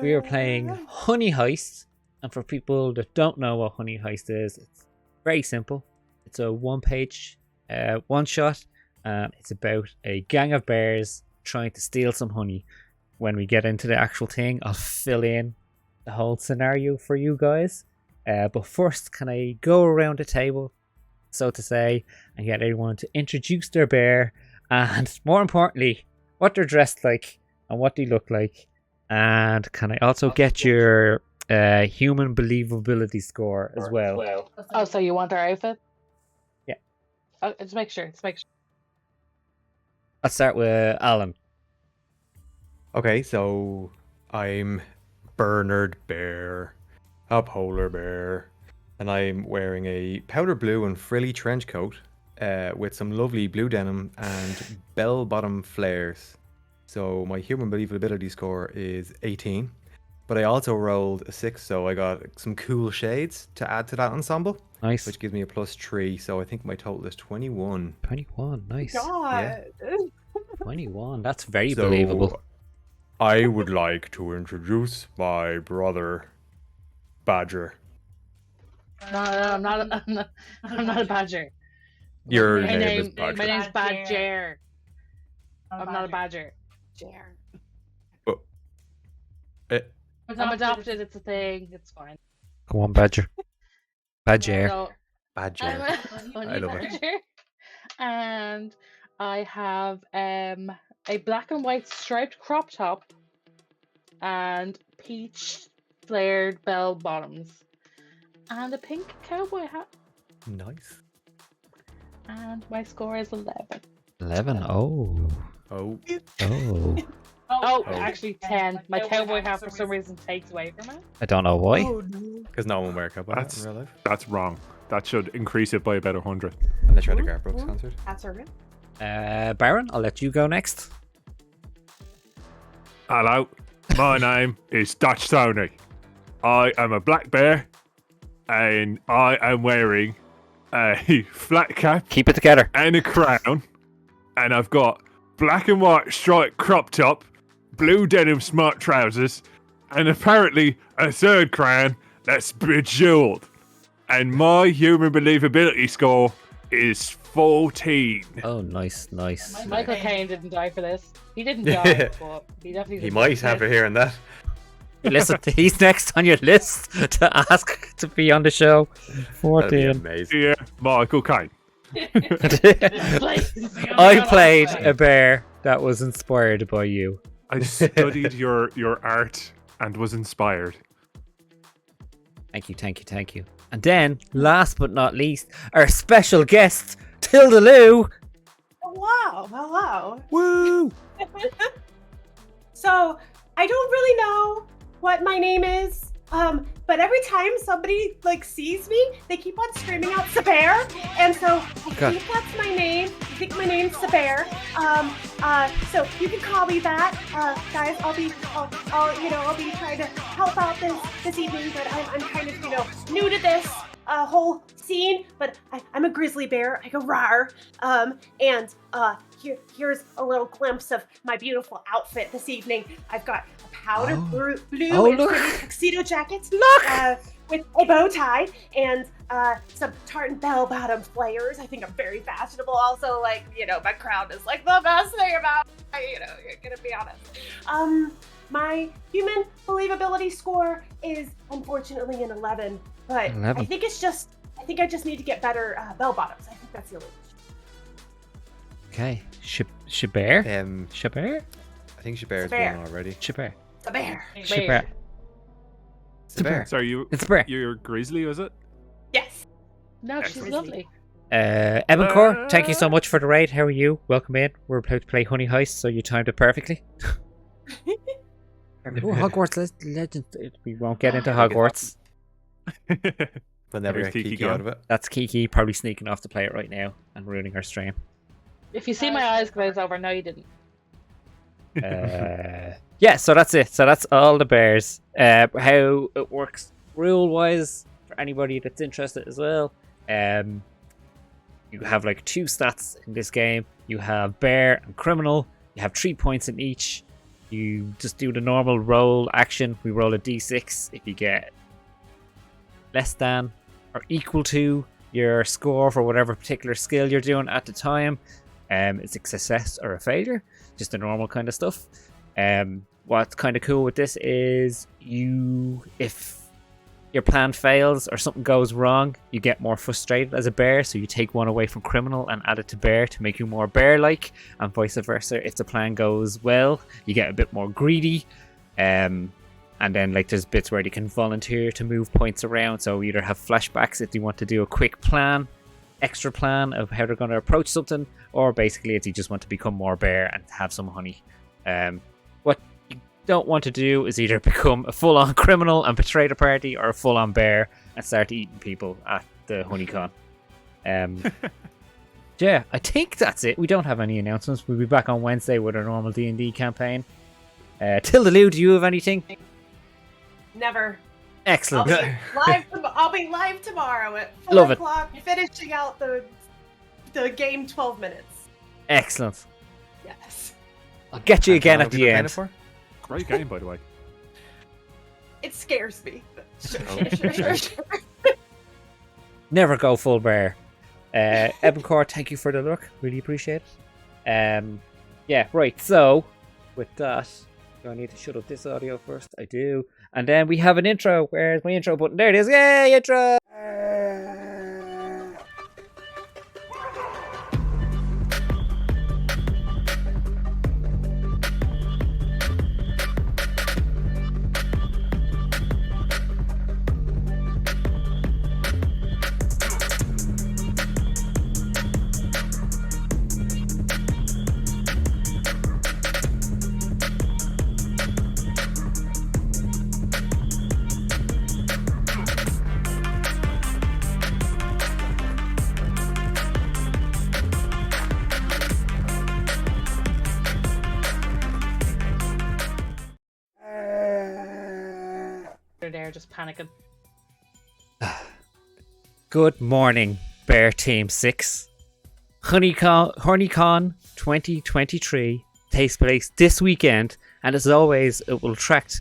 We are playing Honey Heist, and for people that don't know what Honey Heist is, it's very simple. It's a one-page one-shot. It's about a gang of bears trying to steal some honey. When we get into the actual thing, I'll fill in the whole scenario for you guys. But first, can I go around the table, so to say, and get everyone to introduce their bear, and more importantly, what they're dressed like and what they look like. And can I also get your human believability score as well? Oh, so you want our outfit? Yeah. Oh, just make sure. I'll start with Alan. Okay, so I'm Bernard Bear, a polar bear, and I'm wearing a powder blue and frilly trench coat with some lovely blue denim and bell-bottom flares. So my human believability score is 18, but I also rolled a 6, so I got some cool shades to add to that ensemble. Nice. Which gives me a +3, so I think my total is 21. 21, nice. God. Yeah. 21, that's very believable. I would like to introduce my brother, Badger. No, I'm not a badger. Your My name is My Badger. name's Badger. I'm not a badger. Jer. I'm adopted. It's a thing. It's fine. Come on, Badger. Badger. So, Badger. I'm a honey I love it. badger, and I have a black and white striped crop top and peach flared bell bottoms and a pink cowboy hat. Nice. And my score is 11. 11, oh. Oh. Oh. Oh, actually 10. My cowboy hat for some reason takes away from it. I don't know why. Oh no. Because no one wears cowboy hats That's- in real life. That's wrong. That should increase it by about 100. Unless you're at the Garth Brooks concert. That's her. Baron, I'll let you go next. Hello, my name is Dutch Tony. I am a black bear, and I am wearing a flat cap Keep it together. and a crown, and I've got black and white striped crop top, blue denim smart trousers, and apparently a third crown that's bejeweled. And my human believability score is 14. Oh, nice. Michael Caine didn't die for this. He didn't die, but he definitely He didn't might die have for it this. here and that. Listen, he's next on your list to ask to be on the show. That'd be 14. amazing. Yeah, Michael Caine. Please. I played a bear that was inspired by you. I studied your art and was inspired. Thank you. And then, last but not least, our special guest, Tildaloo. Wow. Hello. Woo! So I don't really know what my name is. But every time somebody sees me, they keep on screaming out Saber, and so I God. think that's my name. I think my name's Saber. So you can call me that, guys. I'll be trying to help out this evening, but I'm kind of new to this whole scene. But I'm a grizzly bear. I go rawr. And here's a little glimpse of my beautiful outfit this evening. I've got powder blue and look. pretty tuxedo jackets Look! with a bow tie and some tartan bell-bottom flares. I think I'm very fashionable. Also, my crown is the best thing about you're gonna be honest. My human believability score is unfortunately an 11, but 11. I think I just need to get better bell-bottoms. I think that's the only issue. Okay. Shaber? Shaber? I think Shaber's Saber. won already. Shaber. The bear. Shaber. Saber. So It's a bear. you're grizzly, is it? Yes. No, she's Excellent. lovely. Evancore, thank you so much for the raid. How are you? Welcome in. We're about to play Honey Heist, so you timed it perfectly. Oh, Hogwarts Legend. We won't get into Hogwarts. We'll never Where's get Kiki Kiki gone? out of it. That's Kiki probably sneaking off to play it right now and ruining her stream. If you see my eyes glaze over, no, you didn't. Yeah, so that's it. So that's all the bears. How it works rule-wise for anybody that's interested as well. You have 2 stats in this game. You have bear and criminal. You have 3 points in each. You just do the normal roll action. We roll a d6. If you get less than or equal to your score for whatever particular skill you're doing at the time, it's a success or a failure. Just the normal kind of stuff. What's kind of cool with this is if your plan fails or something goes wrong, you get more frustrated as a bear, so you take one away from criminal and add it to bear to make you more bear-like, and vice versa. If the plan goes well, you get a bit more greedy. And then like there's bits where you can volunteer to move points around, so either have flashbacks if you want to do a quick plan, extra plan of how they're going to approach something, or basically if you just want to become more bear and have some honey. What you don't want to do is either become a full-on criminal and betray the party, or a full-on bear and start eating people at the honeycon. Yeah, I think that's it. We don't have any announcements. We'll be back on Wednesday with our normal D&D campaign. Tildaloo, do you have anything? Never. Excellent. I'll be live tomorrow at 4 Love it. o'clock, finishing out the game 12 minutes. Excellent. Yes. I'll get you again How at long have the you been end. playing Great game, by the way. It scares me. But sure. Never go full bear. Ebencore, thank you for the look. Really appreciate it. Yeah, right. So, with that, do I need to shut up this audio first? I do. And then we have an intro. Where's my intro button? There it is. Yay, intro! They're there just panicking. Good morning, Bear Team 6. HoneyCon 2023 takes place this weekend, and as always, it will attract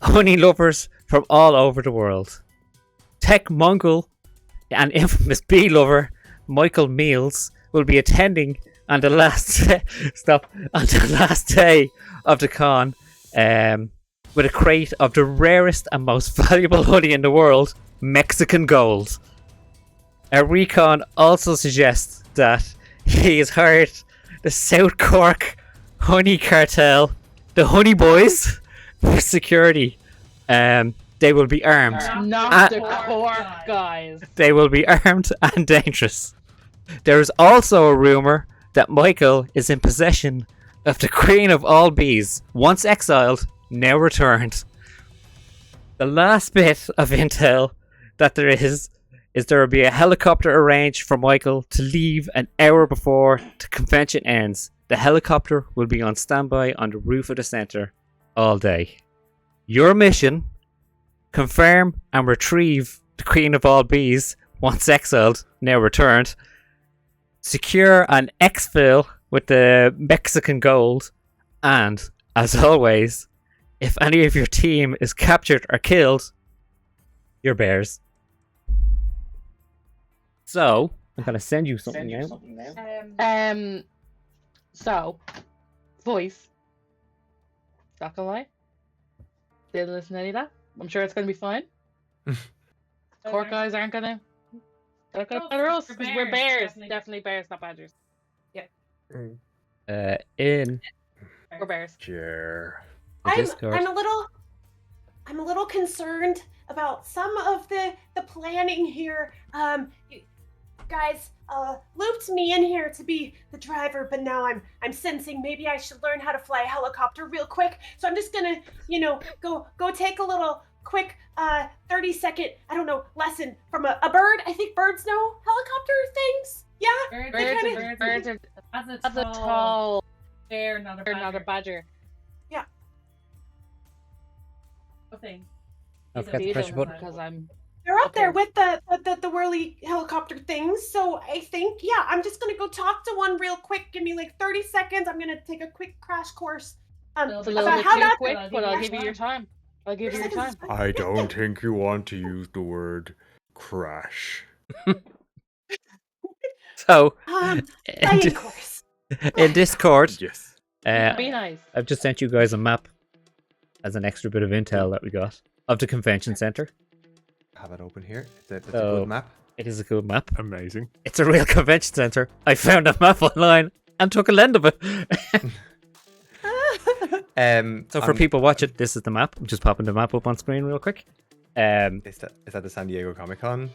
honey lovers from all over the world. Tech Mongol and infamous bee lover Michael Meals will be attending on the last last day of the con, with a crate of the rarest and most valuable honey in the world, Mexican gold. Our recon also suggests that he has hired the South Cork Honey Cartel, the Honey Boys, for security. They will be armed. Not the Cork guys. They will be armed and dangerous. There is also a rumour that Michael is in possession of the Queen of all Bees, once exiled, now returned. The last bit of intel that there is there will be a helicopter arranged for Michael to leave an hour before the convention ends. The helicopter will be on standby on the roof of the centre all day. Your mission: confirm and retrieve the Queen of all Bees, once exiled, now returned. Secure an exfil with the Mexican gold. And, as always, if any of your team is captured or killed, you're bears. So, I'm going to send you something now. So, voice. Not gonna lie. Didn't listen to any of that. I'm sure it's gonna be fine. Cork guys aren't gonna. They're gonna bother us because we're bears. Definitely bears, not badgers. In We're bears. Sure. the Discord. I'm a little concerned about some of the planning here. You guys looped me in here to be the driver, but now I'm sensing maybe I should learn how to fly a helicopter real quick. So I'm just gonna, go take a little quick 30-second, lesson from a bird. I think birds know helicopter things. Yeah? Birds are As a tall bear, not a not a badger. thing. I've got the pressure button. Because I'm. They're up there Okay. with the whirly helicopter things. So I think, I'm just gonna go talk to one real quick. Give me like 30 seconds. I'm gonna take a quick crash course It's a little about bit how too not quick, but I'll Yeah. give you your time. I'll give you your time. I don't think you want to use the word crash. So, Playing course. in Discord, Yes. Be nice. I've just sent you guys a map as an extra bit of intel that we got of the convention center. Have it open here. It's a So- good map. It is a good map. Amazing. It's a real convention center. I found a map online and took a lend of it. So for I'm- people watching, this is the map. I'm just popping the map up on screen real quick. is that the San Diego Comic Con?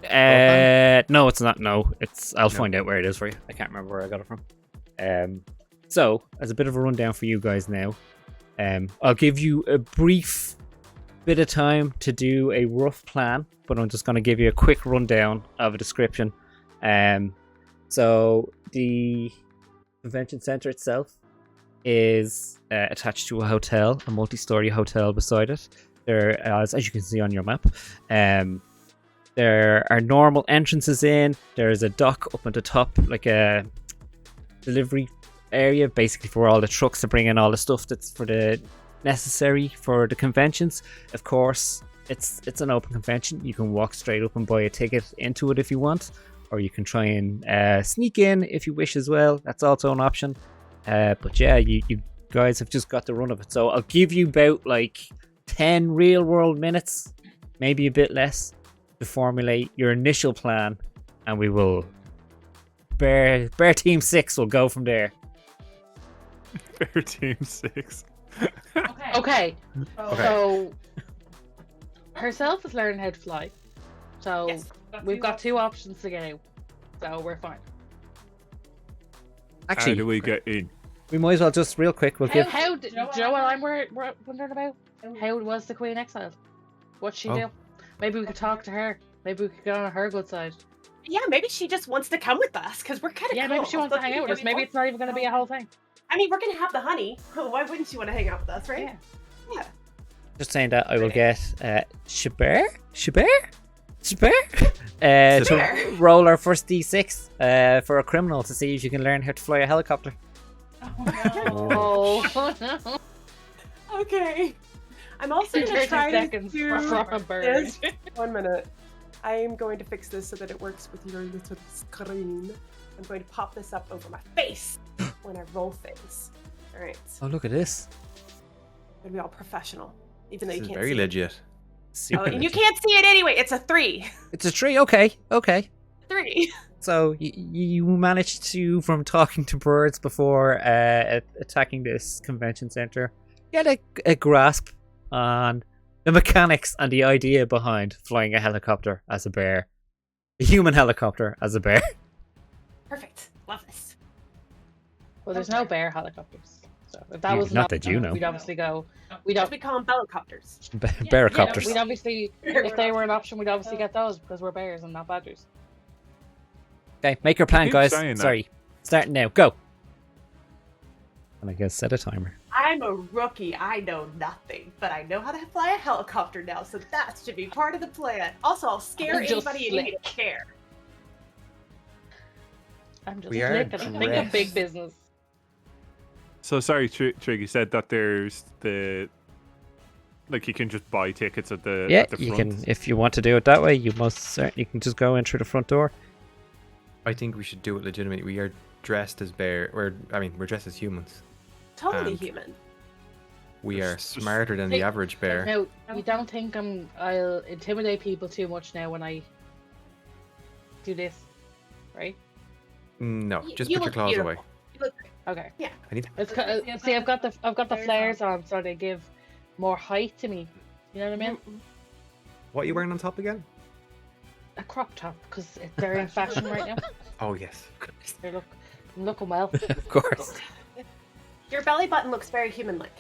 No, it's not. No, I'll No. find out where it is for you. I can't remember where I got it from. So as a bit of a rundown for you guys now, I'll give you a brief bit of time to do a rough plan, but I'm just going to give you a quick rundown of a description. So the convention center itself is attached to a hotel, a multi-story hotel beside it. There, as you can see on your map, there are normal entrances in. There is a dock up at the top, like a delivery area, basically for all the trucks to bring in all the stuff that's for the necessary for the conventions. Of course, it's an open convention. You can walk straight up and buy a ticket into it if you want, or you can try and sneak in if you wish as well. That's also an option. But yeah, you guys have just got the run of it. So I'll give you about like 10 real world minutes, maybe a bit less, to formulate your initial plan, and we will Bear Team 6 will go from there. Bear Team 6. Okay. Okay, Okay. so herself is learning how to fly. So Yes. we've got two options to get out. So we're fine. How Actually, do we get in? we might as well just real quick. We'll give. How do you know you know what what I'm wondering about? How was the Queen exiled? What'd she Oh. do? Maybe we could talk to her. Maybe we could get on her good side. Yeah, maybe she just wants to come with us because we're kind of Yeah, maybe she wants to hang out with us. Maybe it's not even going to be a whole thing. I mean, we're gonna have the honey. Why wouldn't she want to hang out with us, right? Yeah. Yeah. Just saying that I will get Shabir to Shabir. roll our first D6 for a criminal to see if you can learn how to fly a helicopter. Oh, Oh, no. Okay. I'm also gonna 30 try seconds to from a bird. this. 1 minute. I am going to fix this so that it works with your little screen. I'm going to pop this up over my face when I roll things. All right. Oh, look at this. I'm gonna be all professional, even though This you is can't very see legit. it. Super Oh, and you legit. can't see it anyway. It's a 3. It's a tree. Okay. 3. So you managed to, from talking to birds before attacking this convention center, get a grasp on the mechanics and the idea behind flying a helicopter as a bear, a human helicopter as a bear. Perfect. Love this. Well, there's no bear helicopters. So if that Yeah, was not an that you option, know. We'd obviously go. We As don't. we call them belicopters. Bearcopters. We'd obviously, if they were an option, we'd obviously get those because we're bears and not badgers. Okay, make your plan, Keep guys. saying that. Sorry, starting now. Go. And I guess set a timer. I'm a rookie. I know nothing, but I know how to fly a helicopter now, so that should be part of the plan. Also, I'll scare I'm just anybody and you slick. care. I'm just We are slick and I think of big dressed. business. So sorry, Trig, you said that there's the... Like, you can just buy tickets at the Yeah, at the you front. can. If you want to do it that way, you most certainly can just go in through the front door. I think we should do it legitimately. We are dressed as bear. We're dressed as humans. Totally And- human. We are Just- smarter than the Hey, average bear. Now, you don't think I'll intimidate people too much now when I do this, right? No, You- just you put your look claws beautiful. away. You look great. Okay. I need. It's see, I've got the flares on, so they give more height to me. You know what I mean? What are you wearing on top again? A crop top because it's very in fashion right now. Oh yes. I'm looking well. Of course. Your belly button looks very human-like.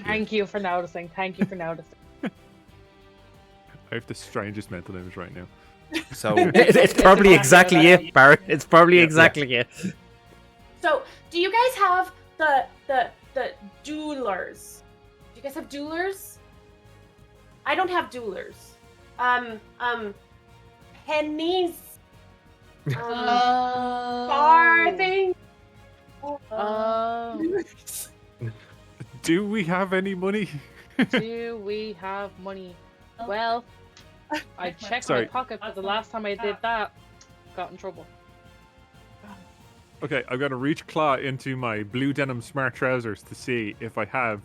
Thank you for noticing. Thank you for noticing. I have the strangest mental image right now. So It's probably exactly it, Barrett. It's probably Yeah. exactly it. So, do you guys have the duelers? Do you guys have duelers? I don't have duelers. Pennies. Bar thing. Oh, Do we have any money? do we have money? Well, I checked my Sorry. pocket, but the last time I did that, got in trouble. Okay, I'm gonna reach claw into my blue denim smart trousers to see if I have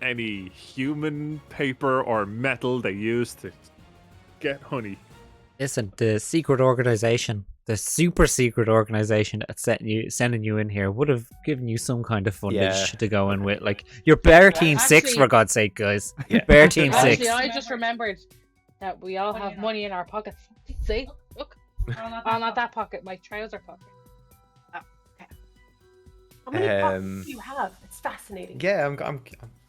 any human paper or metal they use to get honey. Listen, the secret organization, the super secret organization that's sending you in here would have given you some kind of fundage Yeah. to go in with. Like, you're Bear Team 6, Actually- for God's sake, guys. Yeah. Bear Team Actually, 6. I just remembered that we all have money in our pockets. See? Look. Oh, not that pocket, my trouser pocket. How many pockets Um, do you have? It's fascinating. Yeah, I'm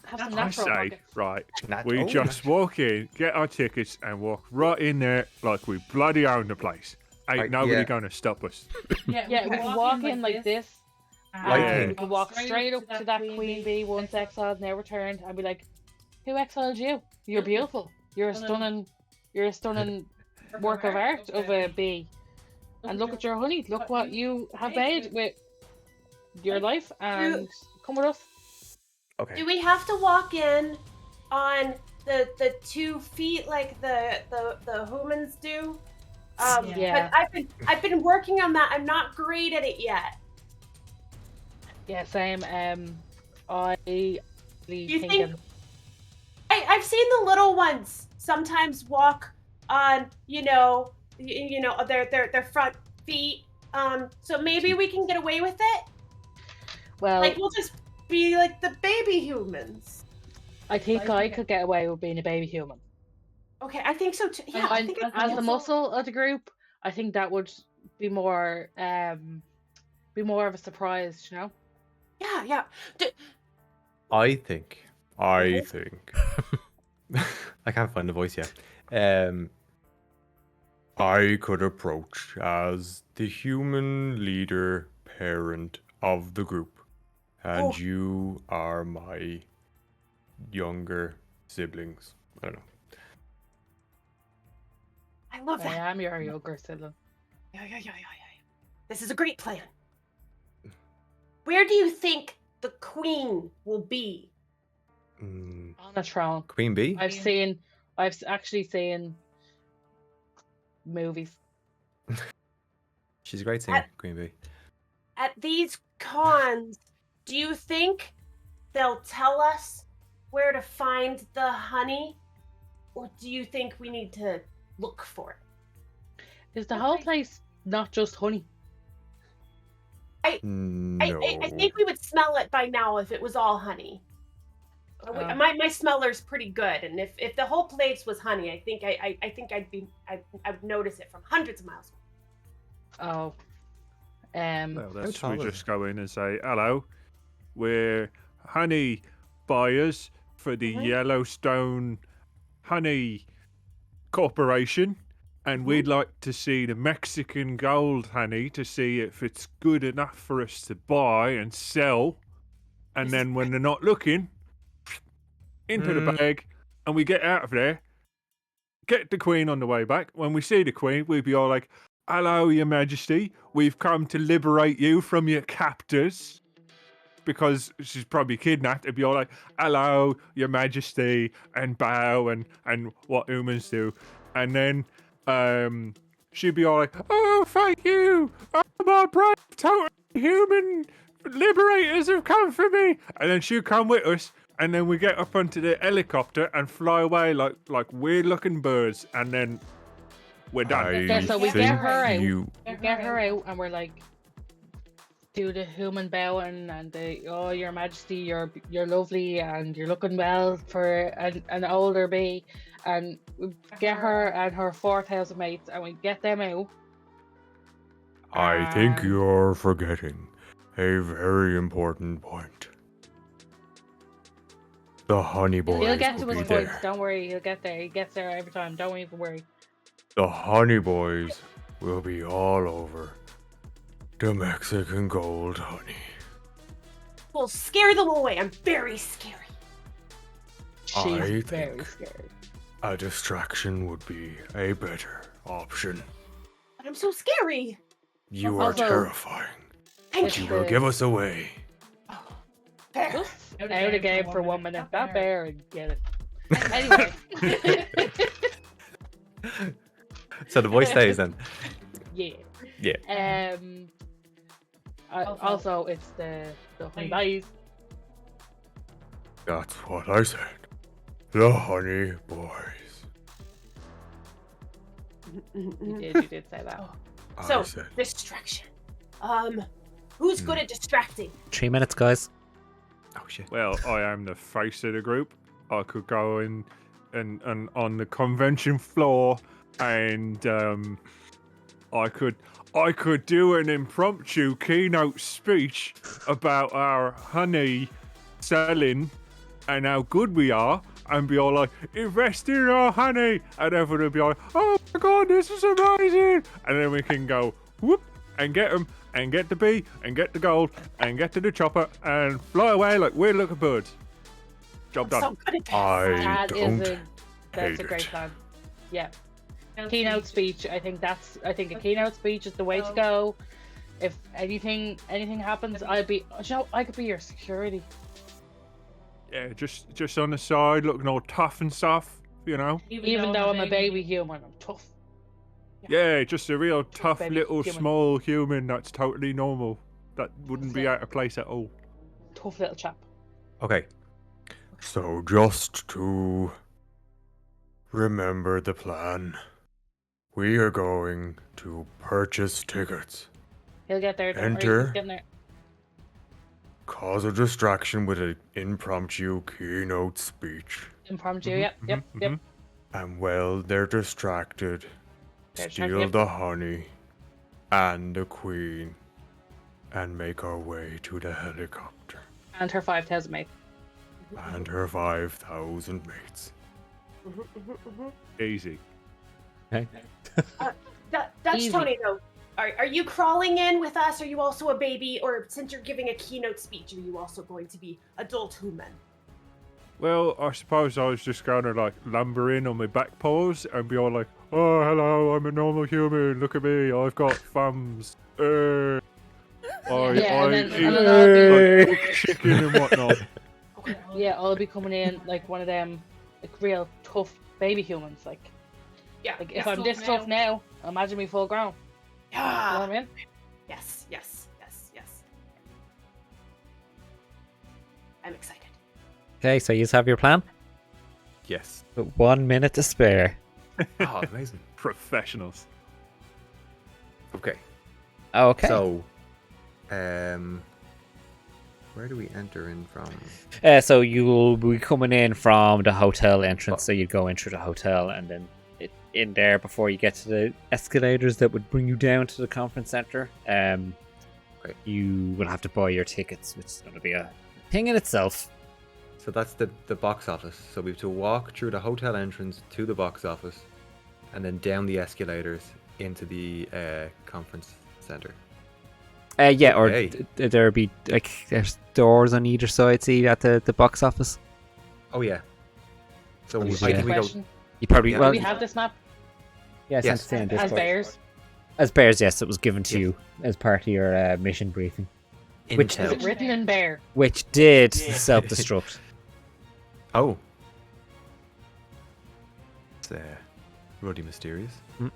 Have some I natural say, pockets. right, not. we oh, just walk in, get our tickets, and walk right in there like we bloody own the place. Ain't Right, nobody yeah. gonna stop us. Yeah, we can walk in like this. I And we think- can walk straight up to that queen bee once exiled, now returned, and be like, "Who exiled you? You're beautiful. You're a stunning work of art of a bee. And look at your honey. Look what you have made with your life. And come with us." Okay. Do we have to walk in on the 2 feet like the humans do? Yeah. But I've been working on that. I'm not great at it yet. Yeah, same. I You thinking. think- I've seen the little ones sometimes walk on, their front feet. So maybe we can get away with it. Well, Like we'll just be like the baby humans. I think I could get away with being a baby human. Okay, I think so too. Yeah, I think As the muscle of the group, I think that would be more of a surprise, you know? Yeah. I think. I can't find the voice yet. I could approach as the human leader parent of the group, and Oh. you are my younger siblings. I don't know. I love I that. am your younger sibling. Yeah. This is a great plan. Where do you think the queen will be? Mm, On a throne. Queen Bee? I've actually seen movies. She's a great singer, Queen Bee. At these cons, do you think they'll tell us where to find the honey? Or do you think we need to look for it? Is the whole place not just honey? No. I think we would smell it by now if it was all honey. My smeller's pretty good, and if the whole place was honey, I think I would notice it from hundreds of miles away. Oh. Well, let's tall we is just go in and say, hello, we're honey buyers for the Yellowstone Honey Corporation, and we'd like to see the Mexican gold honey to see if it's good enough for us to buy and sell. And then when they're not looking, into the bag, and we get out of there, get the Queen on the way back. When we see the Queen, we'd be all like, hello, Your Majesty, we've come to liberate you from your captors. Because she's probably kidnapped. It'd be all like, hello, Your Majesty, and bow, and what humans do. And then she'd be all like, oh, thank you. Oh, my brave, total human liberators have come for me. And then she'd come with us. And then we get up onto the helicopter and fly away like weird-looking birds. And then we're done. Yeah, so we get think her out. you- We get her out, and we're like, do the human bowing and the Your Majesty, you're lovely and you're looking well for an older bee, and we get her and her 4,000 mates, and we get them out. I think And- you're forgetting a very important point. The honey boys He'll get to will his be points. there. Don't worry, he'll get there. He gets there every time. Don't even worry. The honey boys will be all over the Mexican gold honey. We'll scare them away. I'm very scary. She's I very think- scared. A distraction would be a better option. But I'm so scary. You are Also- terrifying. Thank You you. will give us away. Fair. Just out of the game for 1 minute. That bear and get it. Anyway. So the voice stays then. Yeah. Yeah. Also, it's the honey boys. That's what I said. The honey boys. You did say that. So, I said. distraction. Who's good at distracting? 3 minutes, guys. Oh shit. Well, I am the face of the group. I could go in and on the convention floor, and I could do an impromptu keynote speech about our honey selling and how good we are, and be all like, invest in our honey, and everyone will be like, oh my god, this is amazing, and then we can go whoop and get them and get the bee and get the gold and get to the chopper and fly away like weird looking birds. Job done. So good at this. I That's don't a hate great it. plan. Yeah. Keynote speech. I think a keynote speech is the way to go. If anything happens, I could be your security. Yeah, just on the side, looking all tough and stuff, you know. Even though I'm a baby human, I'm tough. Yeah, just a real tough baby little human. small human that's totally normal. That wouldn't be out of place at all. Tough little chap. Okay. So just to remember the plan, we are going to purchase tickets, He'll get there. Don't worry, Enter. he's getting there. cause a distraction with an impromptu keynote speech, Impromptu. Yep. and while they're distracted, They're steal distracted. the honey and the queen and make our way to the helicopter And her 5,000 mate. and her 5,000 mates. Easy. Dutch Easy. Tony, though, are you crawling in with us? Are you also a baby? Or since you're giving a keynote speech, are you also going to be adult human? Well, I suppose I was just going to like lumber in on my back paws and be all like, oh, hello, I'm a normal human. Look at me, I've got thumbs. I and eat then I'll like, cooked chicken and whatnot. Yeah, I'll be coming in like one of them, like real tough baby humans. Like if yes, I'm this tough now, imagine me full grown. You know yeah. what I mean? Yes. I'm excited. Okay, so you have your plan. Yes. But 1 minute to spare. Oh, amazing. Professionals. Okay. Okay. So, where do we enter in from? So you'll be coming in from the hotel entrance. So you'd go in through the hotel and then in there before you get to the escalators that would bring you down to the conference center. You will have to buy your tickets, which is going to be a thing in itself. So that's the box office. So we have to walk through the hotel entrance to the box office, and then down the escalators into the conference center. Yeah, or Okay. there'll be like there's doors on either side. See at the box office. Oh yeah. So Yeah. I think we go. Question. You probably Yeah. Do well. we have this map Yeah, Yes. it's on as Discord. bears? As bears, yes, it was given to Yes. you as part of your mission briefing, Which- Is Intel. it written in bear? which did self-destruct. Oh. It's ruddy mysterious. Mm.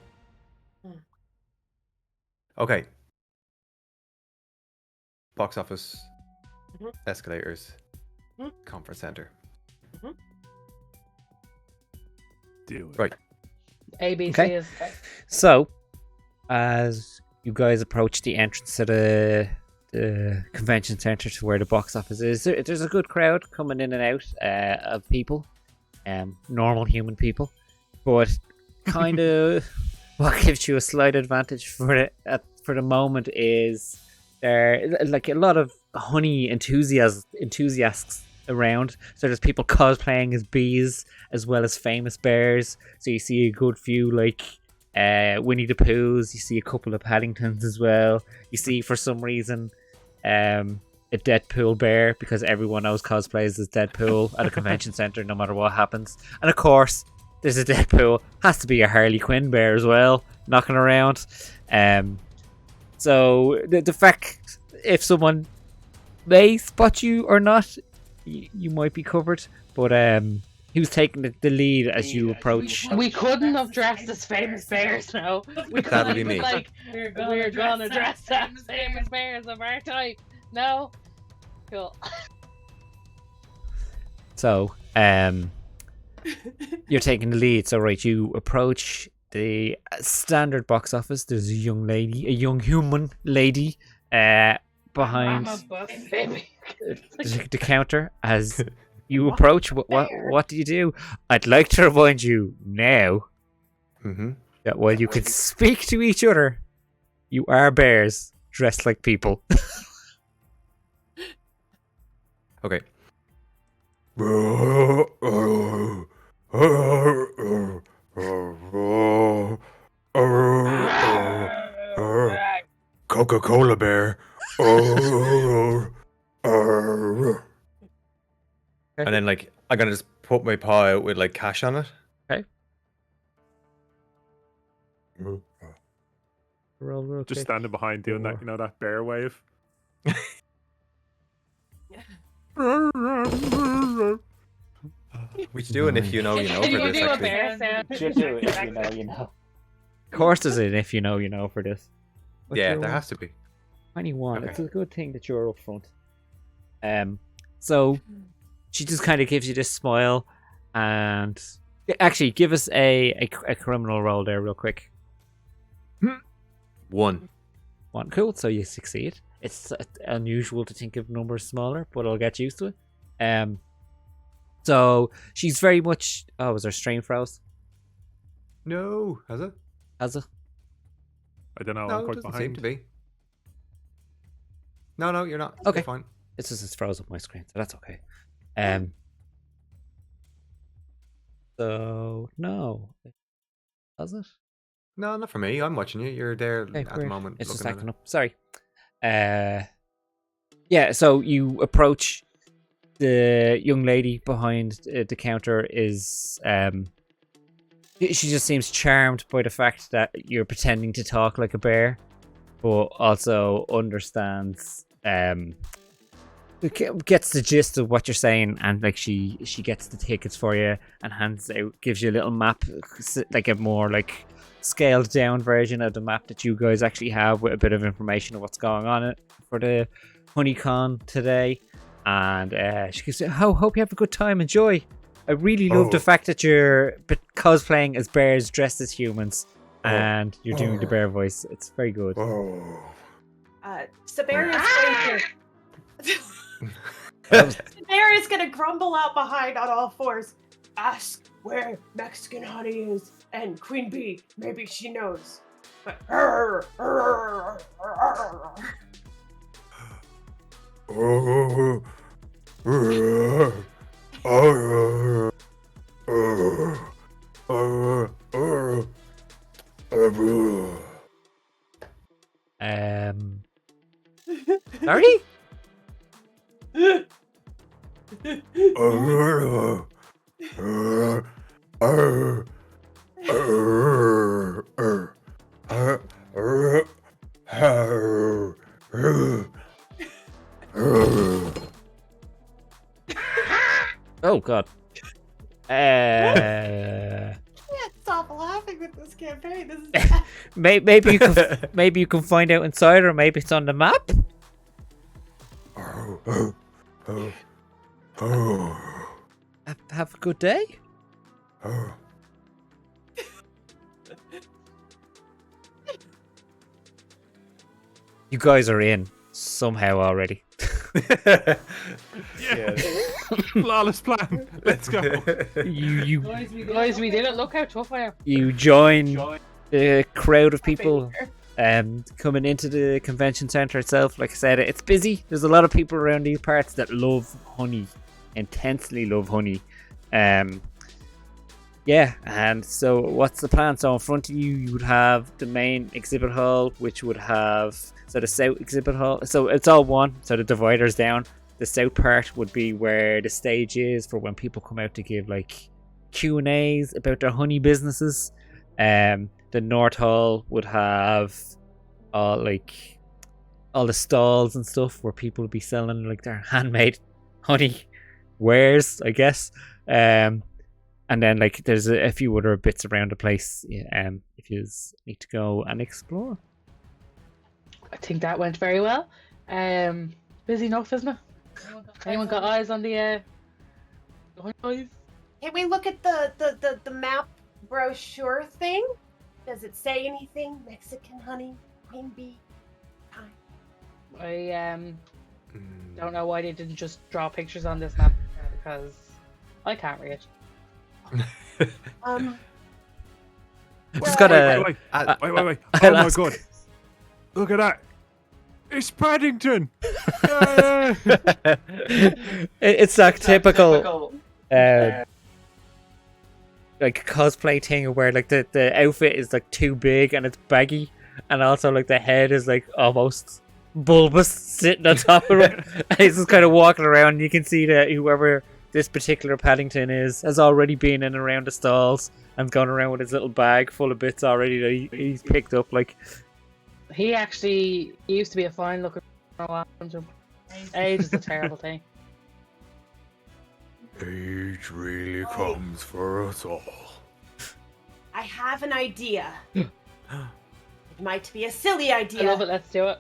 Okay. Box office, Mhm. escalators, Mhm. conference center. Deal with Right. ABC Okay. is. So, as you guys approach the entrance to the convention center to where the box office is, there's a good crowd coming in and out of people, normal human people, but kind of what gives you a slight advantage for the moment is there like a lot of honey enthusiasts around. So there's people cosplaying as bees as well as famous bears. So you see a good few like Winnie the Poohs. You see a couple of Paddingtons as well. You see for some reason a Deadpool bear because everyone knows cosplays as Deadpool at a convention center no matter what happens. And of course there's a Deadpool. Has to be a Harley Quinn bear as well knocking around. So the fact if someone may spot you or not, you might be covered. But who's taking the lead as you approach? We couldn't have dressed as famous bears now. We That'll be couldn't, me. like, We're we're gonna dress as famous bears. bears of our type. No? Cool. So, you're taking the lead. So, right, you approach the standard box office. There's a young human lady, behind I'm a bus baby. the counter. As you approach, what do you do? I'd like to remind you now Mm-hmm. that while you can speak to each other, you are bears dressed like people. Okay. Coca-Cola bear. And then, like, I'm gonna just put my paw out with, like, cash on it. Okay. Roll real Just quick. standing behind doing that, you know, that bear wave. We should do an if you know, you know Can for you this, do a actually. bear sound? Should do it if you know, you know. Of course, there's an if you know, you know for this. But Yeah, you're there has to be. 21. Okay. It's a good thing that you're up front. So she just kind of gives you this smile, and actually, give us a criminal roll there, real quick. 1. One, cool. So you succeed. It's unusual to think of numbers smaller, but I'll get used to it. So she's very much. Oh, was her strain froze? No, has it? Has it? I don't know. No, I'm it quite doesn't behind. seem to be. No, you're not. Okay. You're fine. It's just froze up my screen, so that's okay. So no, does it? No, not for me. I'm watching you. You're there Okay, at the weird. moment. It's just looking acting at up. Sorry. Yeah. So you approach the young lady behind the counter. Is she just seems charmed by the fact that you're pretending to talk like a bear, but also understands gets the gist of what you're saying, and like she gets the tickets for you and hands out, gives you a little map, like a more like scaled down version of the map that you guys actually have with a bit of information of what's going on it for the HoneyCon today. And she goes, "Oh, hope you have a good time. Enjoy. I really love the fact that you're cosplaying as bears dressed as humans, and you're doing the bear voice. It's very good." Saber is going to. it. Saber is going to grumble out behind on all fours. Ask where Mexican honey is, and Queen Bee, maybe she knows. But Sorry? Oh god. stop laughing with this campaign. This is Maybe you can find out inside, or maybe it's on the map. Have a good day. You guys are in somehow already. Yeah. Flawless plan. Let's go. You Guys, we did it. Look how tough I am. you join the crowd of people coming into the convention center itself. Like I said, it's busy. There's a lot of people around these parts that love honey, intensely love honey. Yeah, and so what's the plan? So in front of you, you would have the main exhibit hall, which would have the south exhibit hall. So it's all one. So the divider's down. The south part would be where the stage is for when people come out to give like Q&As about their honey businesses. The north hall would have all all the stalls and stuff where people will be selling like their handmade honey wares, I guess. And then like there's a few other bits around the place. If you need to go and explore. I think that went very well. Busy enough, isn't it? Anyone got eyes on the eyes? Can we look at the map brochure thing? Does it say anything? Mexican honey, queen bee, time. I don't know why they didn't just draw pictures on this map because I can't read. Just gotta. Wait. Uh, Oh I'll my ask- god! Look at that! It's Paddington. Yeah. It's that typical like cosplay thing where like the outfit is like too big and it's baggy, and also like the head is like almost bulbous sitting on top of it. And he's just kind of walking around, and you can see that whoever this particular Paddington is has already been in and around the stalls and gone around with his little bag full of bits already that he's picked up. Like, He used to be a fine looking. Age is a terrible thing. Age really comes for us all. I have an idea. It might be a silly I idea, love it. Let's do it.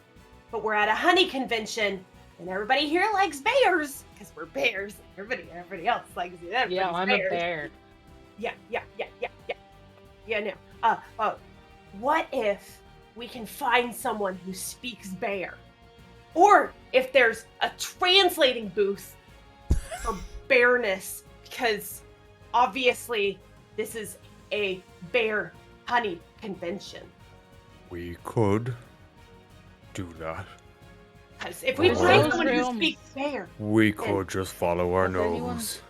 but we're at a honey convention, and everybody here likes bears because we're bears. Everybody else likes it. Yeah, I'm bears. a bear. Yeah. No. What if we can find someone who speaks bear, or if there's a translating booth for bearness, because obviously this is a bear honey convention. We could do that. Because if we There's find those someone who rooms. speaks bear, We could just follow our Has anyone- nose.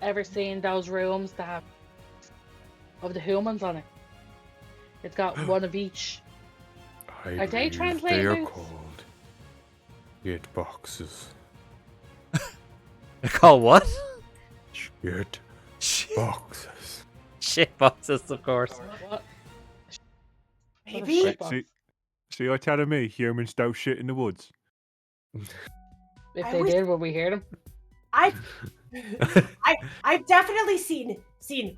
Ever seen those rooms that have of the humans on it? It's got one of each. I Are they believe translating They are booths? called shit boxes. they're called what? Shit boxes. Shit boxes, of course. What? maybe. Shit box. See, you're telling me humans don't shit in the woods? If I they wish- did, would we hear them? I've definitely seen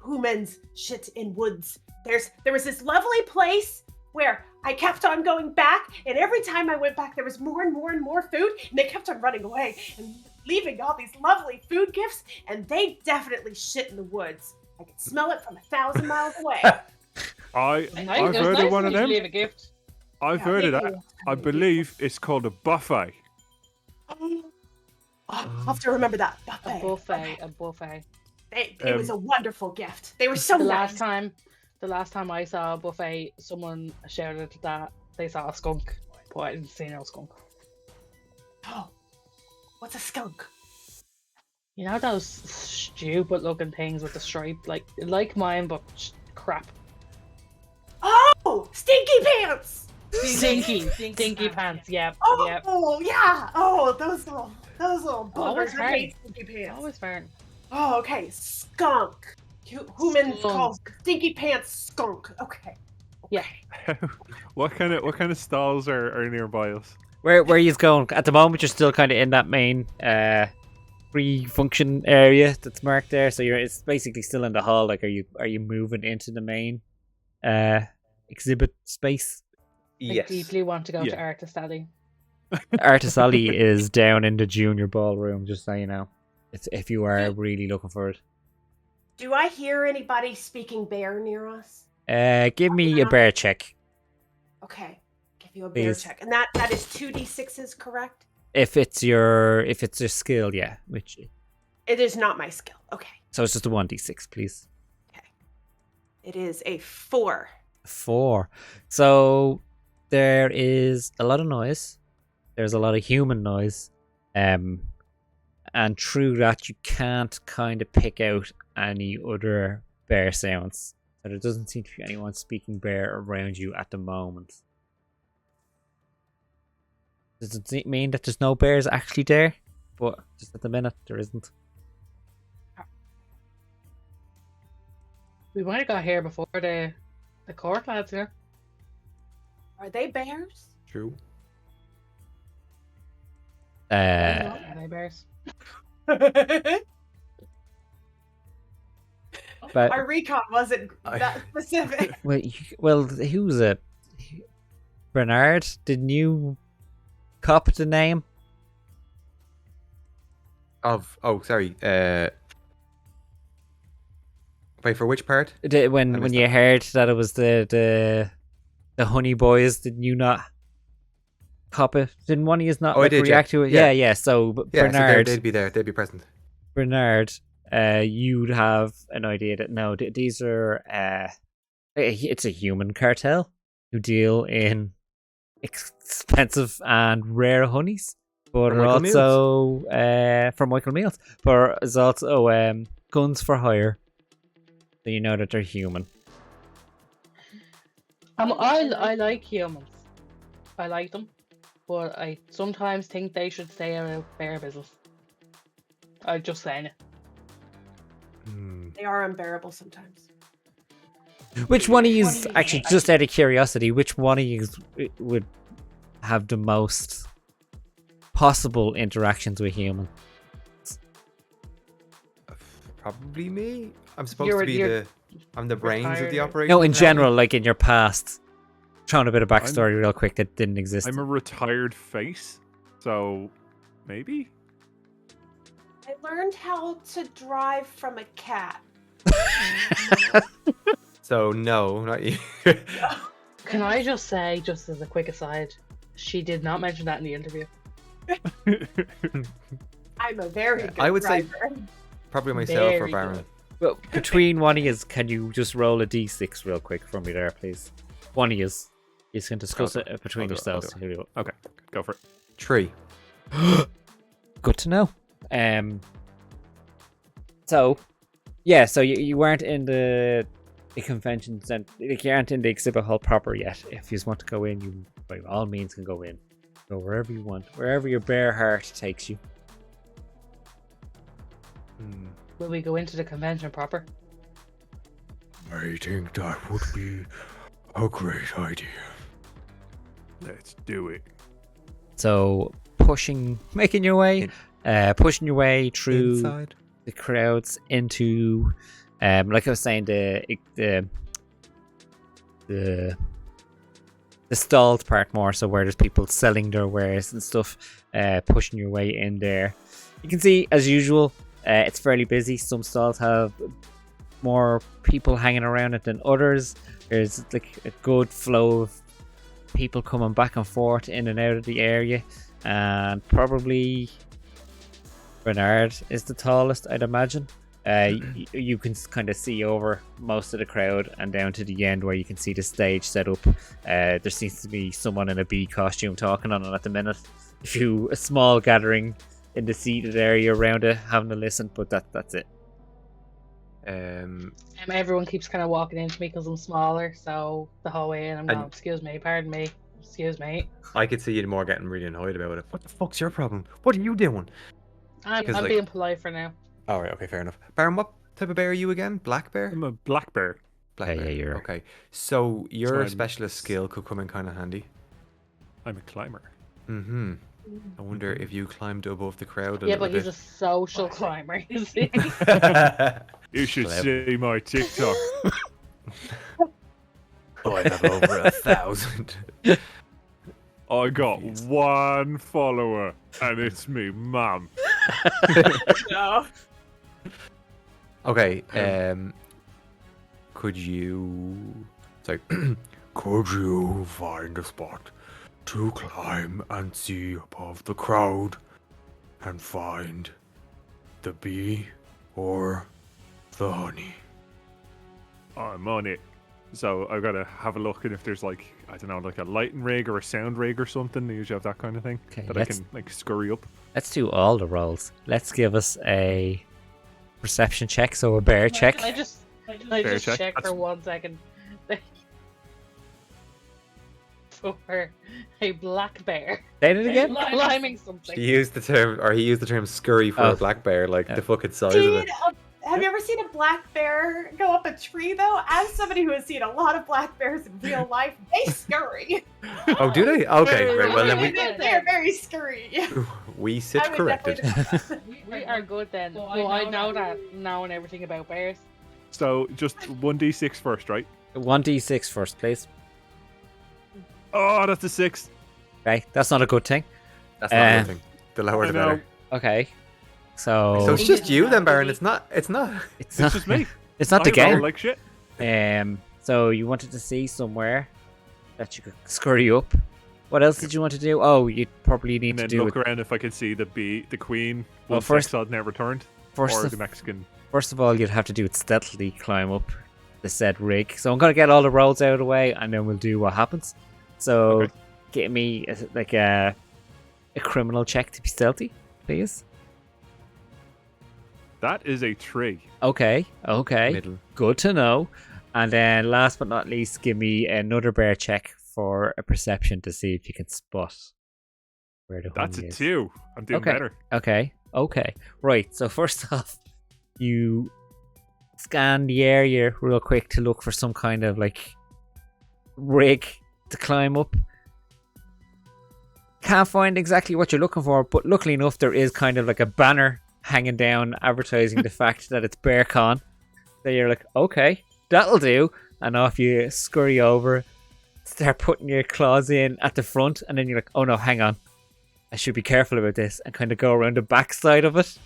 humans shit in woods. There was this lovely place where I kept on going back, and every time I went back, there was more and more and more food, and they kept on running away and leaving all these lovely food gifts, and they definitely shit in the woods. I could smell it from 1,000 miles away. I've It heard was of nice one when of you them. leave a gift. I've Yeah, heard of maybe that. we'll I have to believe it's called a buffet. I'll have to remember that. A buffet. A buffet. It was a wonderful gift. They were so The nice. last time I saw a buffet, someone shouted that they saw a skunk, but I didn't see no skunk. Oh, what's a skunk? You know those stupid looking things with the stripe, like mine, but crap. Oh, stinky pants. Stinky pants. Yep. Oh, Yep. yeah. Oh, those little Always boogers. I hate fern. stinky pants. Always fern. Oh, okay. Skunk. Humans Skunk. call stinky pants skunk. Okay. Yeah. What kind of stalls are nearby us? Where are you going? At the moment, you're still kind of in that main pre-function area that's marked there. So it's basically still in the hall. Like, are you moving into the main exhibit space? I deeply want to go to Yeah. Artist Alley. Artist Alley is down in the junior ballroom, just so you know. It's if you are really looking for it. Do I hear anybody speaking bear near us? Give me a bear check. Okay. Give you a bear Please. check. And that is 2d6s, correct? If it's your skill, yeah. Which It is not my skill. Okay. so it's just a 1d6, please. It is a 4. 4. So there is a lot of noise. There's a lot of human noise. And through that you can't kind of pick out any other bear sounds. So there doesn't seem to be anyone speaking bear around you at the moment. Does it mean that there's no bears actually there? But just at the minute there isn't. We might have got here before the court lads here. Are they bears? True. Honey bears. But Our recon wasn't that specific. well, who's it? Bernard? Didn't you cop the name? Sorry. Wait, for which part? When you heard that it was the honey boys, did you not cop it? Didn't one of you not I did, react to it? Yeah. So Yeah, Bernard, so they'd be there. They'd be present. Bernard, you'd have an idea that no, these are it's a human cartel who deal in expensive and rare honeys, but From are Michael also from Michael Meals, but is also guns for hire. So you know that they're human. I like humans. I like them, but I sometimes think they should stay out of bear business. I'm just saying it. They are unbearable sometimes. Which one of you, actually, just out of curiosity, which one of you would have the most possible interactions with humans? Probably me. I'm supposed to be I'm the brains of the operation. No, in general, like in your past. Throwing a bit of backstory real quick that didn't exist. I'm a retired face, so maybe? I learned how to drive from a cat. So no, not you. Can I just say, just as a quick aside, she did not mention that in the interview. I'm a very good I would say driver. probably myself or Very Baron. good. Well, between one of you, can you just roll a d6 real quick for me there, please? One of you. You can discuss it between I'll do it, yourselves. I'll do Here we go. Okay, go for it. 3. Good to know. So, yeah, so you weren't in the convention center, like you aren't in the exhibit hall proper yet. If you just want to go in, you by all means can go in. Go wherever you want, wherever your bare heart takes you. Will we go into the convention proper? I think that would be a great idea. Let's do it. So making your way through Inside. the crowds into, like I was saying, the stalled part more, so where there's people selling their wares and stuff, pushing your way in there. You can see, as usual, it's fairly busy. Some stalls have more people hanging around it than others. There's like a good flow of people coming back and forth in and out of the area, and probably Bernard is the tallest, I'd imagine. You can kind of see over most of the crowd and down to the end where you can see the stage set up. There seems to be someone in a bee costume talking on it at the minute. A small gathering in the seated area around it having a listen, but that's it. Everyone keeps kind of walking into me because I'm smaller, so the whole way in I'm going, excuse me, pardon me, excuse me. I could see you more getting really annoyed about it. What the fuck's your problem? What are you doing? I'm like- being polite for now. Alright, okay, fair enough. Baron, what type of bear are you again? Black bear? I'm a black bear. Black Yeah, bear. you're- Okay. So your I'm- specialist skill could come in kind of handy. I'm a climber. Mm-hmm. I wonder if you climbed above the crowd a Yeah, little but he's a social climber, you see. bit. You should Clever. see my TikTok. I have over 1,000. I got one follower, and it's me, mum. No. Okay, could you... Sorry. Could you find a spot to climb and see above the crowd and find the bee or the honey? I'm on it. So I've got to have a look, and if there's like, I don't know, like a lighting rig or a sound rig or something, they usually have that kind of thing Okay, that I can like scurry up. Let's do all the rolls. Let's give us a perception check, so a bear check. I just Fair check. check That's- for 1 second. For a black bear Say it again. climbing something. He used the term scurry for Oh. a black bear, like Yeah. the fucking size of Did it. Have you ever seen a black bear go up a tree, though? As somebody who has seen a lot of black bears in real life, they scurry. Oh, do they? Okay, great. Well, then They're very scurry. we sit I would corrected. definitely We are good then. So So I I know know that now and everything about bears. So just 1d6 first, right? 1d6 first, please. Oh, that's a 6. Okay, that's not a good thing. That's not a good thing. The lower I the know. better. Okay. So So it's just you then, Baron. It's not. it's It's not just me. it's not the I roll game. like shit. So you wanted to see somewhere that you could scurry up. What else did you want to do? Oh, you probably need And to then do look it around if I can see the queen. Well, Once first- Exod never returned. first. Or Of, the Mexican. first of all, you'd have to do it stealthily, climb up the said rig. So I'm gonna get all the rolls out of the way, and then we'll do what happens. So Okay. get me like a criminal check to be stealthy, please. That is a 3. Okay. Middle. Good to know. And then last but not least, give me another bear check for a perception to see if you can spot where the That's honey a is. 2. I'm doing Okay. better. Okay. Right. So first off, you scan the area real quick to look for some kind of like rig to climb up. Can't find exactly what you're looking for, but luckily enough, there is kind of like a banner hanging down advertising the fact that it's BearCon. So you're like, okay, that'll do. And off you scurry over, start putting your claws in at the front, and then you're like, oh no, hang on. I should be careful about this, and kind of go around the backside of it.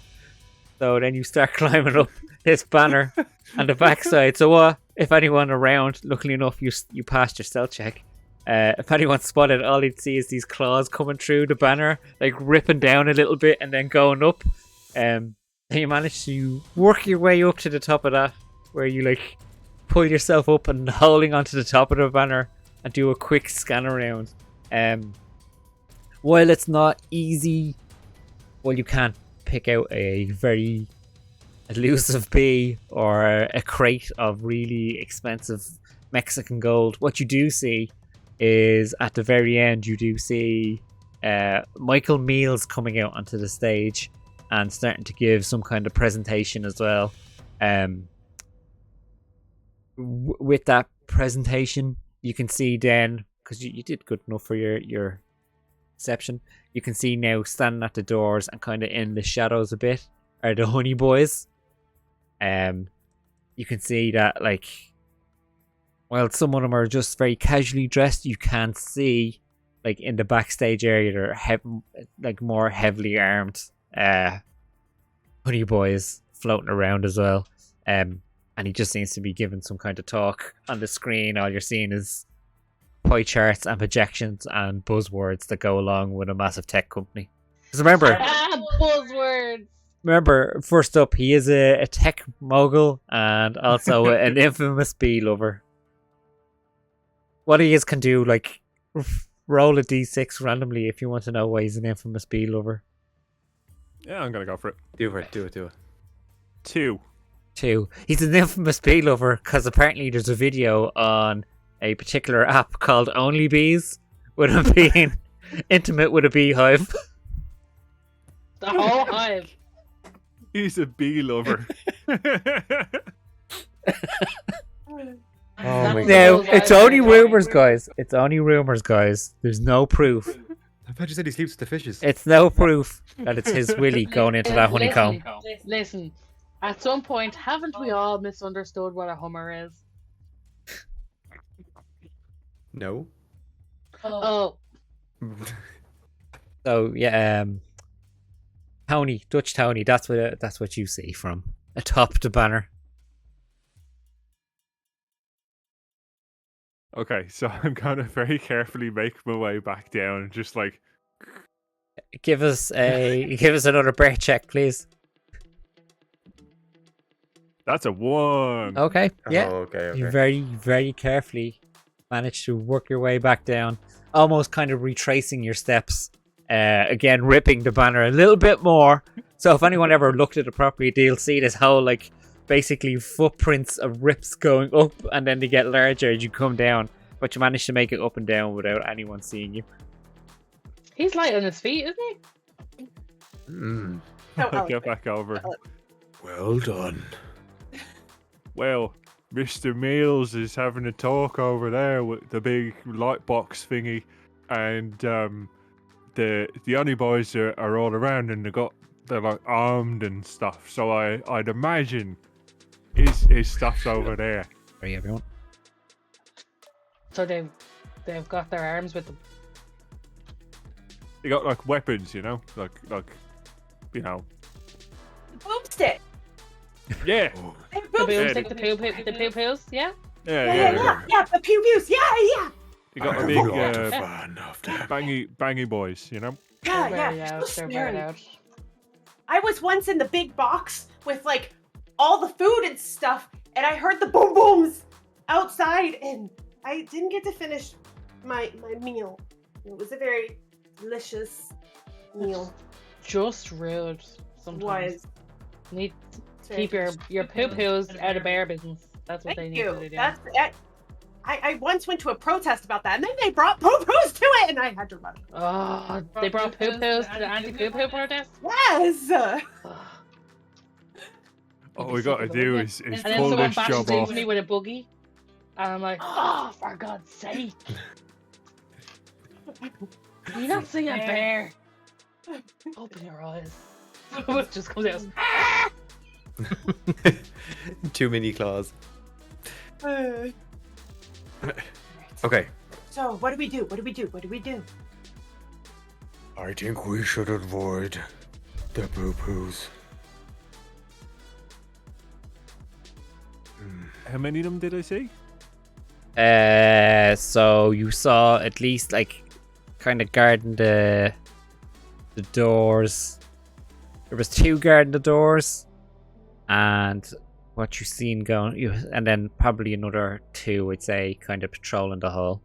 So then you start climbing up this banner and the backside. So if anyone around, luckily enough, you passed your stealth check. If anyone spotted, all you'd see is these claws coming through the banner, like ripping down a little bit and then going up. And you manage to work your way up to the top of that, where you like pull yourself up and holding onto the top of the banner and do a quick scan around. While it's not easy, well, you can't pick out a very elusive bee or a crate of really expensive Mexican gold. What you do see is at the very end, you do see Michael Meals coming out onto the stage and starting to give some kind of presentation as well. With that presentation, you can see then, because you did good enough for your perception, you can see now standing at the doors and kind of in the shadows a bit are the Honey Boys. You can see that, like, while some of them are just very casually dressed, you can see, like, in the backstage area, they're like more heavily armed Honey Boys floating around as well. And he just seems to be giving some kind of talk on the screen. All you're seeing is pie charts and projections and buzzwords that go along with a massive tech company. Because Buzzwords. remember, first up, he is a tech mogul and also an infamous bee lover. What he is can do, like, roll a d6 randomly if you want to know why he's an infamous bee lover. Yeah, I'm gonna go for it. Do it. 2. 2. He's an infamous bee lover because apparently there's a video on a particular app called Only Bees with him being intimate with a beehive. The whole hive. He's a bee lover. Oh my Now, god. it's only rumors, guys. It's only rumors, guys. There's no proof. I thought you said he sleeps with the fishes. It's no proof that it's his willy going into that honeycomb. Listen, at some point, haven't we all misunderstood what a Hummer is? No. Oh, So yeah, Tony, Dutch Tony. That's what you see from atop the banner. Okay, so I'm gonna very carefully make my way back down and just like Give us another bear check, please. that's a 1. Okay, yeah. Oh, okay. You very, very carefully manage to work your way back down, almost kind of retracing your steps. Again, ripping the banner a little bit more. So if anyone ever looked at it properly, they'll see this whole, like, basically footprints of rips going up, and then they get larger as you come down. But you manage to make it up and down without anyone seeing you. he's light on his feet, isn't he? Mm. So I'll get back over. Well done. well, Mr. Mills is having a talk over there with the big light box thingy, and the only boys are all around, and they're like armed and stuff. So I'd imagine his stuff's over there. Sorry, everyone. So they've got their arms with them. They got like weapons, like Boomstick. yeah, They have The boomstick. boomstick, the poo poos, yeah. Yeah, the pew pews. Yeah. You got a I'm big not a fan of them. bangy boys, They're Yeah. very out. So They're very scary. out. I was once in the big box with like all the food and stuff, and I heard the boom booms outside, and I didn't get to finish my meal. It was a very delicious meal. Just rude. Sometimes Was need It's to very keep your poo delicious. poos out of bear business. That's what they Thank need you. to do. That's it. I once went to a protest about that, and then they brought poo poos to it, and I had to run. Oh, they brought poo poos to the anti-poo poo protest. Yes. All we gotta do is And then pull someone this bashes job into off. me with a buggy, and I'm like, oh, for God's sake! Can you not see a bear? Open your eyes. It just comes out. "Ah!" Too many claws. Uh, Okay. So what do we do? What do we do? What do we do? I think we should avoid the boo-poos. How many of them did I see? So you saw at least like kind of guarding the doors. There was 2 guarding the doors, and what you seen going, and then probably another 2, I'd say, kind of patrolling the hall.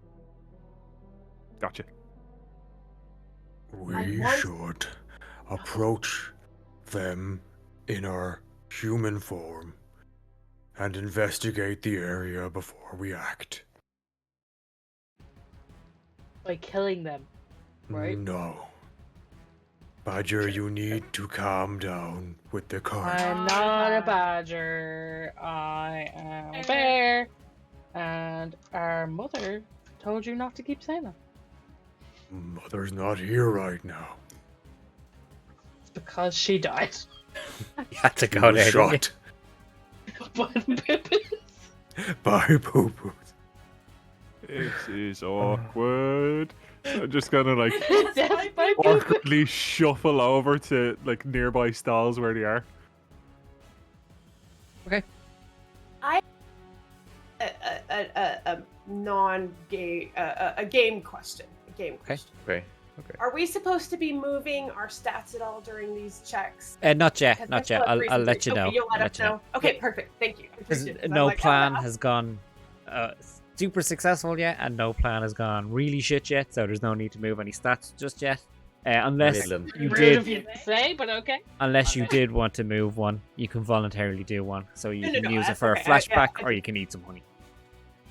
Gotcha. We want- should approach them in our human form and investigate the area before we act. By killing them, right? No. Badger, you need to calm down with the card. I'm not a badger. I am a bear. And our mother told you not to keep saying that. Mother's not here right now. It's because she died. You had to She go was there. didn't you? shot But by poo-poos. This is awkward. I'm just gonna like Death by poo-poo. awkwardly shuffle over to like nearby stalls where they are. A non-gay a game question. A game question. Okay. Are we supposed to be moving our stats at all during these checks? Not yet, Because not I still yet. have I'll let reasons. you know. Okay, you'll I'll let us know. Okay, perfect. Thank you. I Because appreciate it. 'Cause I'm no like, plan ah, has gone super successful yet, and no plan has gone really shit yet, so there's no need to move any stats just yet. Unless Midland. you Rude of did, you to say, but okay. unless you did want to move one, you can voluntarily do one. So you No, can no, use it that's for okay. a flashback, or you can eat some honey.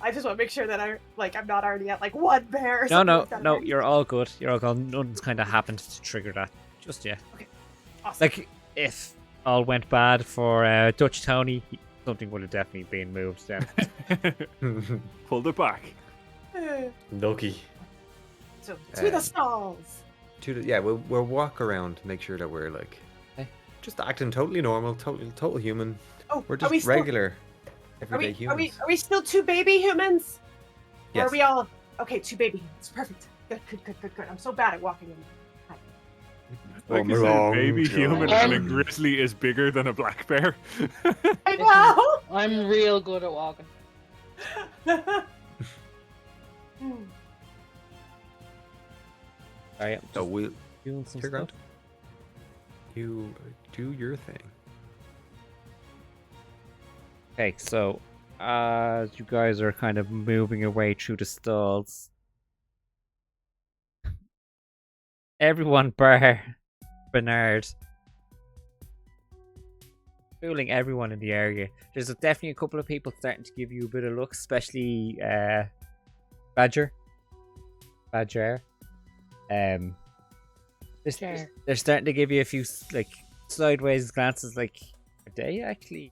I just want to make sure that I'm not already at like 1 bear. Or No, something no, like that. no. You're all good. You're all good. Nothing's kind of happened to trigger that just yet. Awesome. Like if all went bad for Dutch Tony, something would have definitely been moved then. Pulled it back. Lucky. So to the Um, stalls. We'll walk around to make sure that we're like just acting totally normal, total human. Oh, We're are just we still, regular, are everyday we, are we humans. are we still 2 baby humans? Or Yes. are we all okay? 2 baby humans. Perfect. Good. I'm so bad at walking in. Like you Come said, along, baby human John. and a grizzly is bigger than a black bear. I know. I'm real good at walking. Hmm. Sorry, I'm So just we'll doing some figure stuff. out. You do your thing. Okay, so as you guys are kind of moving your way through the stalls, everyone bar Bernard, fooling everyone in the area. There's definitely a couple of people starting to give you a bit of luck, especially Badger. Sure. They're starting to give you a few like sideways glances, like are they actually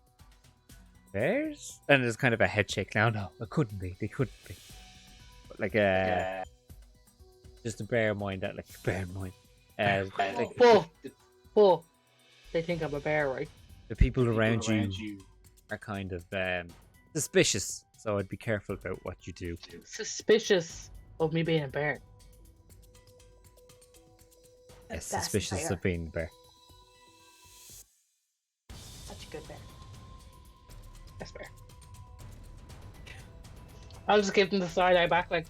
bears? And there's kind of a head shake. No, it couldn't be. They couldn't be. But like just to bear in mind that, like, bear in mind, like Well, they think I'm a bear, right? the people around you are kind of suspicious. So I'd be careful about what you do. Suspicious of me being a bear. Yes, best suspicious bear. of being a bear. Such a good bear. Yes, bear. I'll just give them the side eye back, like.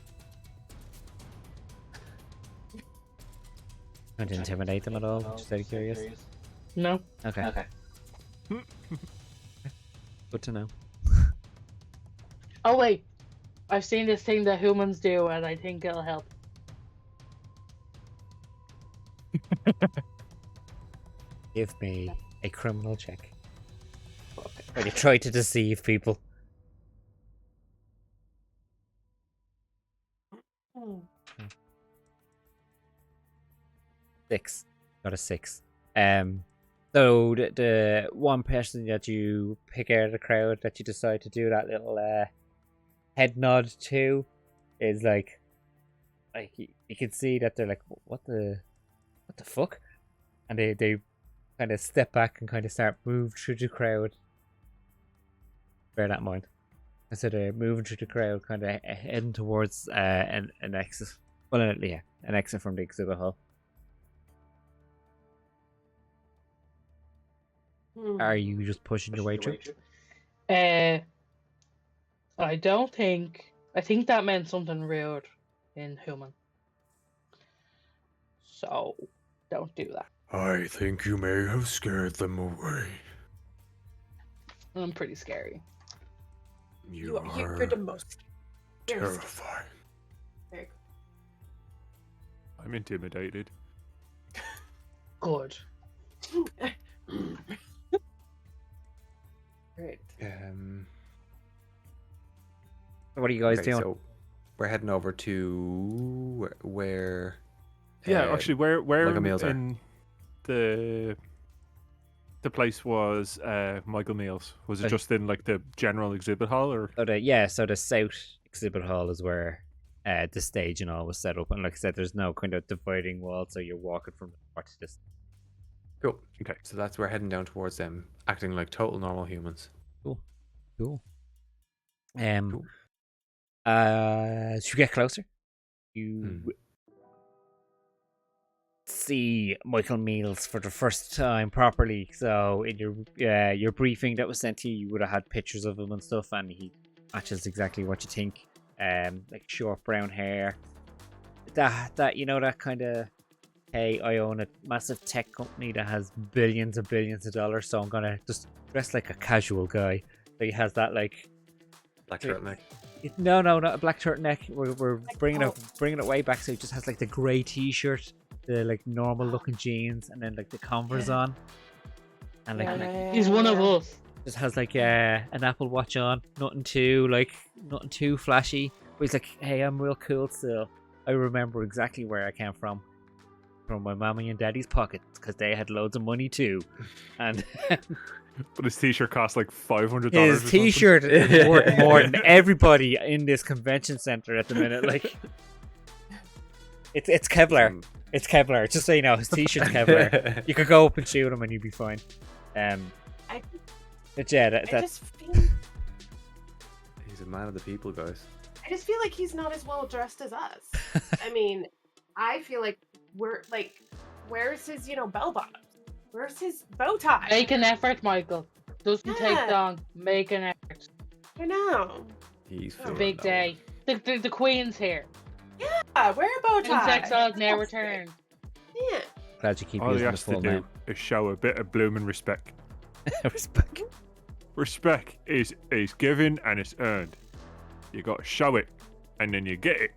Trying to intimidate them at all? Just very curious. No. Okay. Good to know. Oh wait, I've seen this thing that humans do, and I think it'll help. Give me a criminal check. When you try to deceive people. Hmm. 6. Got a 6. So the one person that you pick out of the crowd that you decide to do that little head nod to is like you can see that they're like, what the fuck? And they kind of step back and kind of start moving through the crowd. Bear that in mind. And so they're moving through the crowd, kind of heading towards an exit. Well, an exit from the exhibit hall. Are you just pushing your way through? I don't think. I think that meant something rude in human. So, don't do that. I think you may have scared them away. I'm pretty scary. You You're the most. terrifying. Very I'm intimidated. Good. Great. What are you guys Okay, doing? so we're heading over to where. Yeah, actually, where Michael Meals are. in the place was Michael Meals? Was it Okay. just in like the general exhibit hall, or? So the south exhibit hall is where the stage and all was set up, and like I said, there's no kind of dividing wall, so you're walking from north to this. Cool. Okay. So that's we're heading down towards them, acting like total normal humans. Cool. As you get closer, you see Michael Meals for the first time properly. So in your briefing that was sent to you, you would have had pictures of him and stuff, and he matches exactly what you think. Like short brown hair. That you know, that kind of, hey, I own a massive tech company that has billions and billions of dollars, so I'm gonna just dress like a casual guy. So he has that like. Black turtleneck. No, not a black turtleneck. We're bringing oh. it way back. So he just has like the grey t-shirt, the like normal looking jeans, and then like the Converse on, and like He's one of us. just has like an Apple Watch on. Nothing too flashy. But he's like, hey, I'm real cool still. I remember exactly where I came from my mommy and daddy's pockets, because they had loads of money too, and. But his t-shirt cost like $500. His t-shirt is worth more than everybody in this convention center at the minute. Like, it's Kevlar. It's Kevlar. Just so you know, his t-shirt's Kevlar. You could go up and shoot him and you'd be fine. I But yeah, I just feel He's a man of the people, guys. I just feel like he's not as well dressed as us. I mean, I feel like we're like, where's his, bell bottoms? Where's his bow tie? Make an effort, Michael. Doesn't take Yeah. long. Make an effort. I know. He's It's a feeling big low. day. The Queen's here. Yeah, wear a bow Queen's tie. exiles now That's return. great. Yeah. glad you keep All he using the has to full do name. is show a bit of blooming respect. Respect. Respect is given and it's earned. You got to show it, and then you get it.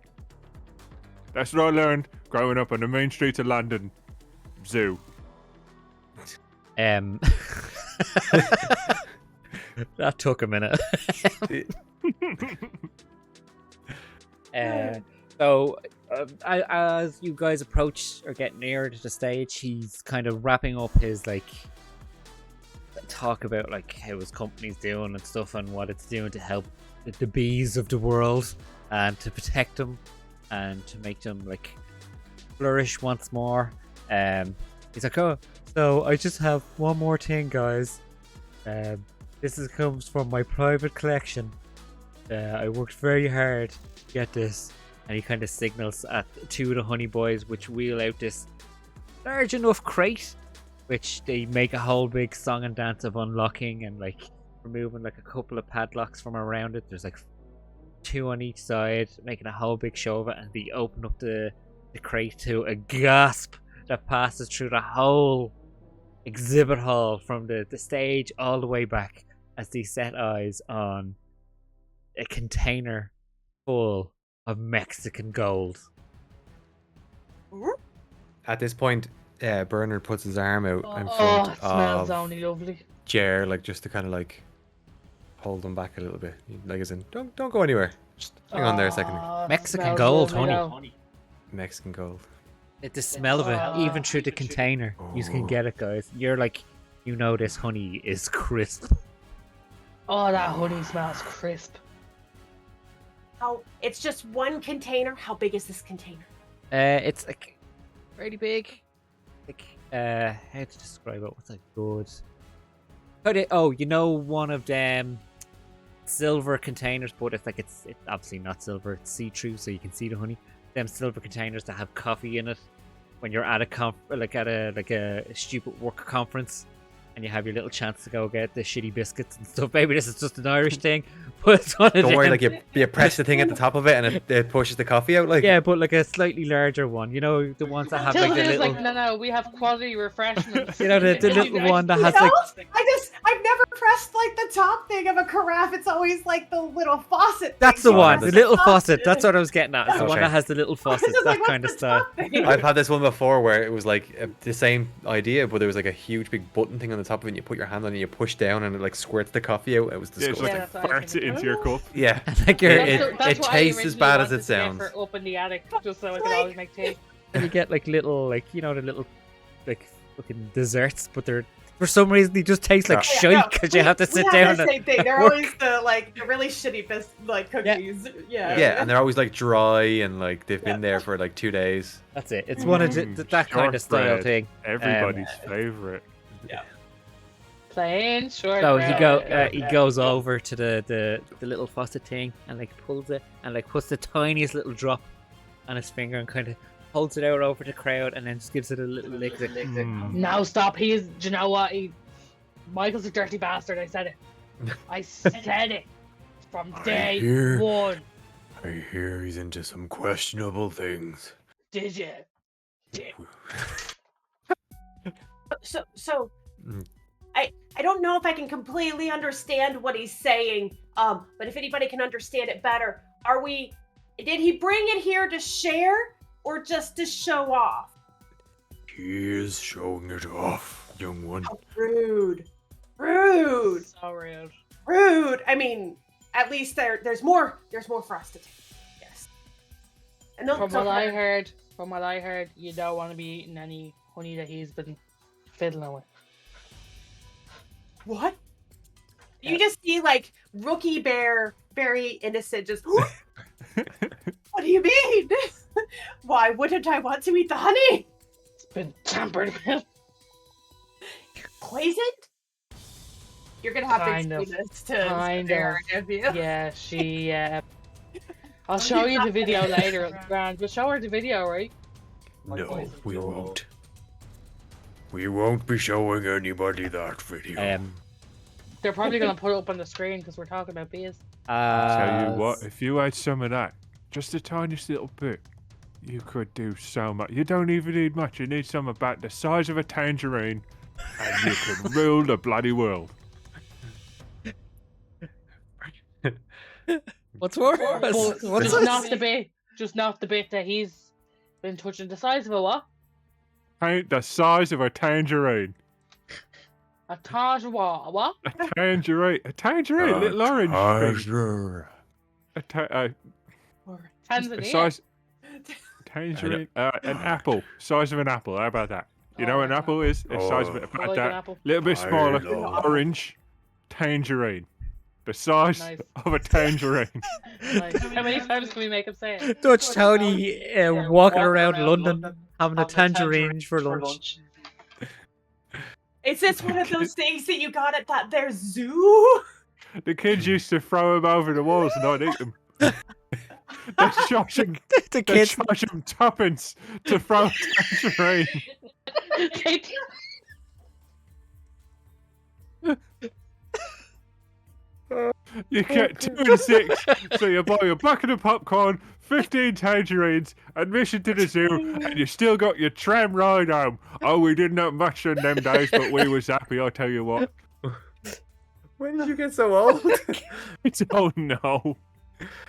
That's what I learned growing up on the main streets of London Zoo. That took a minute. So, as you guys approach or get near to the stage, he's kind of wrapping up his like talk about like how his company's doing and stuff and what it's doing to help the bees of the world and to protect them and to make them like flourish once more. He's like, oh, so I just have one more thing, guys. Comes from my private collection. I worked very hard to get this. And he kind of signals at two of the honey boys, which wheel out this large enough crate, which they make a whole big song and dance of unlocking and like removing like a couple of padlocks from around it. There's like 2 on each side, making a whole big show of it, and they open up the crate to a gasp that passes through the whole exhibit hall from the stage all the way back as they set eyes on a container full of Mexican gold. At this point, Bernard puts his arm out in Oh, front it smells of only lovely. Jer, like just to kind of like hold him back a little bit, like as in, don't go anywhere. Just hang on there a second. Oh, it Mexican smells gold, lovely honey. now. Mexican gold. The smell of it, even through the container, you can get it, guys. You're like, you know, this honey is crisp. Oh, that honey smells crisp. Oh, it's just one container. How big is this container? It's like really big. Like, how to describe it? What's a good? You know, one of them silver containers, but it's like it's obviously not silver. It's see-through, so you can see the honey. Them silver containers that have coffee in it. When you're at a stupid work conference, and you have your little chance to go get the shitty biscuits and stuff. Maybe this is just an Irish thing, but it's one of Don't worry, them. like you press the thing at the top of it and it pushes the coffee out. Like Yeah, but like a slightly larger one. You know, the ones that have like the Tilda's little. like, no, we have quality refreshments. You know, the little one that has You know, like. I've never pressed like the top thing of a carafe. It's always like the little faucet. That's thing. the one, the the little top faucet. thing. That's what I was getting at. It's the one Okay. that has the little I was faucet, just that like, what's kind of the style. top thing? I've had this one before where it was like the same idea, but there was like a huge big button thing on the top of it, and you put your hand on it and you push down and it like squirts the coffee out. It was Yeah, it's disgusting. like Yeah, that's what I farts was it into your cup. Yeah. Like you're, That's it why I tastes as originally bad as wanted it to get sounds. her up in the attic, just so I could Like- always make tea. and you get like little, like, you know, the little, like, fucking desserts, but they're, for some reason, they just taste like Yeah. shite because you have to sit we down have the and same thing. They're work. always the really shitty cookies. Yeah. Yeah, and they're always like dry and like they've been there for like 2 days. That's it. It's one of that kind of style Shortbread. thing. Everybody's favorite. Plain short. So he goes over to the little faucet thing and like pulls it and like puts the tiniest little drop on his finger and kind of holds it out over the crowd and then just gives it a little lick. Now stop. Do you know what? Michael's a dirty bastard. I said it. I said it from day hear- one. I hear he's into some questionable things. Did you? So Mm. I don't know if I can completely understand what he's saying. But if anybody can understand it better, did he bring it here to share or just to show off? He is showing it off, young one. How rude. Rude. So rude. Rude. I mean, at least there's more for us to take. Yes. And From what I heard, you don't want to be eating any honey that he's been fiddling with. What? You just see like Rookie Bear, very innocent, just what do you mean? Why wouldn't I want to eat the honey? It's been tampered with. Poisoned? You're gonna have Kind to of. explain this to Kind Sarah, of. if you. Yeah, she. I'll show you the video later. It's grand. We'll show her the video, right? No, we won't. We won't be showing anybody that video. They're probably gonna put it up on the screen because we're talking about bees. Tell you what, if you had some of that, just the tiniest little bit, you could do so much. You don't even need much. You need some about the size of a tangerine, and you can rule the bloody world. What's more? But What's just not the bit. Just not the bit that he's been touching. The size of a what? Ain't the size of a tangerine. A Taj what? A tangerine, little orange. Tiger. A Tanzania. size. Tangerine, an apple, size of an apple. How about that? You know what an apple is? It's size of I about like an that. apple. Little bit I smaller. love- Orange. Tangerine. The size Nice. of a tangerine. Nice. How many times can we make him say it? Dutch Tony walking around London having a tangerine for lunch. Is this one of those things that you got at that there zoo? The kids used to throw them over the walls and not eat them. They charge them, The they kids. charge them tuppence to throw a tangerine. You get 2 and 6, so you buy a bucket of popcorn, 15 tangerines, admission to the zoo, and you still got your tram ride home. Oh, we didn't have much in them days, but we was happy, I'll tell you what. When did you get so old? Oh no.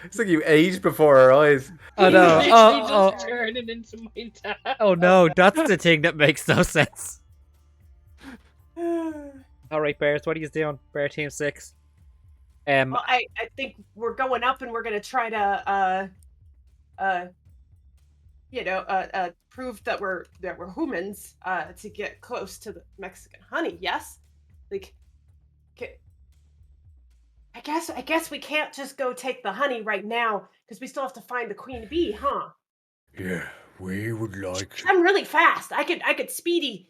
It's like you aged before our eyes. Oh no! Literally Oh, just turning into my dad. oh no! That's the thing that makes no sense. All right, Bears, what are you doing? Bear Team 6. Well, I think we're going up and we're gonna try to prove that we're humans to get close to the Mexican honey. Yes, like, I guess we can't just go take the honey right now because we still have to find the queen bee, huh? Yeah, we would like. I'm really fast. I could speedy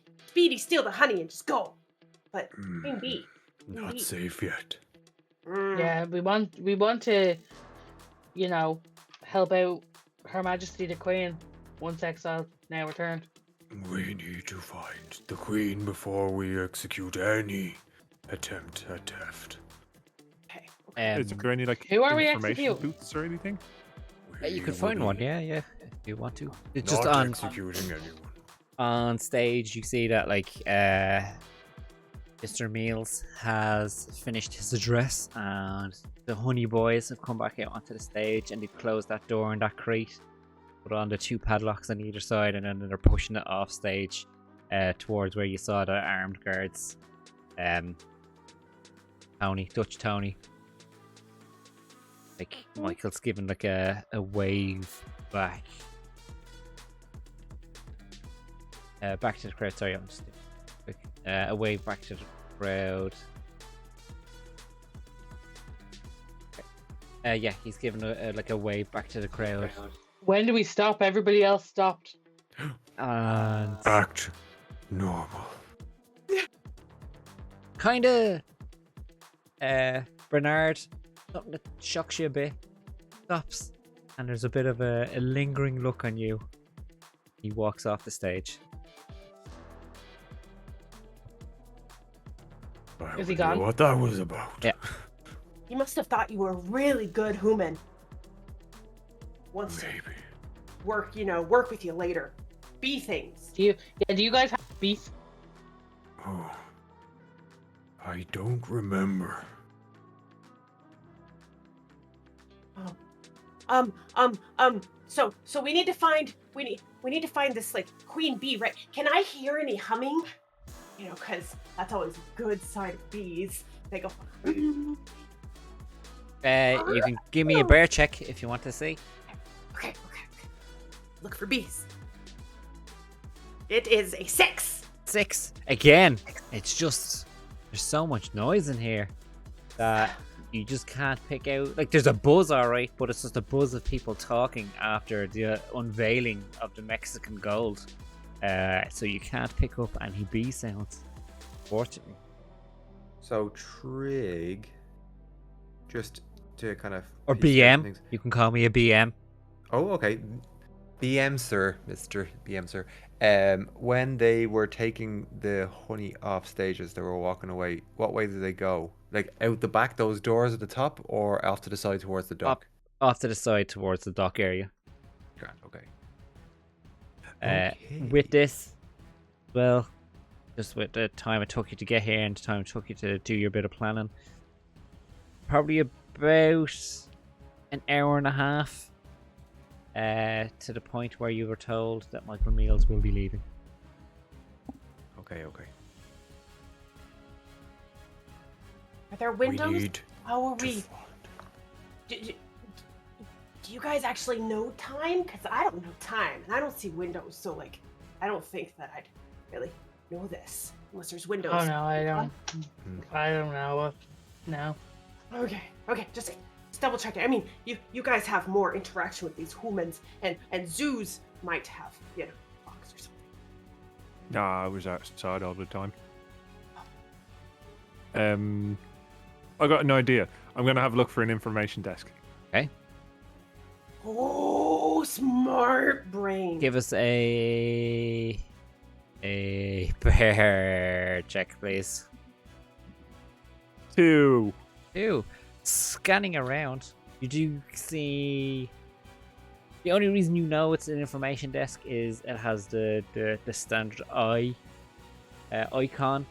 steal the honey and just go, but queen bee. Not safe yet. Yeah, we want to, help out Her Majesty the Queen. Once exiled, now returned. We need to find the queen before we execute any attempt at theft. Is there any Who are we information executing? booths or anything? You could find one, yeah, if you want to. It's just Not on executing anyone. on stage. You see that Mr. Meals has finished his address, and the Honey Boys have come back out onto the stage, and they've closed that door and that crate, put on the 2 padlocks on either side, and then they're pushing it off stage towards where you saw the armed guards. Dutch Tony. Like Michael's giving like a wave back. Back to the crowd. Sorry, I'm just quick. A wave back to the crowd. Yeah, he's giving a wave back to the crowd. When do we stop? Everybody else stopped. And Act normal. kinda Bernard, something that shocks you a bit, stops, and there's a bit of a lingering look on you. He walks off the stage. Is he I wonder gone? what that was about. Yeah. You must have thought you were a really good human. Wants to Maybe. work with you later. Be things. Do you guys have beef? Oh. I don't remember. So we need to find this like queen bee, right? Can I hear any humming? Because that's always a good sign of bees. They go. You can give me a bear check if you want to see. Okay. Look for bees. It is a 6. 6 again. It's just there's so much noise in here that you just can't pick out. Like, there's a buzz, all right, but it's just a buzz of people talking after the unveiling of the Mexican gold. So you can't pick up any bee sounds, fortunately. So Trig, just to kind of Or piece BM. things- You can call me a BM. Oh, okay. BM, sir, Mr. BM, sir. When they were taking the honey off stage as they were walking away, what way did they go? Like out the back, those doors at the top, or off to the side towards the dock? Off to the side towards the dock area. Grant, okay. With this, well, just with the time it took you to get here and the time it took you to do your bit of planning, probably about an hour and a half to the point where you were told that Michael Meals will be leaving. Okay. Are there We windows? need How are to we? find. Do you guys actually know time? Because I don't know time, and I don't see windows, so like, I don't think that really know this unless there's windows. Oh no, I don't. Hmm. I don't know. No. Okay, just double check it. I mean, you guys have more interaction with these humans, and zoos might have, fox or something. Nah, I was outside all the time. I got an idea. I'm gonna have a look for an information desk. Okay. Oh, smart brain. Give us a bear check, please. 2. Ew. Scanning around, you do see. The only reason you know it's an information desk is it has the standard eye icon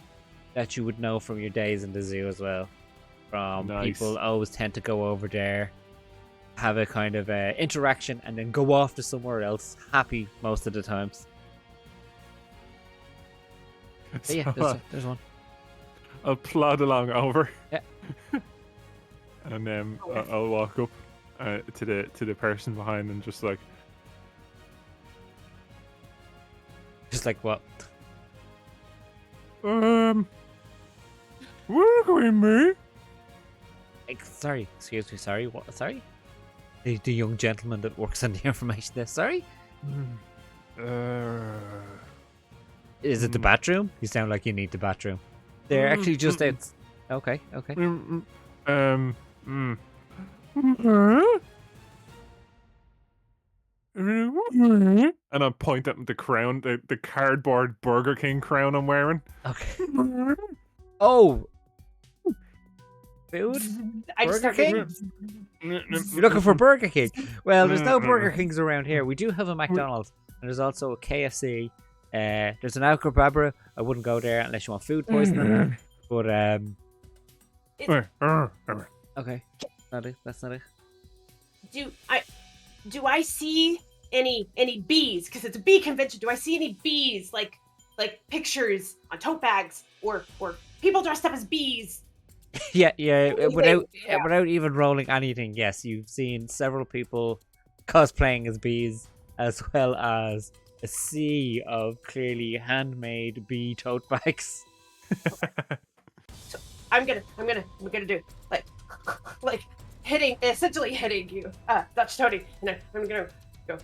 that you would know from your days in the zoo as well. From Nice. people always tend to go over there, have a kind of interaction, and then go off to somewhere else. Happy most of the times. But yeah, there's one. I'll plod along over. Yeah. And then I'll walk up to the person behind and just like, Just like what? where are you going, mate? Sorry, excuse me. Sorry, what? Sorry. The young gentleman that works on the information desk. Sorry. Is it the bathroom? You sound like you need the bathroom. They're actually just out. Okay. And I point at the crown, the cardboard Burger King crown I'm wearing. Okay. Oh. Food? I just Burger started. King? You're looking for Burger King? Well, there's no Burger Kings around here. We do have a McDonald's, and there's also a KFC. There's an Alcababra. I wouldn't go there unless you want food poisoning. But okay, that's not it. Do I see any bees? Because it's a bee convention. Do I see any bees, like pictures on tote bags or people dressed up as bees? Yeah. Anything, Without even rolling anything, yes, you've seen several people cosplaying as bees, as well as a sea of clearly handmade bee tote bags. So I'm gonna do like essentially hitting you, Dutch Tony, and I'm gonna go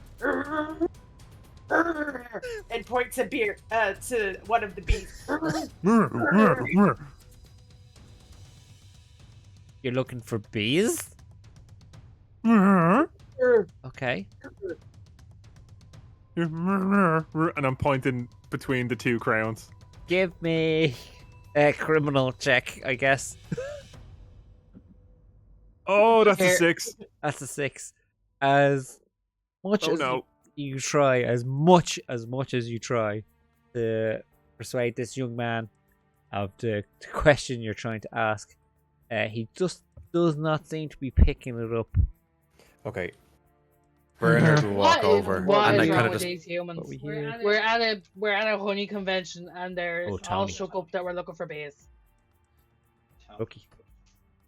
and point to one of the bees. You're looking for bees? Okay. And I'm pointing between the two crowns. Give me a criminal check, I guess. Oh, that's a Here. 6. That's a 6. As much Oh as no. you try, as much as you try to persuade this young man of the question you're trying to ask, he just does not seem to be picking it up. Okay. Bernard will walk over What and is like wrong kind of with just these humans? What we We're hear. at it. We're at a honey convention, and they're Oh, all Tony. shook up that we're looking for bees. Lucky.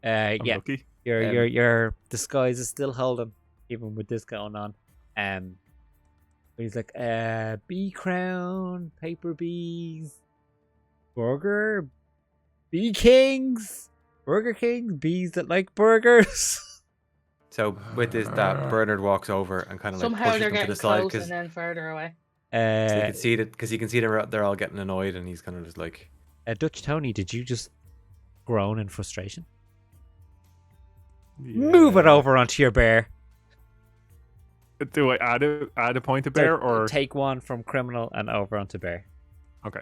I'm Yeah, lucky. your disguise is still holding, even with this going on. He's like, bee crown, paper bees, burger, bee kings, Burger Kings, bees that like burgers. so with this that Bernard walks over and kind of like Somehow pushes they're them to getting the side close because and then further away. you can see that because you can see they're all getting annoyed and he's kind of just like Dutch Tony, did you just groan in frustration? Yeah. Move it over onto your bear. Do I add a point to bear or take one from criminal and over onto bear? Okay.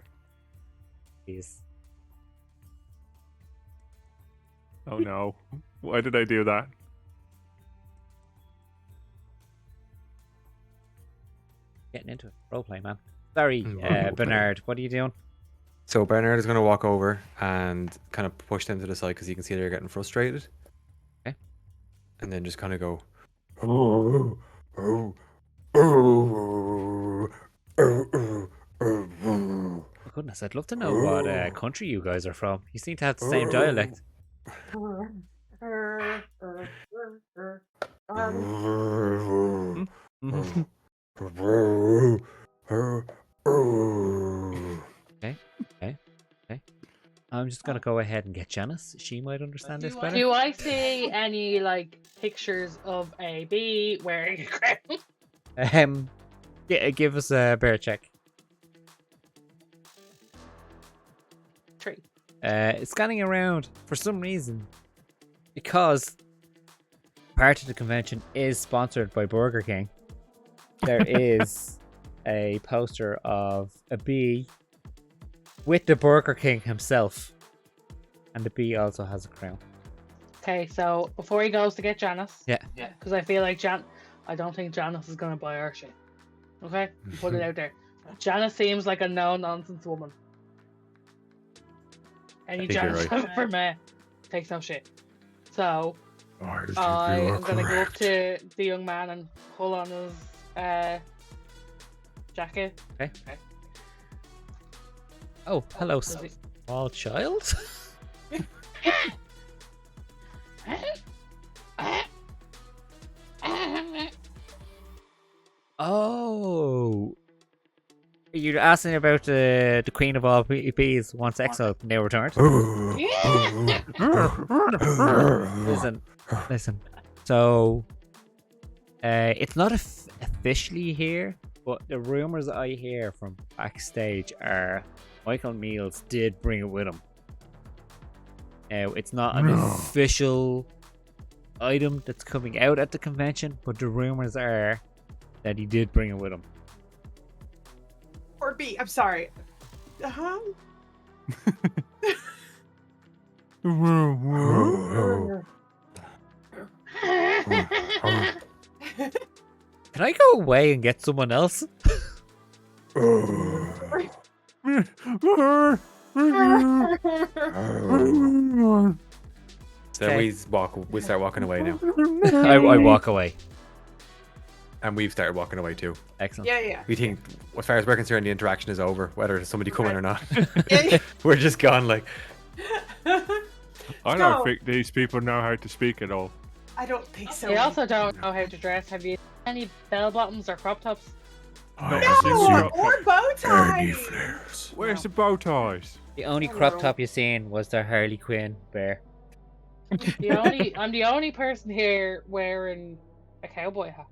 Please. Oh no. Why did I do that? Getting into it. Roleplay, man. Sorry, Roleplay. Bernard. What are you doing? So Bernard is going to walk over and kind of push them to the side because you can see they're getting frustrated. Okay. And then just kind of go. Oh, goodness, I'd love to know what country you guys are from. You seem to have the same dialect. just gonna go ahead and get Janice. She might understand this better. Do I see any like pictures of a bee wearing a crown? Give us a bear check. 3. Scanning around for some reason, because part of the convention is sponsored by Burger King. There is a poster of a bee with the Burger King himself, and the bee also has a crown. Okay, so before he goes to get Janice, Yeah. because I feel like I don't think Janice is gonna buy our shit. Okay, put it out there. Janice seems like a no-nonsense woman. Any think you're Janice right. from takes no shit. So I think I you are am gonna go up correct. to the young man and pull on his jacket. Okay. Oh, hello, Does he- small child. Oh, you're asking about the queen of all bees once exiled, now returned. Listen. So, it's not officially here, but the rumors I hear from backstage are Michael Meals did bring it with him. It's not an official item that's coming out at the convention, but the rumors are that he did bring it with him. Or B. I'm sorry. Can I go away and get someone else? So Okay. we start walking away now, I walk away. and we've started walking away too. Excellent. Yeah. We think, as far as we're concerned, the interaction is over, whether there's somebody coming or not. Yeah. We're just gone. Like, I don't think these people know how to speak at all. I don't think so. They also don't know how to dress. Have you any bell bottoms or crop tops? I No, or bow ties. flares. Where's the bow ties? The only I crop know. top you seen was the Harley Quinn bear. I'm the only person here wearing a cowboy hat.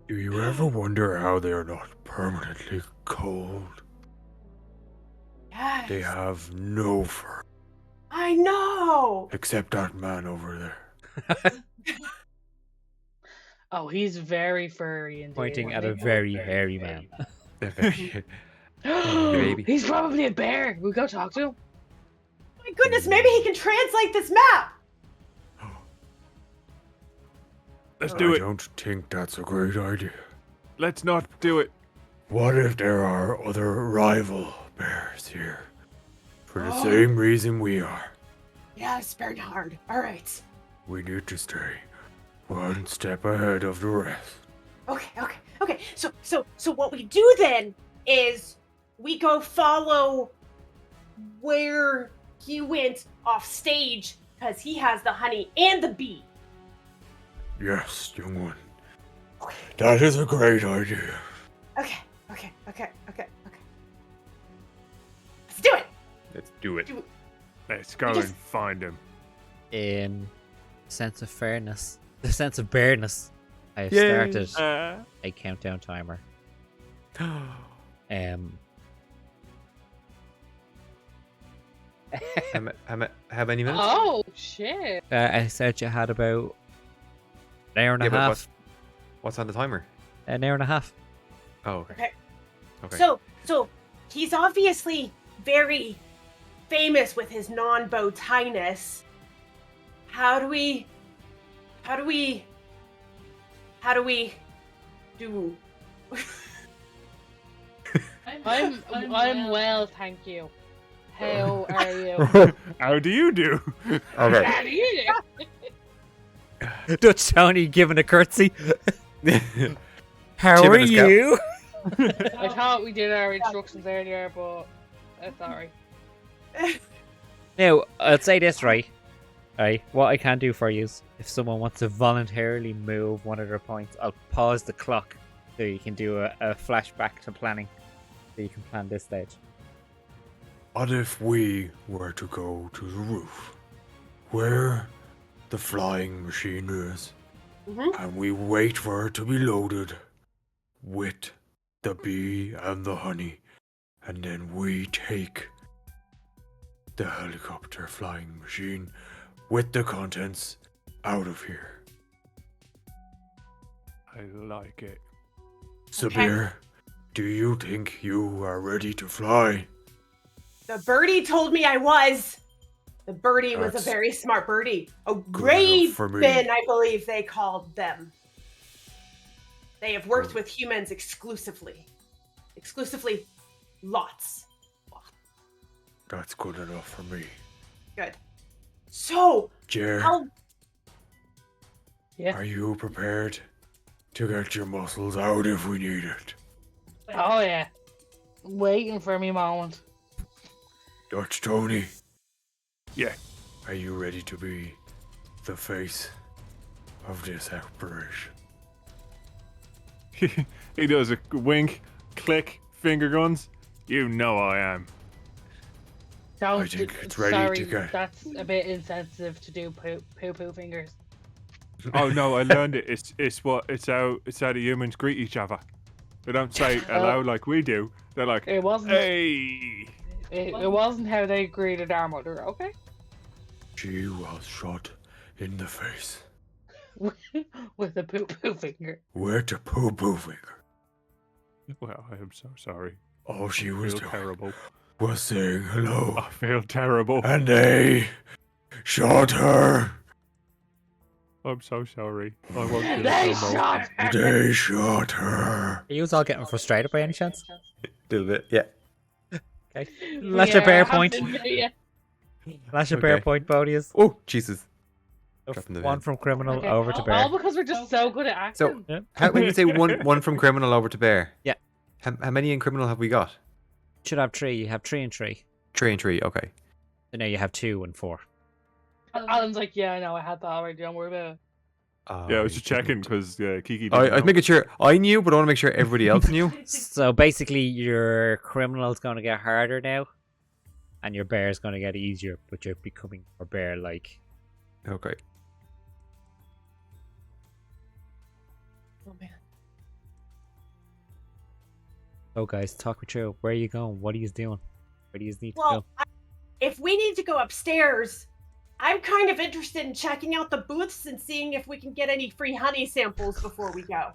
Do you ever wonder how they're not permanently cold? Yes. They have no fur, I know. except that man over there. Oh, he's very furry indeed. Pointing at a very hairy man. baby. He's probably a bear. We go talk to him. My goodness, maybe he can translate this map. Let's do I it. don't think that's a great idea. Let's not do it. What if there are other rival bears here? For the Oh. same reason we are. Yes, Bernard. All right. We need to stay one step ahead of the rest. Okay. So what we do then is we go follow where he went off stage because he has the honey and the bee. Yes, young one. That is a great idea. Okay. Let's do it. Let's do it. Let's go We just- and find him. In sense of fairness, the sense of bareness, I have Yay. started a countdown timer. How many minutes? Oh shit! I said you had about an hour and a Yeah, but half. What's on the timer? An hour and a half. Oh, okay. Okay. Okay. So he's obviously very famous with his non-bow tie-ness. How do we do? I'm well, thank you. How are you? How do you do? Okay. How do you do? Dutch Tony giving a curtsy. How Chip are in his cap. you? I thought we did our instructions earlier, but that's alright. Now, I'll say this right. Right, what I can do for you is, if someone wants to voluntarily move one of their points, I'll pause the clock so you can do a flashback to planning. So you can plan this stage. What if we were to go to the roof, where the flying machine is, and we wait for it to be loaded with the bee and the honey, and then we take the helicopter flying machine with the contents out of here. I like it. Sabir, do you think you are ready to fly? The birdie told me I was. The birdie was a That's very smart birdie. A good enough for me. raven, I believe they called them. They have worked with humans exclusively. Exclusively, lots. That's good enough for me. Good. So, Jer, Yeah. are you prepared to get your muscles out if we need it? Oh yeah. Waiting for me moment. Dutch Tony, Yeah. are you ready to be the face of this operation? He does a wink, click, finger guns. You know I am. Don't, think it's ready sorry, to go. That's a bit insensitive to do poo fingers. Oh no, I learned it. It's how the humans greet each other. They don't say hello like we do. They're like, It wasn't. hey. It wasn't how they greeted our mother. Okay. She was shot in the face With a poo finger. with a poo-poo finger. Well, I am so sorry. All she I was feel doing terrible. was saying hello, I feel terrible. and they shot her. I'm so sorry. I won't do They it no more. shot her. They shot her. Are you all getting frustrated by any chance? A little bit, yeah. Okay. Let your bear point. Yeah. That's your bear Okay. point, Bodius. Oh, Jesus. Dropping the One pen. from criminal Okay. over to bear. All because we're just so good at acting. So, how when you say one from criminal over to bear? Yeah. How many in criminal have we got? Should have 3. You have 3 and 3. 3 and 3, okay. So now you have 2 and 4. Alan's like, yeah, I know, I had that already. Don't worry about it. Yeah, I was just checking because Kiki didn't I was know. making sure I knew, but I want to make sure everybody else knew. So basically, your criminal's going to get harder now, and your bear's going to get easier, but you're becoming more bear-like. Okay. Oh man. So guys, talk me through. Where are you going? What are you doing? Where do you need to Well, go? if we need to go upstairs, I'm kind of interested in checking out the booths and seeing if we can get any free honey samples before we go.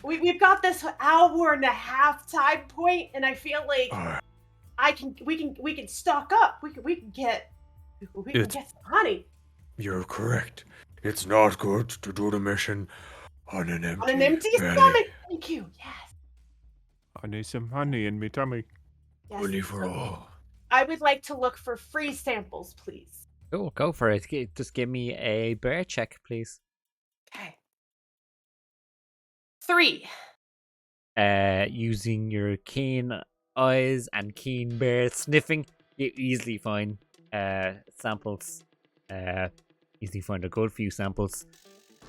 We've got this hour and a half time point, and I feel like we can stock up. We can get It's- some honey You're correct. It's not good to do the mission on an empty, on an empty belly. stomach. Thank you. Yes. I need some honey in me tummy. Yes. Honey for all. I would like to look for free samples, please. Oh, go for it. Just give me a bear check, please. Okay. 3. Using your keen eyes and keen bear sniffing, you easily find samples. Easily find a good few samples.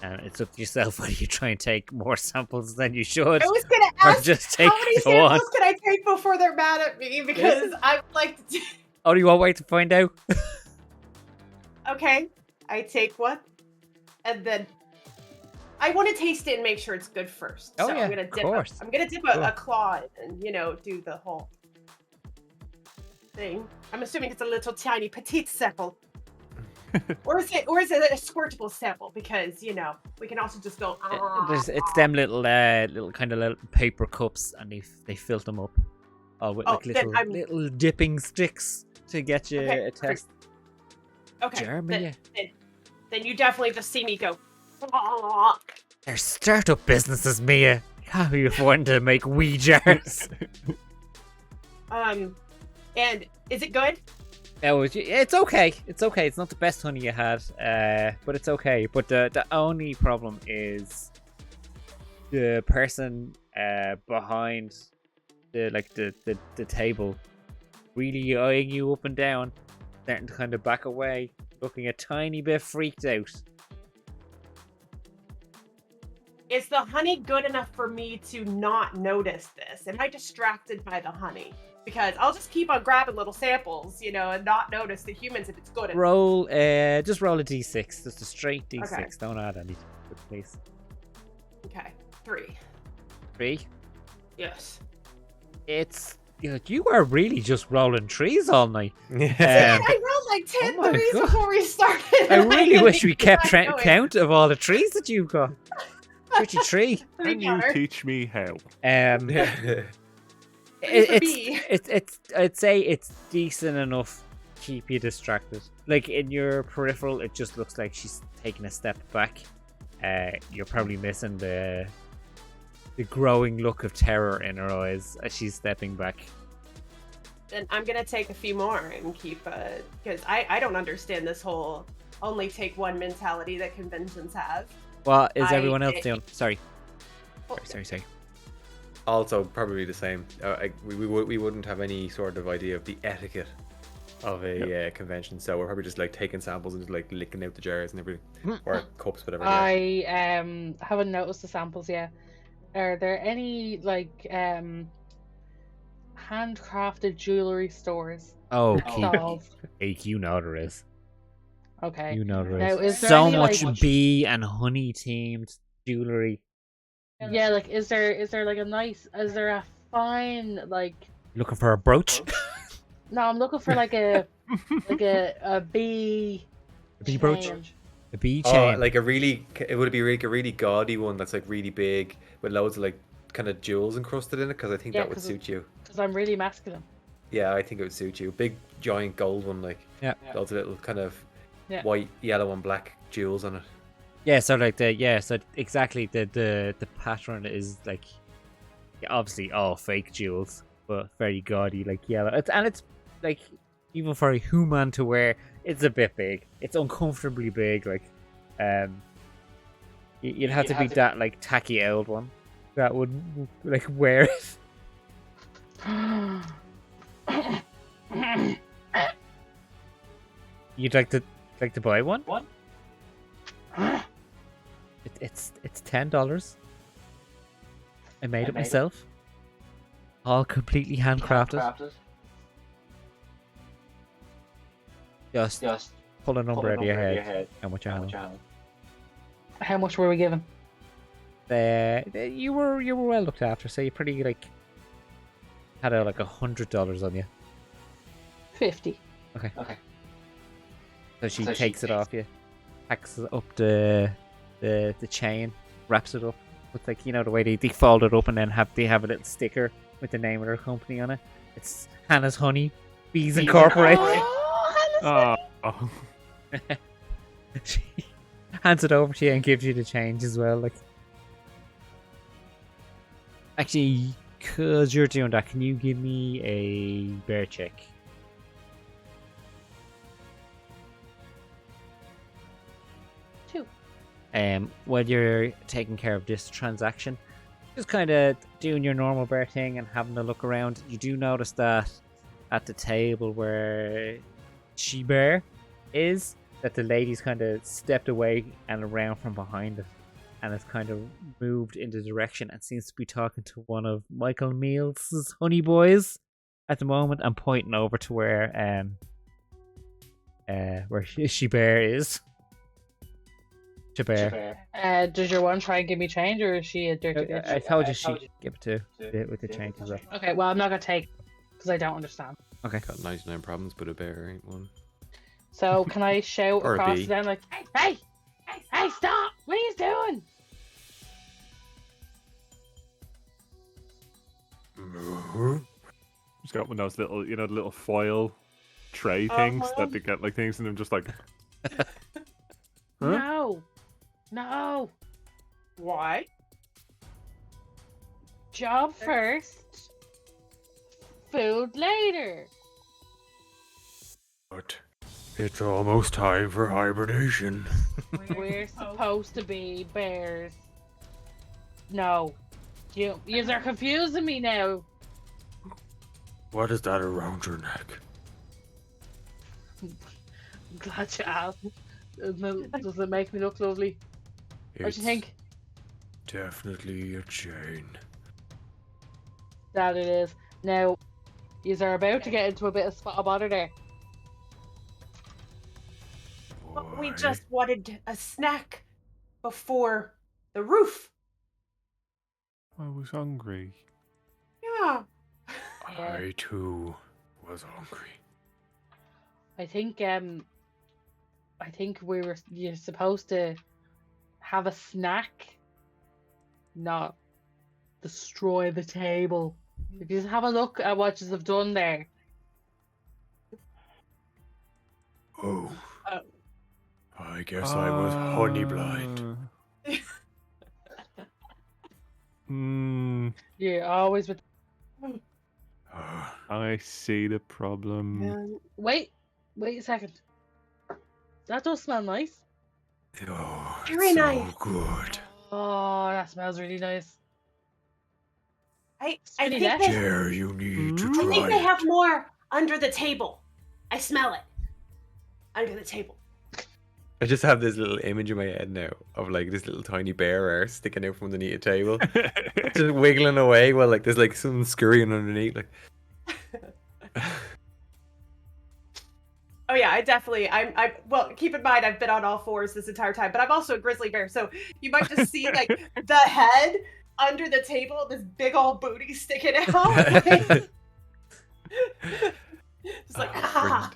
And it's up to yourself whether you try and take more samples than you should. I was gonna Or ask just take how many the one. samples can I take before they're mad at me because I would like to. Only one way to find out. Okay, I take one, and then I want to taste it and make sure it's good first. Oh, so yeah, I'm gonna of dip. course. I'm gonna dip Cool. a claw in and do the whole thing. I'm assuming it's a little tiny petite sample. or is it a squirtable sample? Because we can also just go. It's them little kind of little paper cups, and they fill them up, with Oh, like then little dipping sticks to get you Okay, a test. Okay. Germany. Then you definitely just see me go. They're startup businesses, Mia. How are you affording to make wee jars? And is it good? Oh, it's okay. It's okay. It's not the best honey you had, but it's okay. But the only problem is the person behind the table really eyeing you up and down, starting to kind of back away, looking a tiny bit freaked out. Is the honey good enough for me to not notice this? Am I distracted by the honey? Because I'll just keep on grabbing little samples, and not notice the humans if it's good. Roll, just roll a d6. Just a straight d6. Okay. Don't add anything, please. Okay, 3. 3. Yes. It's you are really just rolling trees all night. I rolled like 10 oh my threes God. before we started. I really wish we kept going. count of all the trees that you've got. 33. Can you teach me how? I'd say it's decent enough to keep you distracted. Like in your peripheral, it just looks like she's taking a step back. You're probably missing the growing look of terror in her eyes as she's stepping back. Then I'm gonna take a few more and keep, because I don't understand this whole only take one mentality that conventions have. What is everyone else doing? Sorry. Sorry. Also, probably the same. We wouldn't have any sort of idea of the etiquette of a convention, so we're probably just like taking samples and just like licking out the jars and everything, or cups, whatever. I haven't noticed the samples yet. Are there any like handcrafted jewelry stores? Oh, Dolls? you know there is. Okay. You know there Now, is. is there So any, much like- bee and honey themed jewelry. Yeah, like is there like is there a fine like? Looking for a brooch? No, I'm looking for like a bee. A bee brooch? change. A bee Oh, chain. like it would be like a really gaudy one that's like really big with loads of like kind of jewels encrusted in it, because I think Yeah, that would 'cause suit you. Because I'm really masculine. Yeah, I think it would suit you. Big giant gold one, like loads of little kind of white, yellow, and black jewels on it. Yeah, so like so exactly the pattern is like obviously all fake jewels, but very gaudy, like yellow. It's like even for a human to wear, it's a bit big. It's uncomfortably big. Like, you'd have to be that like tacky old one that would like wear it. You'd like to buy one? It's $10. I made it myself. All completely handcrafted. Just pull a number out of your head. How much I have? How much were we given? You were well looked after, so you pretty like had like $100 on you. 50. Okay. So she takes it off you, packs up the chain, wraps it up. Looks like the way they fold it up and then they have a little sticker with the name of their company on it. It's Hannah's Honey Bees Incorporated. Oh, Oh. She hands it over to you and gives you the change as well. Like, actually, because you're doing that, can you give me a bear check? Two. While you're taking care of this transaction, just kind of doing your normal bear thing and having a look around, you do notice that at the table where She Bear is, that the lady's kind of stepped away and around from behind it and has kind of moved in the direction and seems to be talking to one of Michael Meals' honey boys at the moment and pointing over to where She Bear is. She Bear. Does your one try and give me change, or is she a dirty bitch? I told you she'd give it to with the change as well. Okay, well, I'm not gonna take because I don't understand. Okay. Got 99 problems, but a bear ain't one. So can I shout Or a across bee. to them like, hey, stop! What are you doing? He's got one of those little, the little foil tray things that they get like things, and I'm just like, No. Why? Job first, food later. But it's almost time for hibernation. We're supposed to be bears. No. You are confusing me now. What is that around your neck? I'm glad you asked. Does it make me look lovely? What do you think? Definitely a chain. That it is. Now, Yous are about to get into a bit of spot of bother there. But we Why? just wanted a snack before the roof. I was hungry. Yeah. I too was hungry. I think you're supposed to have a snack, not destroy the table. If you just have a look at what you have done there. Oh. Oh. I guess I was honey blind. You're always with. I see the problem. Wait a second. That does smell nice. Oh, Very it's nice. so good. Oh, that smells really nice. I Really think left? they, Dare you need to I try think they it. have more under the table. I smell it. Under the table. I just have this little image in my head now of like this little tiny bear arse sticking out from underneath a table, just wiggling away while like there's like something scurrying underneath. Like, Oh yeah, I well, keep in mind I've been on all fours this entire time, but I'm also a grizzly bear, so you might just see like the head under the table, this big old booty sticking out. Just like brilliant.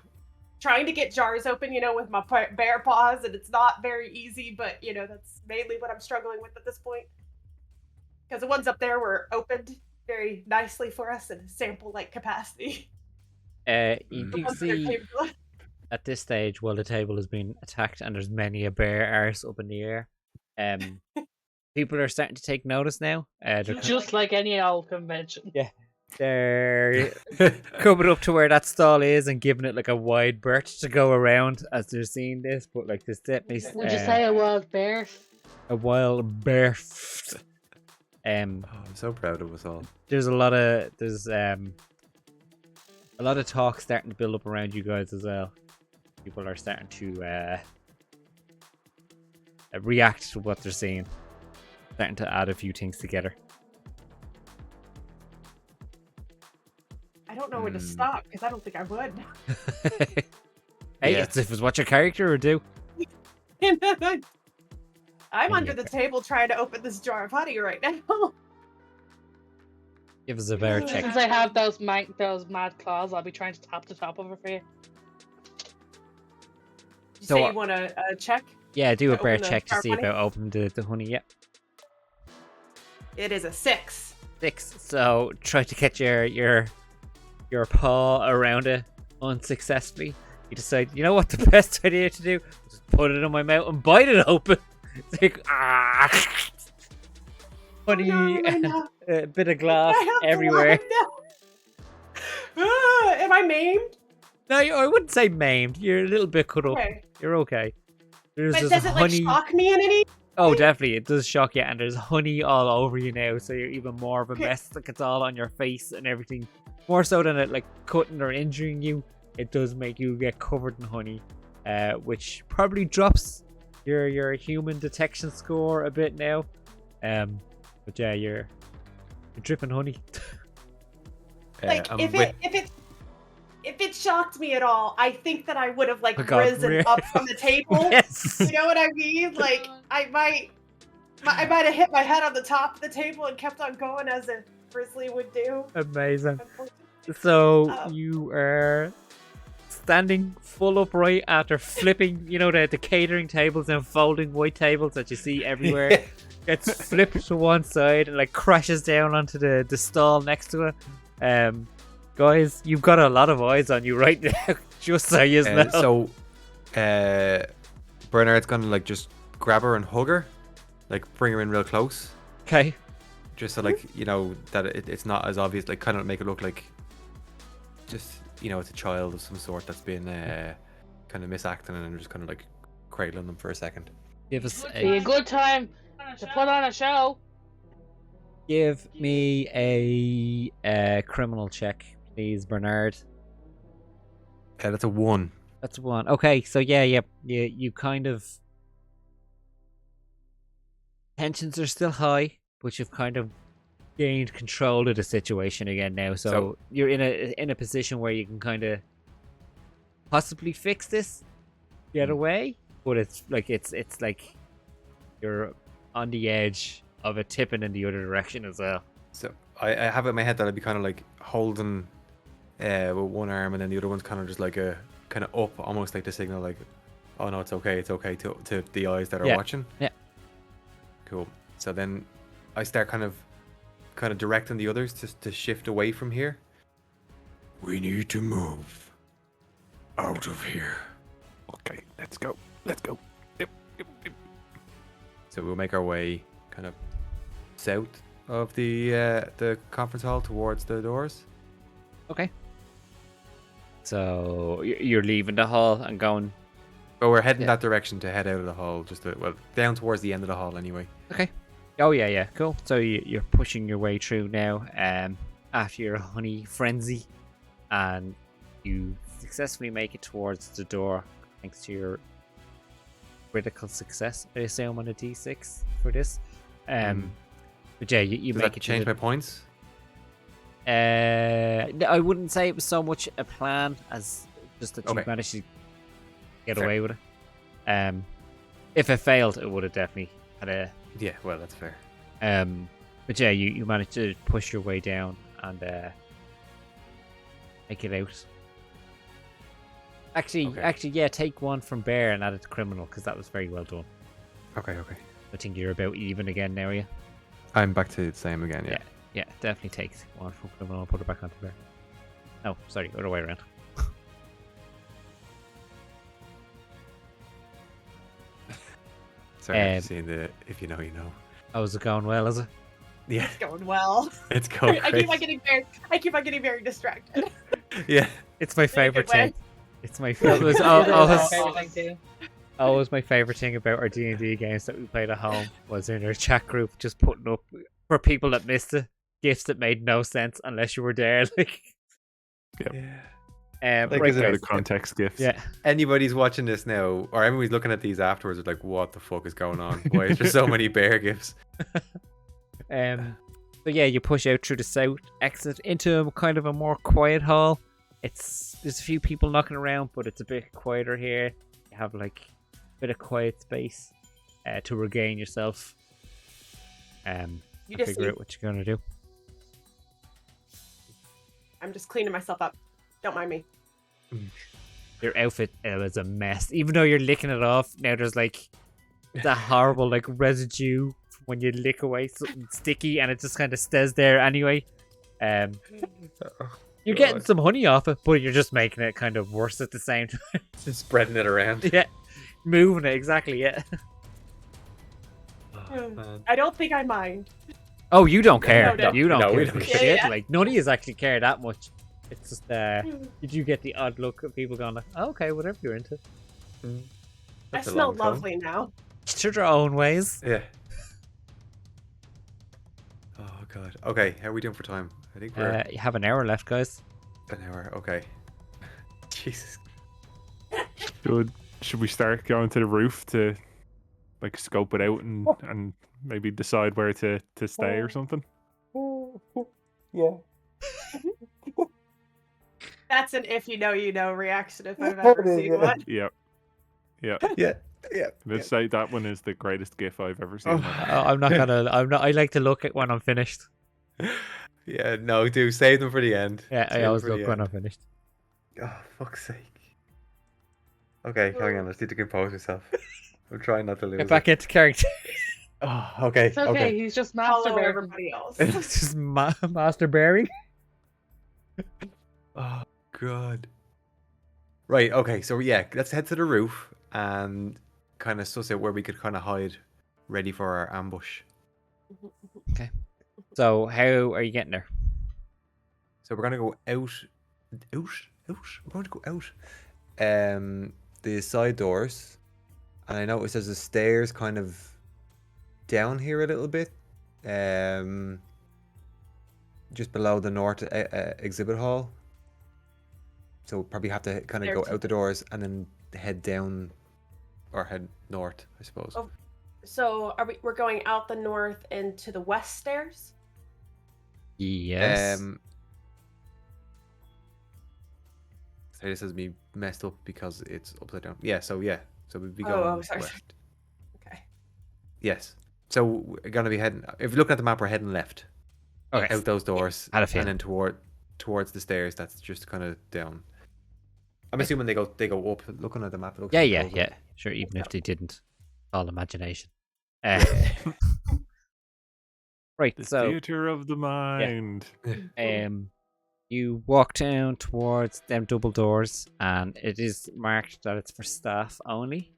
trying to get jars open, with my bare paws, and it's not very easy, but that's mainly what I'm struggling with at this point. Because the ones up there were opened very nicely for us in a sample-like capacity. You The do ones that are see capable- at this stage, while the table has been attacked and there's many a bear arse up in the air, people are starting to take notice now. They're Just like any old convention. they're coming up to where that stall is and giving it like a wide berth to go around as they're seeing this. But like there's definitely Would you say a wild bear? a wild berth. Oh, I'm so proud of us all. There's a lot of talk starting to build up around you guys as well. People are starting to react to what they're seeing, starting to add a few things together. I don't know where to stop because I don't think I would. Hey, Yeah. it's if it's what your character would do. I'm Yeah. under the table trying to open this jar of honey right now. Give us a bear check. Since I have those mad claws, I'll be trying to tap the top of it for you. You So, say you want to check? Yeah, do a to bear open the check to jar of see honey? about opening the honey. Yep. It is a 6. 6. So try to get your paw around it unsuccessfully. You decide, you know what the best idea to do? Just put it in my mouth and bite it open. It's like honey Oh, and no. a bit of glass I have everywhere. blood now. Am I maimed? No, I wouldn't say maimed. You're a little bit cut up. Okay. You're okay. There's But just does it honey. shock me in any? Oh, definitely. It does shock you, and there's honey all over you now, so you're even more of a Okay. mess. Like it's all on your face and everything. More so than it like cutting or injuring you, it does make you get covered in honey, which probably drops your human detection score a bit now. But yeah, you're dripping honey. Like I'm if with- it shocked me at all, I think that I would have like Oh God, risen really? up from the table. Yes. You know what I mean? Like I might have hit my head on the top of the table and kept on going as a grizzly would do. Amazing. Unfortunately. So Um, you are standing full upright after flipping, the catering tables and folding white tables that you see everywhere. Gets flipped to one side and like crashes down onto the stall next to it. Guys, you've got a lot of eyes on you right now. Just so you know. So, Bernard's gonna like just grab her and hug her, like bring her in real close, Okay. just so like that it's not as obvious. Like kind of make it look like just it's a child of some sort that's been kind of misacting, and I'm just kind of like cradling them for a second. Give us Be a good time to put on a show. give me a criminal check, please, Bernard. That's a 1. That's one. Okay, so you kind of tensions are still high, but you've kind of gained control of the situation again now, so you're in a position where you can kind of possibly fix this, get away, but it's like you're on the edge of it tipping in the other direction as well. So I have it in my head that I'd be kind of like holding with one arm, and then the other one's kind of just like a kind of up, almost like the signal, like, oh no, it's okay to the eyes that are watching. Yeah. Cool. So then I start kind of directing the others to shift away from here. We need to move out of here. Okay, let's go. Let's go. Yep. So we'll make our way kind of south of the conference hall towards the doors. Okay. So you're leaving the hall and going. But we're heading that direction to head out of the hall, down towards the end of the hall anyway. Okay. Oh yeah, cool. So you're pushing your way through now, after your honey frenzy, and you successfully make it towards the door thanks to your critical success, I assume, on a D6 for this. But yeah, you Does make that it. change my points? No, I wouldn't say it was so much a plan as just that you managed to get away with it. If it failed, it would have definitely had a. Yeah, well, that's fair. But yeah, you managed to push your way down and make it out. Actually, yeah, take one from Bear and add it to Criminal, because that was very well done. Okay. I think you're about even again now, are you? I'm back to the same again, yeah. Yeah, definitely take one from Criminal and put it back onto Bear. Oh, sorry, other way around. Sorry, I've seen the if you know, you know. Oh, is it going well, is it? Yeah. It's going well. It's going I great. keep on getting very distracted. Yeah. It's my favorite way. thing. It's my favorite. It was Favorite thing too. always my favorite thing about our D&D games that we played at home was in our chat group just putting up for people that missed it gifts that made no sense unless you were there. Like, Like, right, is it Out guys. of context gifts. Yeah. Anybody's watching this now, or anybody's looking at these afterwards, are like, what the fuck is going on? Why is there so many bear gifts? So yeah, you push out through the south exit into a kind of a more quiet hall. There's a few people knocking around, but it's a bit quieter here. You have like a bit of quiet space to regain yourself. You just Figure out what you're gonna do. I'm just cleaning myself up. Don't mind me. Your outfit is a mess. Even though you're licking it off, now there's like that horrible like residue when you lick away something sticky, and it just kind of stays there anyway. You're getting some honey off it, but you're just making it kind of worse at the same time. Just spreading it around. Yeah, moving it exactly. Yeah. Oh, man. I don't think I mind. Oh, you don't care. No, You don't no, care. we don't for care. shit. Yeah. Like none of you actually care that much. It's just you do get the odd look of people going like, oh, okay, whatever you're into. I That's a smell long tongue. lovely now. To their own ways. Yeah. Oh god. Okay, how are we doing for time? I think we're You have an hour left, guys. an hour. Okay. Jesus. Should we start going to the roof to like scope it out and maybe decide where to stay or something? Yeah. That's an if you know reaction if I've ever seen one. Yep. Yeah. Yeah. Let's say that one is the greatest GIF I've ever seen. I'm not gonna. I like to look at when I'm finished. Yeah, no, do save them for the end. Yeah, Save I them always for the look when end. I'm finished. Oh, fuck's sake. Okay, hang on, let's need to compose myself. I'm trying not to lose Get back into character. Oh, okay, It's okay. He's just Follow masturbating. everybody else. It's just master bearing. Oh, God. Right, okay, so yeah, let's head to the roof and kind of suss out where we could kind of hide, ready for our ambush. So how are you getting there? So we're gonna go out. We're going to go out. The side doors, and I noticed there's a stairs kind of down here a little bit. Just below the north exhibit hall. So we'll probably have to kind of go out the doors and then head down, or head north, I suppose. Oh. So we're going out the north into the west stairs? Yes. Sorry, this has me messed up because it's upside down. Yeah, so we'd be Oh, going sorry. west. Okay. Yes. So we're gonna be heading. If you look at the map, we're heading left. Okay. Out those doors, Had a and feeling. then towards the stairs. That's just kind of down. I'm assuming they go up. Looking at the map, it looks like it goes up. Sure, even if they didn't. All imagination. Right, The so theater of the mind. you walk down towards them double doors, and it is marked that it's for staff only.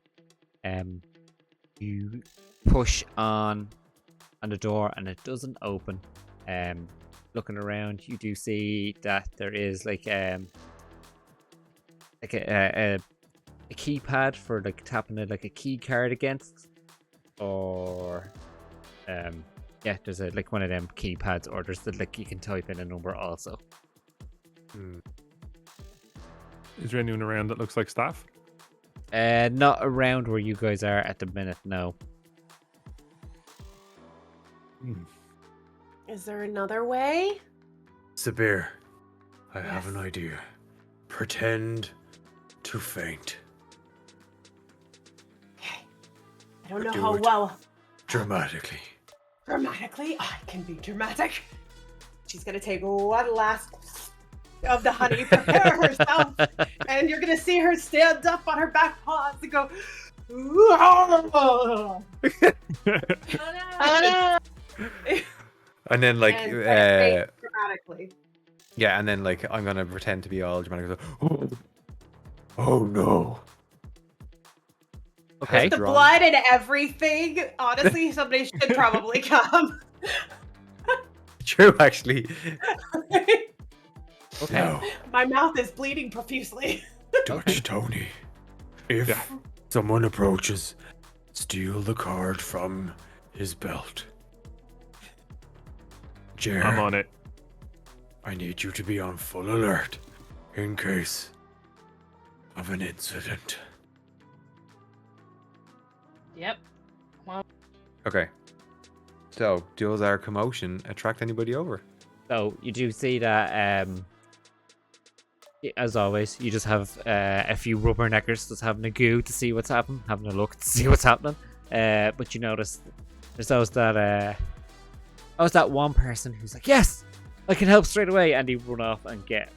You push on the door, and it doesn't open. Looking around, you do see that there is like a keypad for like tapping it like a key card against, or there's a like one of them keypads, or there's the like you can type in a number also. Is there anyone around that looks like staff? Not around where you guys are at the minute, no. Is there another way? Sabir, I have Yes. an idea. Pretend to faint. Okay. I don't know Do how it. well Dramatically. dramatically I can be dramatic. She's gonna take one last of the honey, prepare herself, and you're gonna see her stand up on her back paws and go. Oh, no. And then like and faint dramatically. yeah, and then like I'm gonna pretend to be all dramatic. Oh no. Okay. The Drawn. blood and everything. Honestly, somebody should probably come. True, actually. Okay. Now, My mouth is bleeding profusely. Dutch Tony, if Yeah. someone approaches, steal the card from his belt. Jer, I'm on it. I need you to be on full alert in case of an incident. Yep. Okay. So, does our commotion attract anybody over? So you do see that, as always, you just have a few rubberneckers just having a go to see what's happening, having a look to see what's happening. But you notice there's always that one person who's like, "Yes, I can help straight away," and you run off and get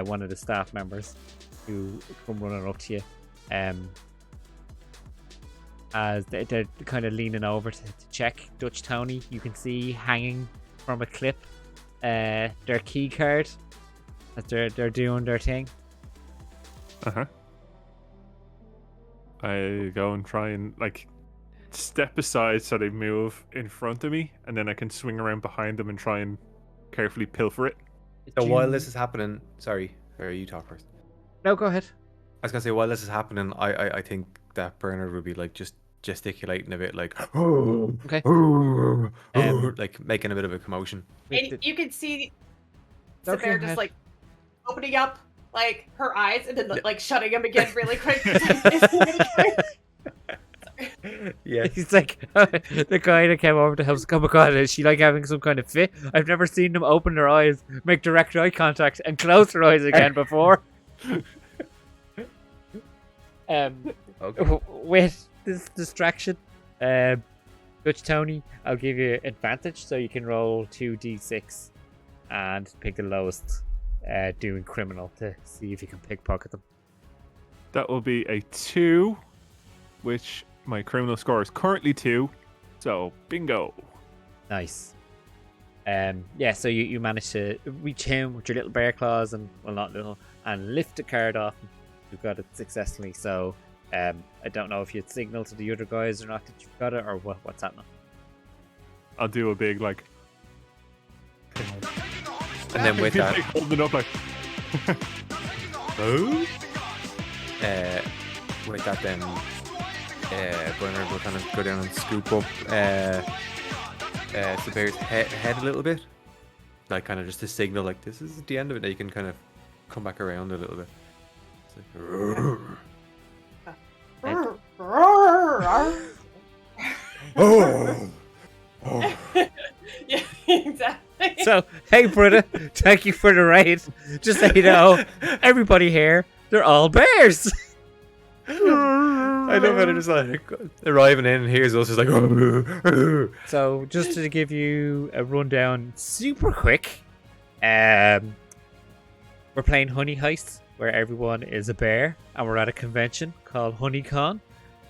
one of the staff members who come running up to you. As they're kind of leaning over to check Dutch Tony, you can see hanging from a clip their key card as they're doing their thing. I go and try and like step aside so they move in front of me, and then I can swing around behind them and try and carefully pilfer it. So while this is happening, sorry, or you talk first. No, go ahead. I was gonna say while this is happening, I think that Bernard would be like just gesticulating a bit, like Okay. like making a bit of a commotion. And you can see the Okay, bear head. just like opening up like her eyes and then like shutting them again really quick. Yeah. He's like the guy that came over to help us. Oh my god, is she like having some kind of fit? I've never seen them open their eyes, make direct eye contact, and close their eyes again before. Okay. With this distraction, Dutch Tony, I'll give you advantage, so you can roll 2d6 and pick the lowest, doing criminal to see if you can pickpocket them. That will be a 2, which my criminal score is currently 2. So bingo. Nice. Yeah, so you manage to reach him with your little bear claws, and well, not little, and lift the card off. You've got it successfully. So I don't know if you'd signal to the other guys or not that you've got it, or what's happening. I'll do a big like. And then with that, holding it up like. with that, then Bernard will kind of go down and scoop up the bear's head a little bit, like kind of just to signal like this is the end of it. That you can kind of come back around a little bit. Oh, Yeah, exactly. So, hey, brother, thank you for the raid. Just so you know, everybody here, they're all bears. I love how they're just like arriving in and here's us just like. So, just to give you a rundown, super quick, we're playing Honey Heist, where everyone is a bear, and we're at a convention called HoneyCon,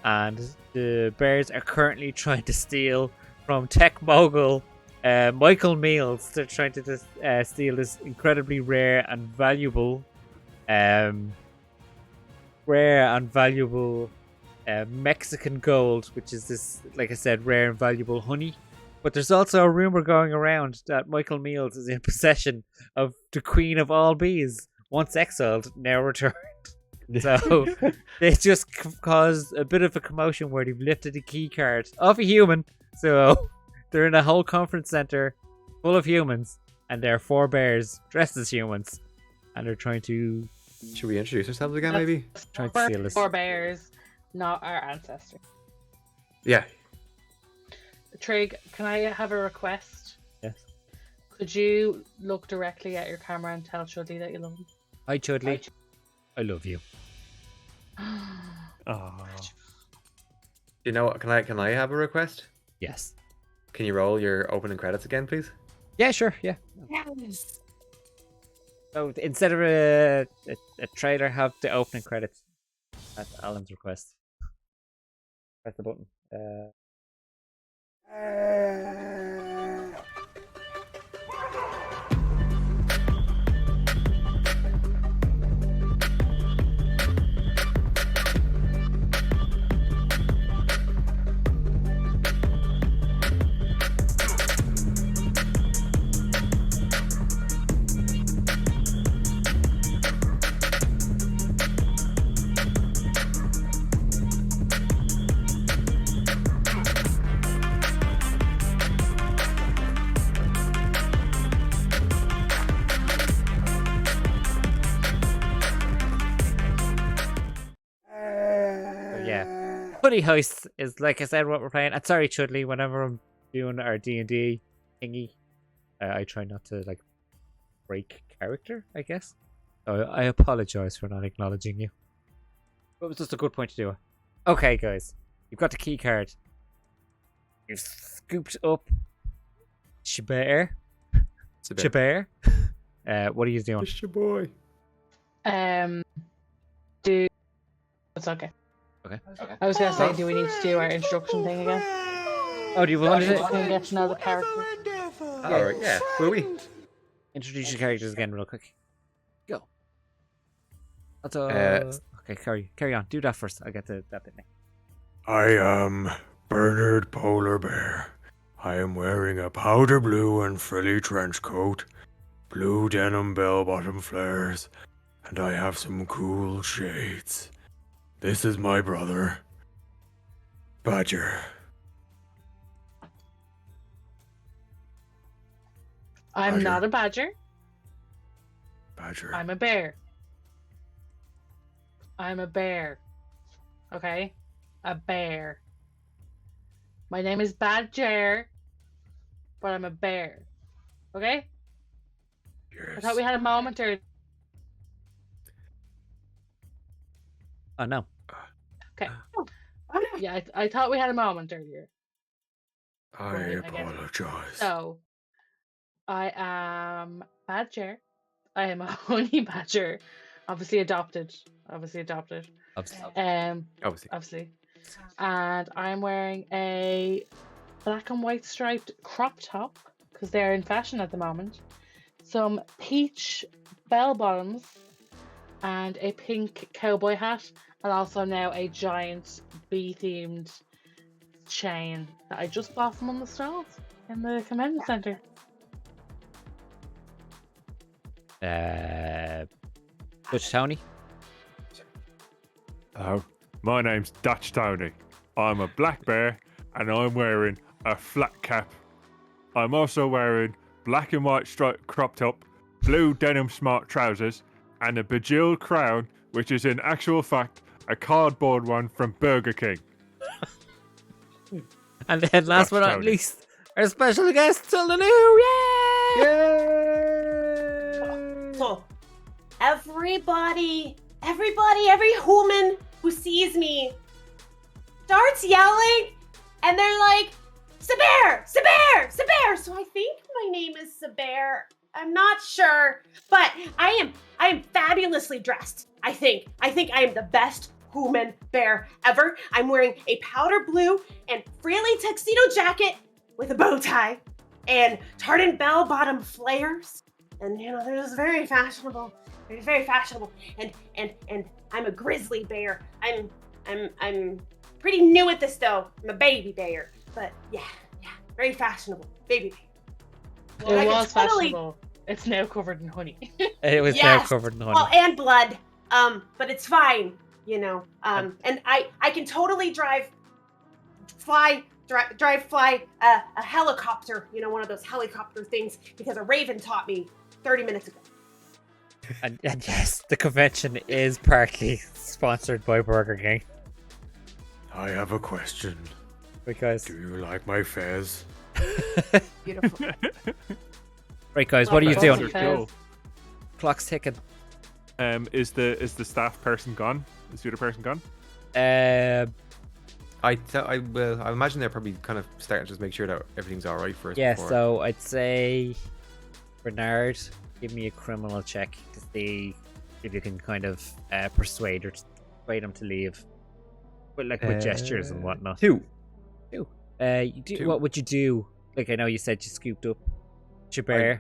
and the bears are currently trying to steal from tech mogul Michael Meals. They're trying to steal this incredibly rare and valuable Mexican gold, which is this, like I said, rare and valuable honey. But there's also a rumor going around that Michael Meals is in possession of the queen of all bees, once exiled, now returned. So they just caused a bit of a commotion where they've lifted the key card off a human. So they're in a whole conference center full of humans, and there are 4 bears dressed as humans, and they're trying to. Should we introduce ourselves again, maybe? Trying to steal this. 4 bears, not our ancestors. Yeah. Trig, can I have a request? Yes. Could you look directly at your camera and tell Chudley that you love him? Hi, Chudley. I love you. You know what? Can I have a request? Yes. Can you roll your opening credits again, please? Yeah, sure. Yeah. Yes. So instead of a trailer, have the opening credits. That's Alan's request. Press the button. Honey Heist is, like I said, what we're playing. And sorry, Chudley, whenever I'm doing our D&D thingy, I try not to like break character, I guess. So I apologize for not acknowledging you. But it was just a good point to do it. Okay, guys, you've got the key card. You've scooped up Shabear. Shabear. What are you doing? It's your boy. Do it's okay. Okay. I was gonna say, do we need to do our introduction thing again? Oh, do you want to Get to know the character. Alright, yeah. Will we? introduce your characters again real quick? Go. Okay, carry on. Do that first. I'll get to that bit next. I am Bernard Polar Bear. I am wearing a powder blue and frilly trench coat, blue denim bell-bottom flares, and I have some cool shades. This is my brother, Badger. I'm Badger. not a badger. Badger. I'm a bear. I'm a bear. Okay? A bear. My name is Badger, but I'm a bear. Okay? Yes. I thought we had a moment or... Oh, no. Okay. Yeah, I thought we had a moment earlier. I Again. apologize. So, I am Badger. I am a honey badger. Obviously adopted. Obviously. Obviously. And I'm wearing a black and white striped crop top because they're in fashion at the moment. Some peach bell bottoms and a pink cowboy hat, and also now a giant bee themed chain that I just bought from on the stalls in the convention center. Dutch Tony. Hello, my name's Dutch Tony. I'm a black bear and I'm wearing a flat cap. I'm also wearing black and white striped crop top, blue denim smart trousers, and a bejeweled crown, which is in actual fact a cardboard one from Burger King. And then last Dutch but not Tony. least, our special guest, Tildaloo. Yay! Yay! So, every human who sees me starts yelling, and they're like, Saber! Saber! Saber! So I think my name is Saber. I'm not sure, but I am fabulously dressed. I think I am the best human bear ever. I'm wearing a powder blue and frilly tuxedo jacket with a bow tie and tartan bell-bottom flares. And they're just very fashionable. They're very fashionable. And I'm a grizzly bear. I'm pretty new at this though. I'm a baby bear. But yeah, very fashionable. Baby bear. It I could was totally- fashionable. It's now covered in honey. It was now Yes. covered in honey. Well, and blood. But it's fine, and I can totally fly a helicopter, one of those helicopter things, because a raven taught me 30 minutes ago. And yes, the convention is partly sponsored by Burger King. I have a question. Because Do you like my fez? Beautiful. right, guys, what are you Well, doing? Fez. Go. Clock's ticking. Is the staff person gone? Is the other person gone? I imagine they're probably kind of starting to just make sure that everything's all right first. Yeah, before. so I'd say Bernard, give me a criminal check to see if you can kind of persuade him to leave, with gestures and whatnot. 2. You do. Two. What would you do? Like, I know you said you scooped up Jabir.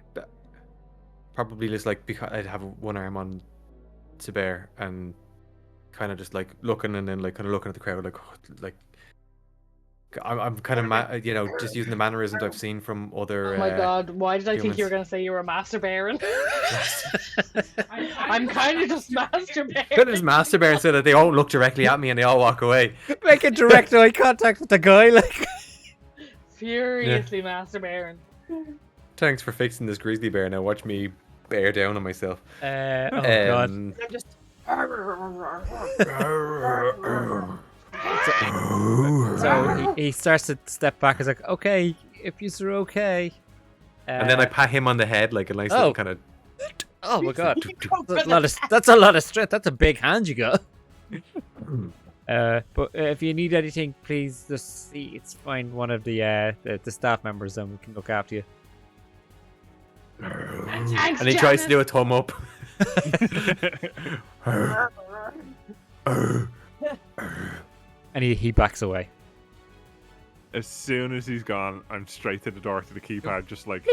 Probably just because I'd have one arm on Saber and kind of just like looking and then like kind of looking at the crowd like I'm kind of just using the mannerisms I've seen from other. Oh my god, why did I think you were humans. going to say you were a master baron? I'm kind of just master baron. Could just master bear so that they all look directly at me and they all walk away. Making direct eye contact with the guy, like. Furiously master baron. Thanks for fixing this grizzly bear. Now watch me bear down on myself. Oh god. I'm just. So he starts to step back. He's like, "Okay, if you're okay." And then I pat him on the head like a nice little kind of. Oh my god, that's a lot of strength. That's a big hand you got. But if you need anything, please just see. It's fine. One of the staff members we can look after you. Thanks, And he tries to do a thumb up. And he backs away. As soon as he's gone, I'm straight to the door to the keypad, just like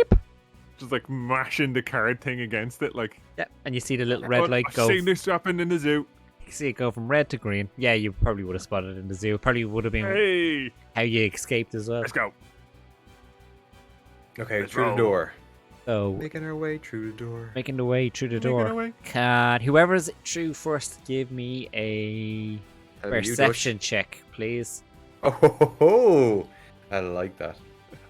mashing the card thing against it, like. Yeah, and you see the little red "Oh, light I've go. seen this happen in the zoo. You see it go from red to green. Yeah, you probably would have spotted it in the zoo. Probably would have been Hey, how you escaped as well. let's go. Okay, Let's through roll. the door. So Making our way through the door. making the way through the Making door. our way. Can whoever's through first give me a That'll be you, perception check, please? Dush. Oh, I like that.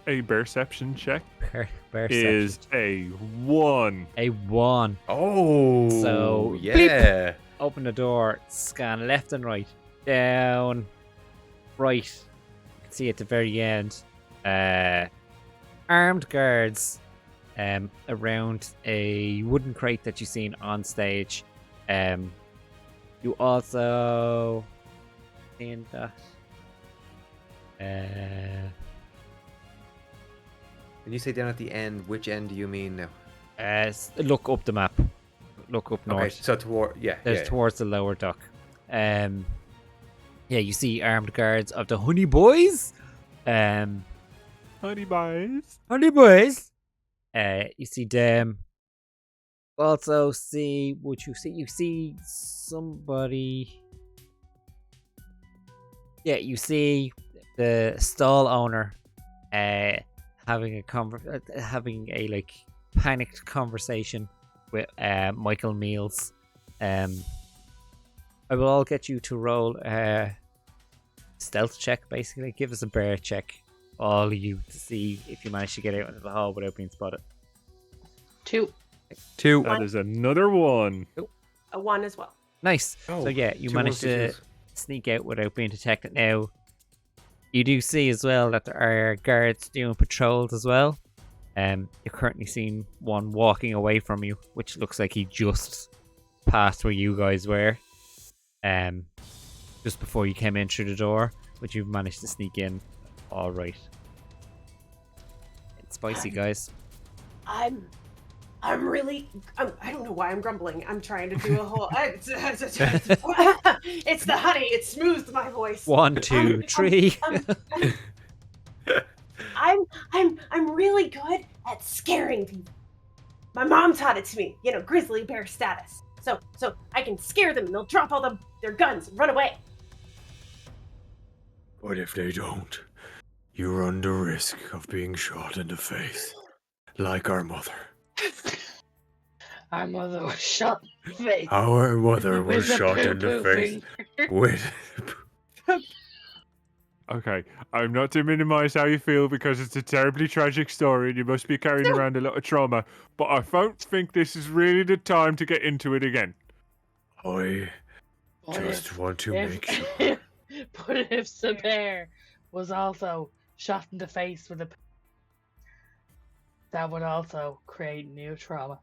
A perception check Perception. is a 1. A 1. Oh, So, yeah. Open the door, scan left and right, down, right. You can see at the very end, armed guards around a wooden crate that you've seen on stage. You also seen that. When you say down at the end, which end do you mean now? Look up the map. Look up north. Okay, so toward There's towards the lower dock. Yeah, you see armed guards of the Honey Boys. Honey boys. Honey Boys. You see them. Also see what you see. You see somebody. Yeah, you see the stall owner, having a like panicked conversation with Michael Meals. I will all get you to roll a stealth check, basically. Give us a bear check, all of you, to see if you manage to get out into the hall without being spotted. 2. 2. That is another 1. A 1 as well. Nice. Oh, So yeah, you 2 managed to sneak out without being detected. Now, you do see as well that there are guards doing patrols as well. You're currently seeing one walking away from you, which looks like he just passed where you guys were. Just before you came in through the door, but you've managed to sneak in. All right. It's spicy, guys. I'm really. I don't know why I'm grumbling. I'm trying to do a whole. It's the honey. It smooths my voice. 1, 2, 3. I'm really good at scaring people. My mom taught it to me. You know, grizzly bear status. So I can scare them and they'll drop all their guns and run away. But if they don't, you run the risk of being shot in the face, like our mother. Our mother was shot in the face. Our mother was With a shot in the poo-poo face finger. with. Okay, I'm not to minimize how you feel because it's a terribly tragic story and you must be carrying around a lot of trauma, but I don't think this is really the time to get into it again. I just want to make sure. But if the bear was also shot in the face with a, that would also create new trauma.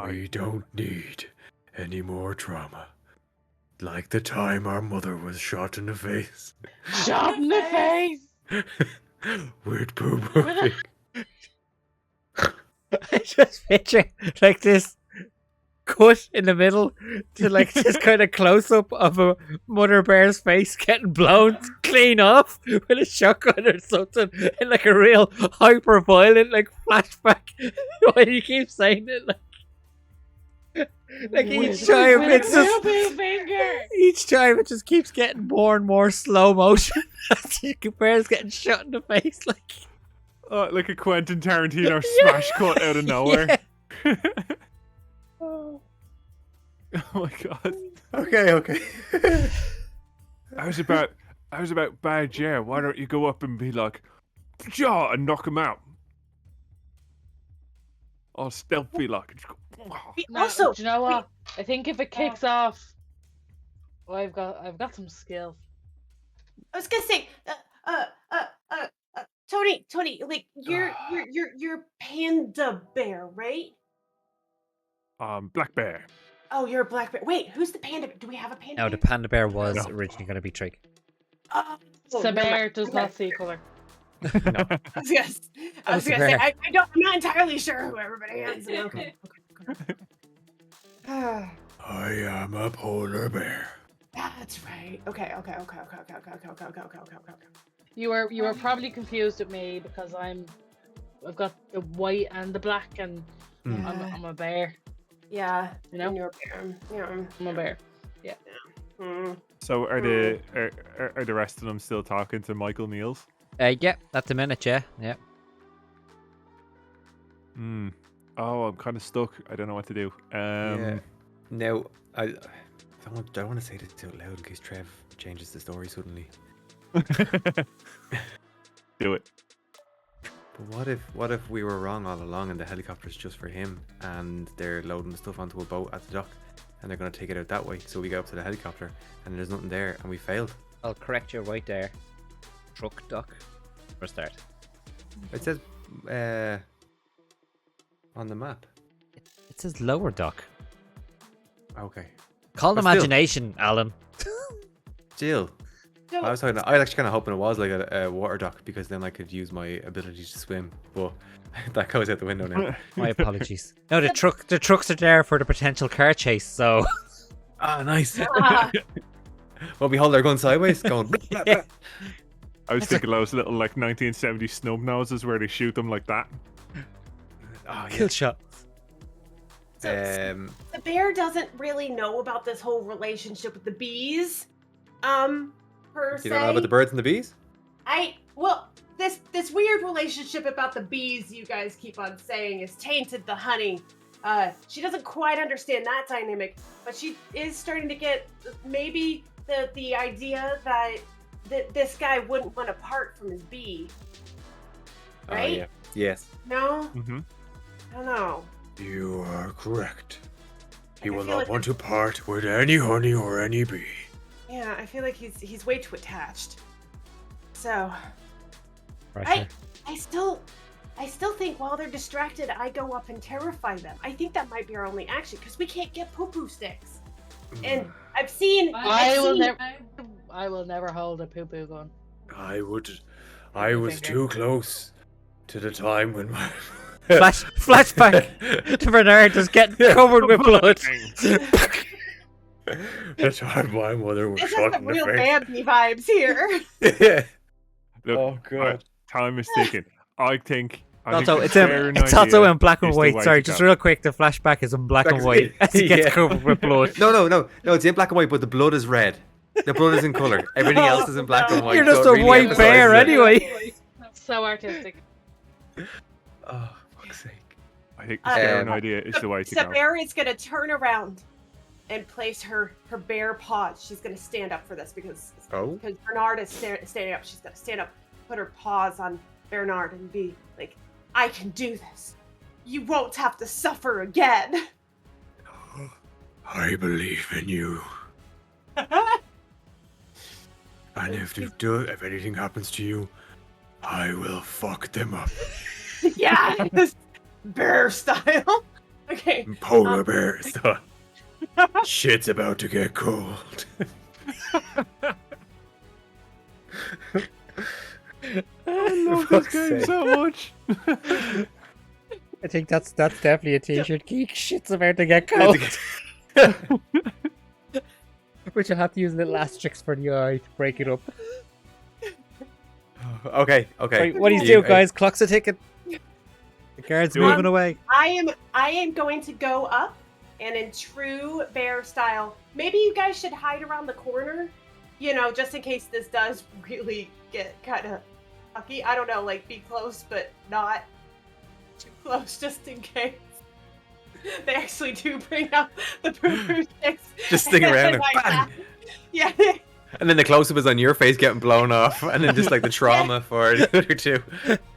We don't need any more trauma. Like the time our mother was shot in the face. Shot in the face. With poo-poo. I just picture like this cut in the middle to like this kind of close up of a mother bear's face getting blown clean off with a shotgun or something in like a real hyper violent like flashback. Why do you keep saying it like each time it's just each time it just keeps getting more and more slow motion as the bear's getting shot in the face Like a Quentin Tarantino smash cut out of nowhere. Yeah. Oh my god. Okay. How's about bad, yeah? Why don't you go up and be like, "Jaw," and knock him out? Or stealthy like. And just go, No, Also, do you know what? I think if it kicks off, well, I've got some skills. I was gonna say, Tony, like you're panda bear, right? Black bear. Oh, you're a black bear. Wait, who's the panda? Do we have a panda? No, the bear? panda bear was No. originally going to be Trig. Oh, The never bear mind. does Okay. not see color. I was gonna the say, bear. I'm not entirely sure who everybody is. Okay. I am a polar bear. That's right. Okay. You were probably confused with me because I've got the white and the black, and I'm a bear. Yeah. You know? And you're a bear. Yeah. I'm a bear. Mm. So are the rest of them still talking to Michael Niels? Yeah, at the minute, yeah. Oh, I'm kind of stuck. I don't know what to do. Yeah. Now, I don't want to say this out loud in case Trev changes the story suddenly. Do it. But what if we were wrong all along and the helicopter's just for him and they're loading the stuff onto a boat at the dock and they're going to take it out that way, so we go up to the helicopter and there's nothing there and we failed. I'll correct you right there. Truck dock for a start. It says on the map. It says lower dock. Okay. Call But still. imagination, Alan. Jill. So, I was actually kind of hoping it was like a water dock because then I could use my ability to swim, but that goes out the window now. My apologies. No, the trucks are there for the potential car chase, so Ah, nice. ah, Well, we hold our gun sideways, going. Blah, blah, blah. I was thinking those little like 1970s snub noses where they shoot them like that. Oh, yeah. kill shot. the bear doesn't really know about this whole relationship with the bees. Per se. You don't know about the birds and the bees? This weird relationship about the bees you guys keep on saying is tainted the honey. She doesn't quite understand that dynamic, but she is starting to get maybe the idea that this guy wouldn't want to part from his bee. Right? Oh, yeah. Yes. No? Mm-hmm. I don't know. You are correct. He I will feel not like want to part with any honey or any bee. Yeah, I feel like he's way too attached. So Right. I still I still think while they're distracted, I go up and terrify them. I think that might be our only action because we can't get poo-poo sticks. And I've seen. I will never hold a poo-poo gun. I was too close to the time when my Flashback to Bernard just getting covered with blood. the time my mother was This shot is in some the real face. Bambi vibes here. Look, Oh, God. time is ticking. I think Also, the it's Baron also idea in black and is the white. way Sorry, to just go. real quick. The flashback is in black and white as he gets Yeah. covered with blood. No, it's in black and white, but the blood is red. The blood is in color. Everything else is in black and white. You're so just it a really white emphasizes bear it. anyway. So artistic. Oh, fuck's sake. I think the Baron Um, idea is the way to go. Sabera is gonna turn around and place her bare paws. She's gonna stand up for this because Bernard is standing up. She's gonna stand up, put her paws on Bernard, and be like, "I can do this. You won't have to suffer again." I believe in you. And if anything happens to you, I will fuck them up. Yes, bear style. Okay. Polar bear style. Shit's about to get cold. I love Fuck's this game sake. so much. I think that's definitely a t-shirt. Geek shit's about to get cold. Which I'll have to use little asterisks for the eye to break it up. Okay. Right, what do you do, guys? Clock's a ticking. The guard's Do it. moving away. I am going to go up, and in true bear style, maybe you guys should hide around the corner, just in case this does really get kind of fucky. I don't know, like be close, but not too close, just in case. They actually do bring out the poo-poo sticks. Just sting around and like bang! that. Yeah. And then the close-up is on your face getting blown off, and then just like the trauma for the other two.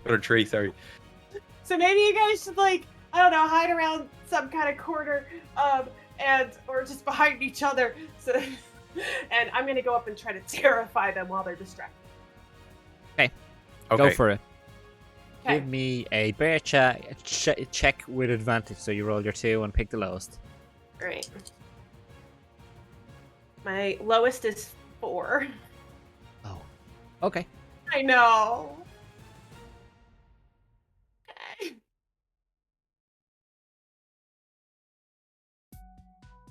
Or three, sorry. So maybe you guys should I don't know, hide around some kind of corner, or just behind each other. So, and I'm gonna go up and try to terrify them while they're distracted. Okay. Go for it. Okay. Give me a bear check with advantage. So you roll your 2 and pick the lowest. All right. My lowest is 4. Oh. Okay. I know. Okay.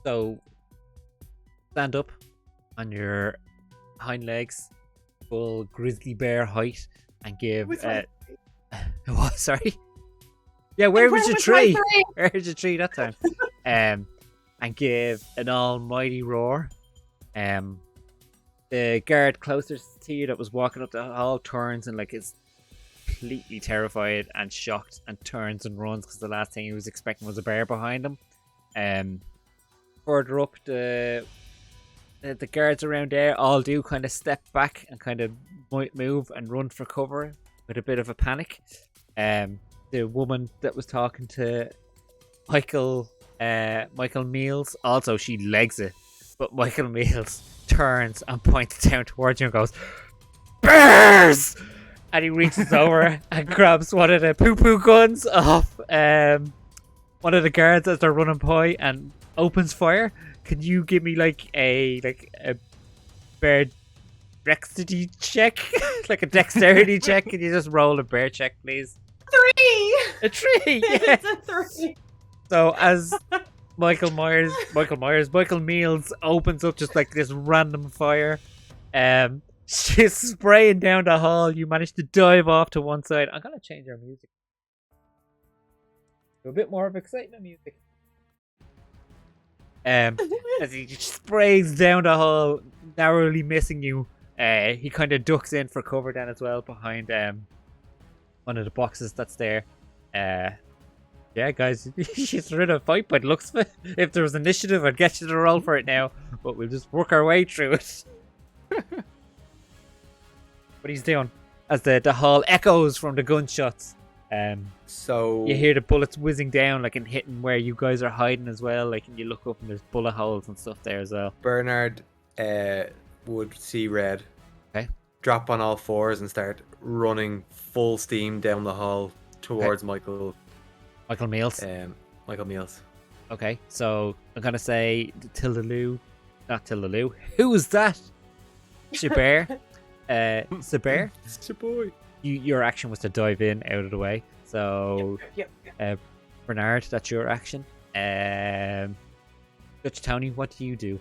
So stand up on your hind legs, full grizzly bear height, and give. Which one? What? Sorry. Yeah, where was your Which one's tree? three? Where's your tree that time? And give an almighty roar. The guard closest to you that was walking up the hall turns and is completely terrified and shocked and turns and runs because the last thing he was expecting was a bear behind him. Further up, the guards around there all do kind of step back and kind of might move and run for cover with a bit of a panic. The woman that was talking to Michael Meals, also she legs it, but Michael Meals turns and points down towards you and goes, "Bears!" And he reaches over and grabs one of the poo-poo guns off one of the guards as they're running by and opens fire. Can you give me a bear dexterity check? Like a dexterity check? Can you just roll a bear check, please? 3. A 3! Yeah. It's a 3. So as Michael Meals opens up just this random fire, she's spraying down the hall. You manage to dive off to one side. I'm gonna change our music to a bit more of excitement music. As he sprays down the hall, narrowly missing you, he kind of ducks in for cover then as well behind one of the boxes that's there. Yeah, guys, she's in a fight, but looks if there was initiative, I'd get you to roll for it now. But we'll just work our way through it. What he's doing as the hall echoes from the gunshots. So You hear the bullets whizzing down, and hitting where you guys are hiding as well. And you look up and there's bullet holes and stuff there as well. Bernard would see red. Okay. Drop on all fours and start running full steam down the hall towards Michael. Michael Meals. Michael Meals. Okay, so I'm gonna say Tildaloo, not Tildaloo. Who was that? Shabear. Shabear. It's your boy. Your action was to dive in out of the way. So, Yep. Bernard, that's your action. Dutch Tony, what do you do?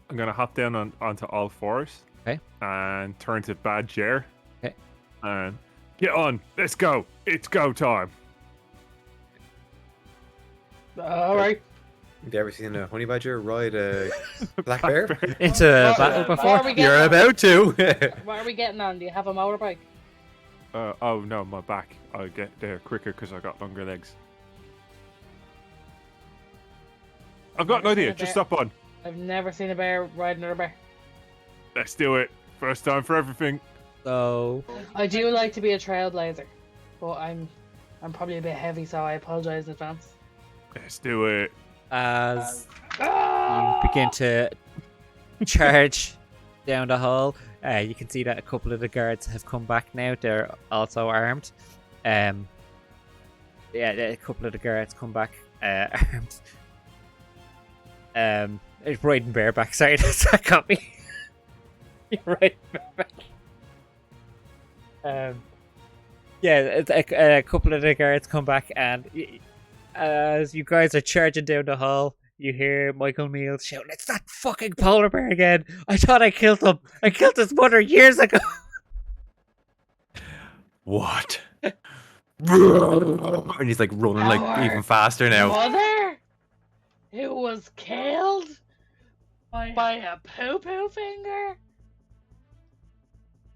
I'm gonna hop down onto all fours. Okay. And turn to Bad Jer. Okay. And get on. Let's go. It's go time. All right. Have you ever seen a honey badger ride a black bear? Into battle before? What are we getting You're on? about to. What are we getting on? Do you have a motorbike? Oh no, my back. I'll get there quicker because I got longer legs. I've got an idea. Just stop on. I've never seen a bear ride another bear. Let's do it. First time for everything. So, I do like to be a trailblazer, but I'm probably a bit heavy, so I apologize in advance. Let's do it. as you begin to charge down the hall, you can see that a couple of the guards have come back now. They're also armed. A couple of the guards come back armed. It's riding bareback. Sorry, that got me. You're riding bareback. A couple of the guards come back, and as you guys are charging down the hall, you hear Michael Meals shouting, "It's that fucking polar bear again! I thought I killed him! I killed his mother years ago!" What? And he's like running like Our even faster now. Mother, who was killed by a poo-poo finger.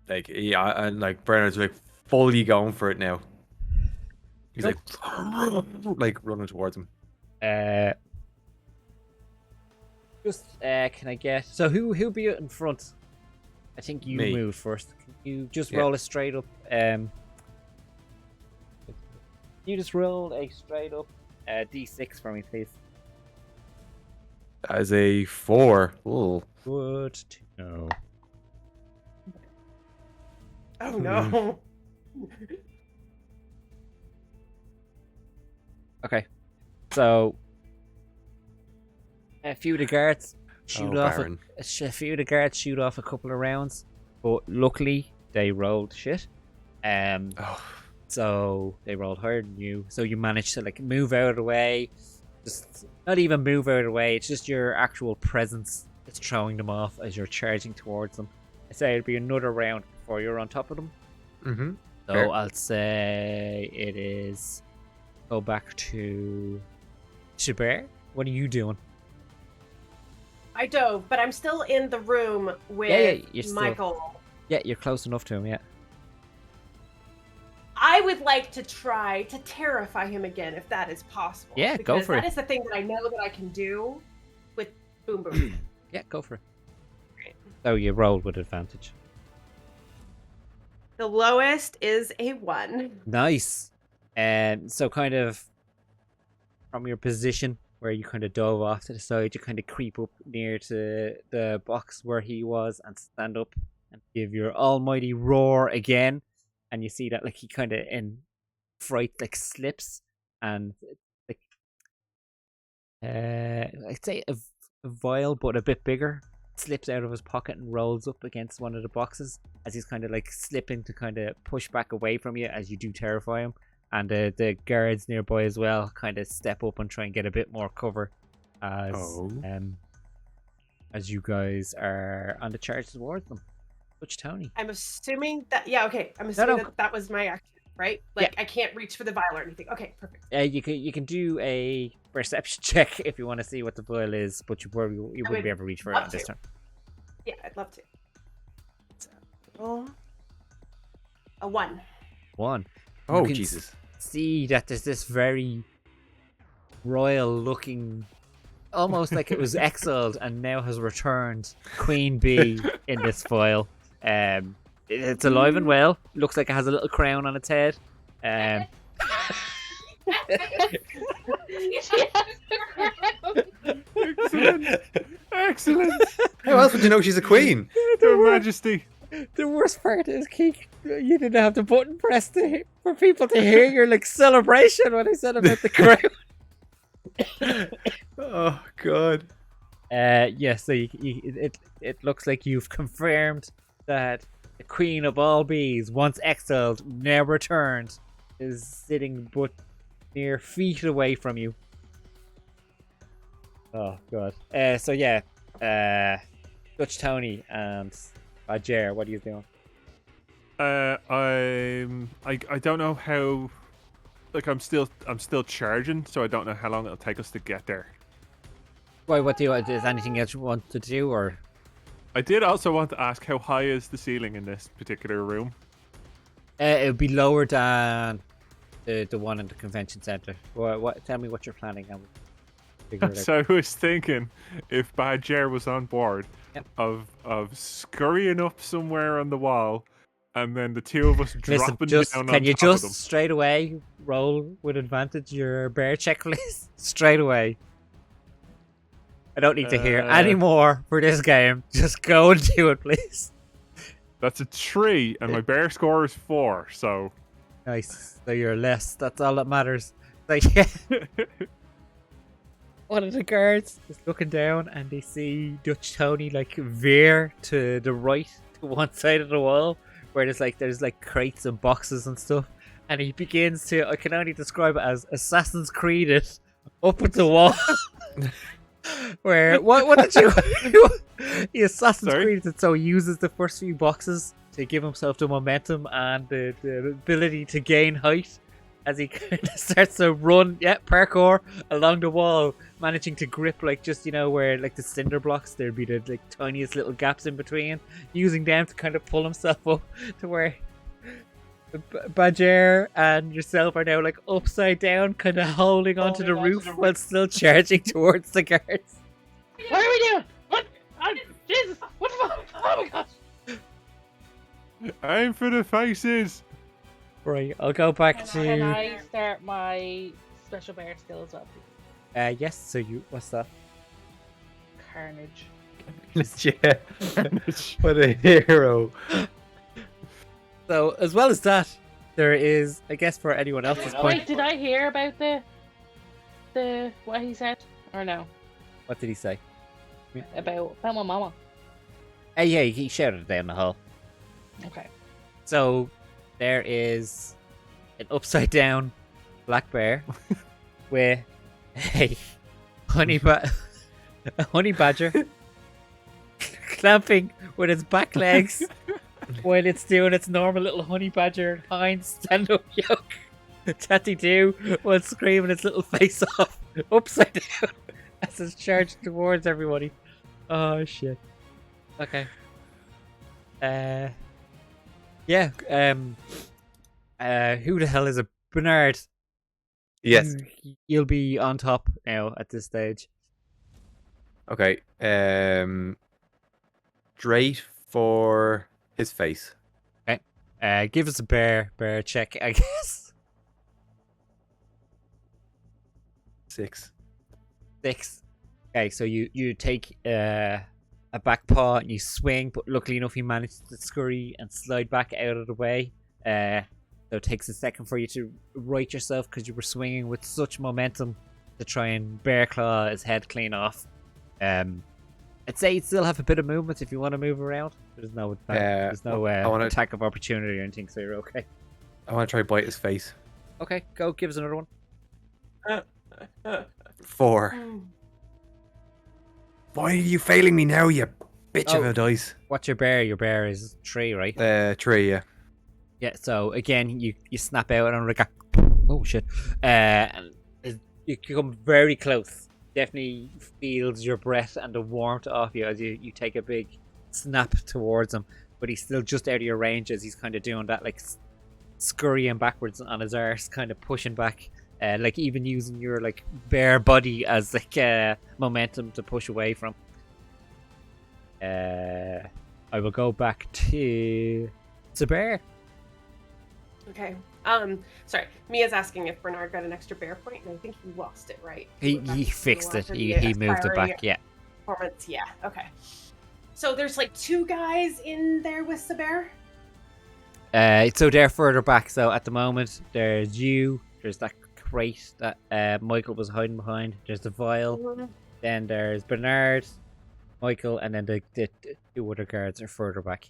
Like yeah, and like Bernard's like fully going for it now. He's like running towards him. Can I get... So who'll be in front? I think you Me. moved first. Can you just Yeah. roll a straight up... you just roll a straight up D6 for me, please. As a 4. Ooh. Good to know. Oh no. Okay. So... A few of the guards shoot Oh, off Baron. a few of the guards shoot off a couple of rounds, but luckily they rolled shit. Oh. So they rolled higher than you. So you managed to like move out of the way. Just not even move out of the way. It's just your actual presence that's throwing them off as you're charging towards them. I say it'll be another round before you're on top of them. Mm-hmm. So Fair. I'll say it is. Go back to Shabear. What are you doing? I dove, but I'm still in the room with you're still- Michael. Yeah, you're close enough to him. Yeah. I would like to try to terrify him again, if that is possible. Yeah, go because for it. That is the thing that I know that I can do with Boom Boom. Yeah, go for it. So you rolled with advantage. The lowest is a 1. Nice. So kind of from your position where you kind of dove off to the side, you kind of creep up near to the box where he was and stand up and give your almighty roar again. And you see that like he kind of in fright like slips and like I'd say a vial but a bit bigger slips out of his pocket and rolls up against one of the boxes as he's kind of like slipping to kind of push back away from you as you do terrify him. And the guards nearby as well kind of step up and try and get a bit more cover as you guys are on the charge towards them. Which Tony? I'm assuming that, yeah, okay. I'm assuming no. that was my action, right? Like, I can't reach for the vial or anything. Okay, perfect. You can do a perception check if you want to see what the vial is, but you wouldn't be able to reach for it love on this to. turn. Yeah, I'd love to. So, roll a 1. 1. Oh, You can Jesus. See that there's this very royal looking, almost like it was exiled and now has returned, Queen Bee in this vial. It's alive and well. Looks like it has a little crown on its head. Excellent. Excellent. How else would you know she's a queen? Your Majesty. The worst part is, Keek, you didn't have the button pressed for people to hear your like celebration when I said about the crown. Oh God. So it looks like you've confirmed that the Queen of all bees, once exiled, now returned, is sitting but mere feet away from you. Oh God. Dutch Tony and Badger, what are you doing? I don't know how. Like I'm still charging, so I don't know how long it'll take us to get there. Why? What do you? Is anything else you want to do, or? I did also want to ask how high is the ceiling in this particular room? It would be lower than the one in the convention center. What? Tell me what you're planning. And we'll figure it out. So I was thinking if Badger was on board, of scurrying up somewhere on the wall, and then the two of us dropping down on can you top of just them. straight away roll with advantage your bear check, please? Straight away. I don't need to hear any more for this game. Just go and do it, please. That's a 3, and my bear score is 4. So nice. So you're less. That's all that matters. Like, yeah. One of the guards is looking down, and they see Dutch Tony like veer to the right, to one side of the wall, where there's like crates and boxes and stuff, and he begins to. I can only describe it as Assassin's Creed it up at the wall. Where what did you? He Assassin's Creed it, so he uses the first few boxes to give himself the momentum and the ability to gain height as he kind of starts to run, parkour along the wall, managing to grip like just where like the cinder blocks there'd be the like tiniest little gaps in between, using them to kind of pull himself up to where Badger and yourself are now like upside down, kind of holding onto the roof while still charging towards the guards. What are we doing? What? Oh, Jesus! What the fuck? Oh my gosh! Aim for the faces. Right, I'll go back to. Can I start my special bear skill as well, please? Yes. So what's that? Carnage. Yeah. What a hero. So as well as that, there is, I guess, for anyone else's point. Wait, did I hear about the what he said or no? What did he say? About my mama. Yeah, he shouted it down the hall. Okay. So there is an upside down black bear with a honey badger clamping with its back legs while it's doing its normal little honey badger hind stand up yoke. Tatty do while screaming its little face off upside down as it's charged towards everybody. Oh shit. Okay. Who the hell is it? Bernard. Yes. You'll be on top now at this stage. Okay. Straight for his face. Okay. Give us a bear check, I guess. 6. 6. Okay, so you take a back paw and you swing, but luckily enough you manage to scurry and slide back out of the way. So it takes a second for you to right yourself because you were swinging with such momentum to try and bear claw his head clean off. I'd say you still have a bit of movement if you want to move around. There's no attack of opportunity or anything, so you're okay. I want to try bite his face. Okay, go. Give us another one. 4. Why are you failing me now, you bitch of a dice? What's your bear? Your bear is 3, right? 3, yeah. Yeah, so again, you snap out and like, oh shit, and you come very close. Definitely feels your breath and the warmth off you as you take a big snap towards him, but he's still just out of your range as he's kind of doing that like scurrying backwards on his arse, kind of pushing back, like even using your like bare body as like momentum to push away from. I will go back to Bear. Okay. Sorry. Mia's asking if Bernard got an extra bear point, and I think he lost it, right? He fixed it. He moved it back. Yeah. Performance. Yeah. Okay. So there's like 2 guys in there with Saber? So they're further back. So at the moment, there's you. There's that crate that Michael was hiding behind. There's the vial. Mhm. Then there's Bernard, Michael, and then the 2 other guards are further back.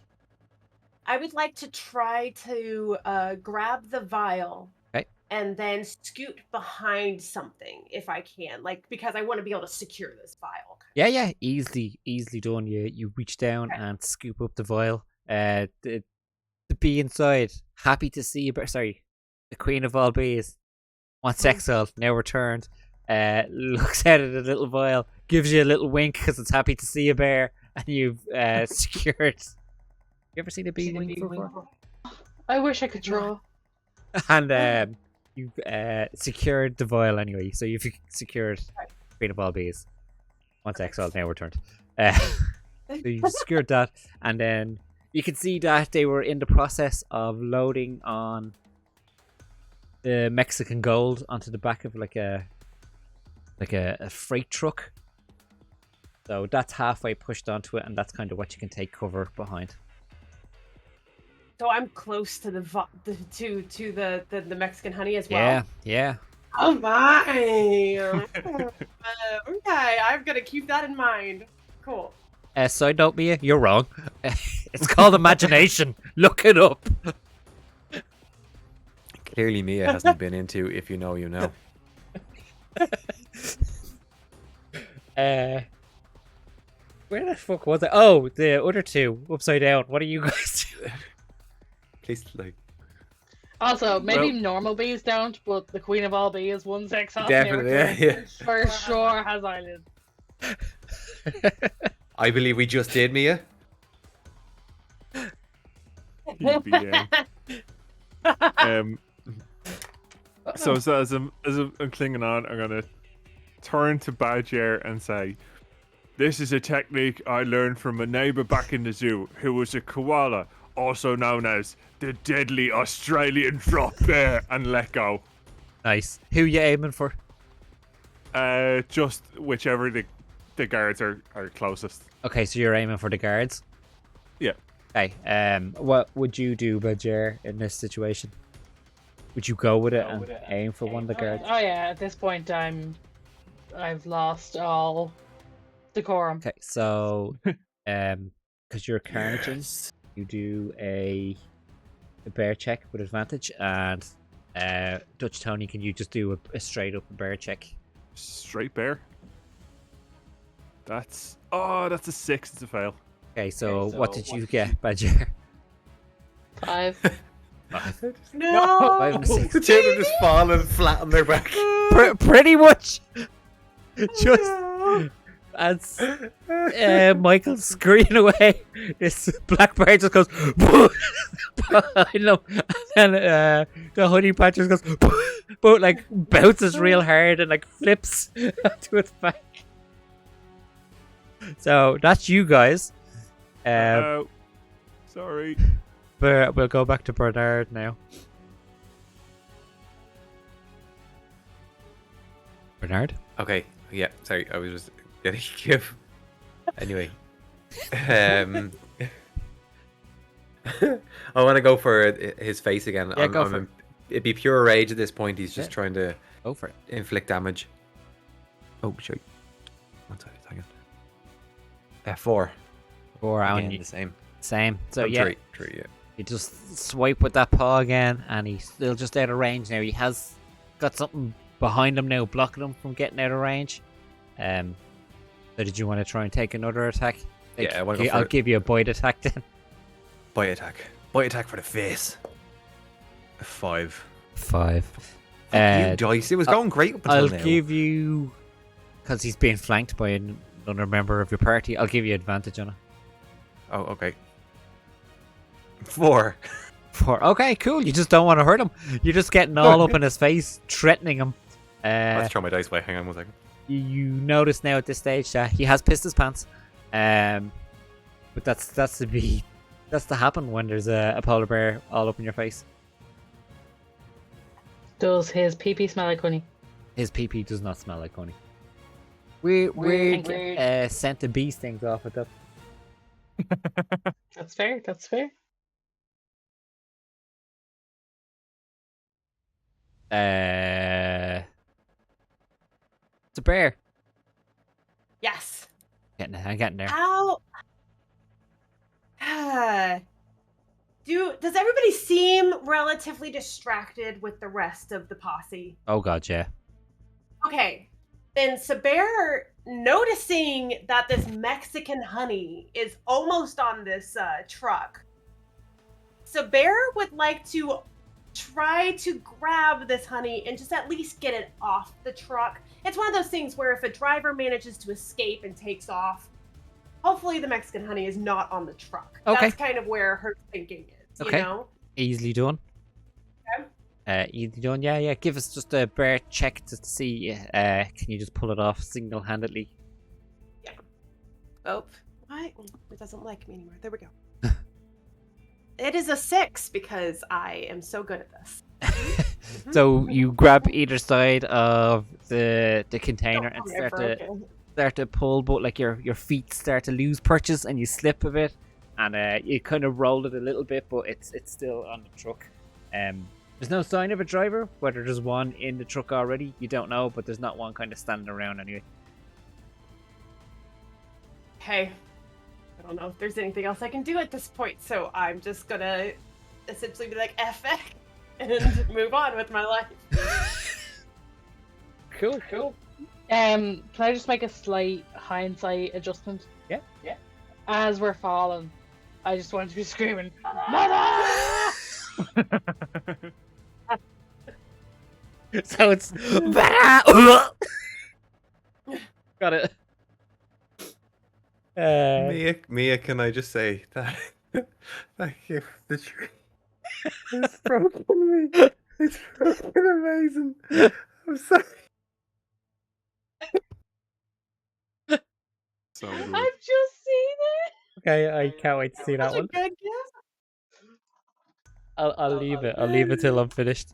I would like to try to grab the vial. Okay. And then scoot behind something if I can, like because I want to be able to secure this vial. Yeah, easily done. You reach down and scoop up the vial. The bee inside, happy to see you. Sorry, the queen of all bees, wants exiled, now returned. Looks at it, a little vial, gives you a little wink because it's happy to see you, bear, and you've secured. You ever seen a bee wink before? I wish I could draw. And you've secured the vial anyway. So you've secured queen of all bees. Once exiled, now returned. So you secured that, and then you can see that they were in the process of loading on the Mexican gold onto the back of like a freight truck. So that's halfway pushed onto it, and that's kind of what you can take cover behind. So I'm close to the Mexican honey as well. Yeah. Oh my! Okay, I'm gonna keep that in mind. Cool. Side note, Mia, you're wrong. It's called imagination. Look it up. Clearly, Mia hasn't been into If You Know, You Know. Where the fuck was it? Oh, the other 2 upside down. What are you guys doing? Please, like. Also, maybe Well- normal bees don't, but the queen of all bees, 1 sex off Definitely, yeah. for sure has eyelids. I believe we just did, Mia. EBA. So as I'm clinging on, I'm gonna turn to Badger and say, "This is a technique I learned from a neighbor back in the zoo who was a koala, also known as the deadly Australian drop bear," and let go. Nice. Who you aiming for? Just whichever the guards are closest. Okay, so you're aiming for the guards. Yeah. Okay. What would you do, Badger, in this situation? Would you go with it and aim for one of the guards? Oh yeah, at this point I've lost all decorum. Okay, so because you're carnaging, you do a bear check with advantage, and Dutch Tony, can you just do a straight up bear check? Straight bear. That's a 6. It's a fail. Okay, so what did you get, Badger? 5. No. 5 and a 6. The 2 of them just falling flat on their back. Pretty much. Just as Michael's screaming away, this black bear just goes behind him, and then the honey patch just goes but like bounces real hard and like flips to its back. So that's you guys. Sorry. But we'll go back to Bernard now. Bernard? Okay, yeah, sorry, I was just getting give. Anyway. I want to go for his face again. Yeah, go for it. It'd be pure rage at this point. He's just trying to Go for it. inflict damage. Oh, sorry. 1 second. 4. 4 Again, on the same. same. So Oh, yeah, 3, yeah. you just swipe with that paw again, and he's still just out of range now. He has got something behind him now, blocking him from getting out of range. So did you want to try and take another attack? Yeah, I wanna go for I'll it. give you a bite attack then. Bite attack. Bite attack for the face. A 5. 5. Fuck you, Dice. It was going great up until I'll now. give you, because he's being flanked by another member of your party, I'll give you advantage on it. Oh, okay. 4. 4. Okay, cool. You just don't want to hurt him. You're just getting all up in his face, threatening him. Let's throw my dice away. Hang on 1 second. You notice now at this stage that he has pissed his pants. But that's to happen when there's a polar bear all up in your face. Does his pee-pee smell like honey? His pee does not smell like honey. Weird Thank you. scent of bees things off it though. That's fair. That's fair. It's a bear. Yes. I'm getting there. How? Does everybody seem relatively distracted with the rest of the posse? Oh god, yeah. Okay, then Saber, noticing that this Mexican honey is almost on this truck, Saber would like to try to grab this honey and just at least get it off the truck. It's one of those things where if a driver manages to escape and takes off, hopefully the Mexican honey is not on the truck. Okay. That's kind of where her thinking is, Okay. you know? Easily done. Okay. Easily done. Yeah. Give us just a bear check to see. Can you just pull it off single-handedly? Oh, why? It doesn't like me anymore. There we go. It is a 6 because I am so good at this. So you grab either side of the container and start to pull, but like your feet start to lose purchase and you slip a bit, and you kind of roll it a little bit, but it's still on the truck. There's no sign of a driver. Whether there's one in the truck already, you don't know, but there's not one kind of standing around anyway. Okay. I don't know if there's anything else I can do at this point, so I'm just gonna essentially be like, F it, and move on with my life. Cool. Can I just make a slight hindsight adjustment? Yeah. As we're falling, I just want to be screaming, "Mother!" So it's got it. Mia, can I just say that that gift, the tree, it's broken me. It's broken amazing. I'm sorry. So good. I've just seen it. Okay, I can't wait to see that Such a one. good gift. I'll leave it. I'll leave it till I'm finished.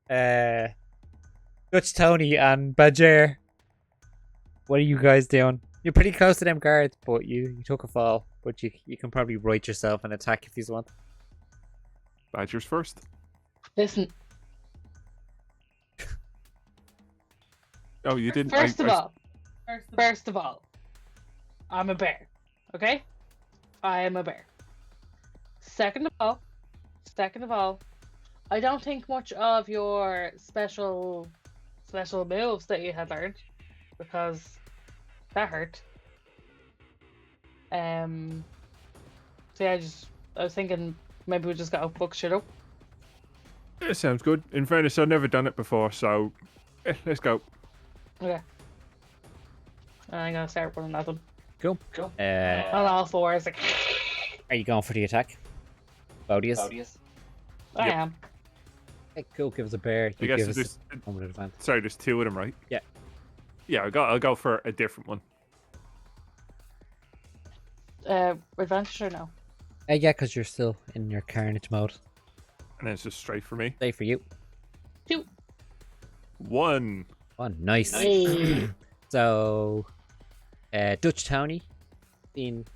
Dutch Tony and Badger, what are you guys doing? You're pretty close to them guards, but you took a fall. But you can probably right yourself and attack if you want. Badgers first. Listen, Oh, you didn't. first of all, I'm a bear. Okay? I am a bear. Second of all, I don't think much of your special moves that you had learned, because that hurt. So yeah, I was thinking maybe we just gotta book shit up. It sounds good. In fairness, I've never done it before, so let's go. Okay. I'm gonna start running at them. Cool. On all fours, like Are you going for the attack? Bodius? I Yep. am. Okay, cool. Give us a bear. I You guess give there's, us one with advantage. sorry, there's two of them, right? Yeah. Yeah, I'll go for a different one. Advantage or no? Yeah, because you're still in your carnage mode. And then it's just straight for me. Stay for you. 2. One. Oh, nice. Hey. So, Dutch Tony, being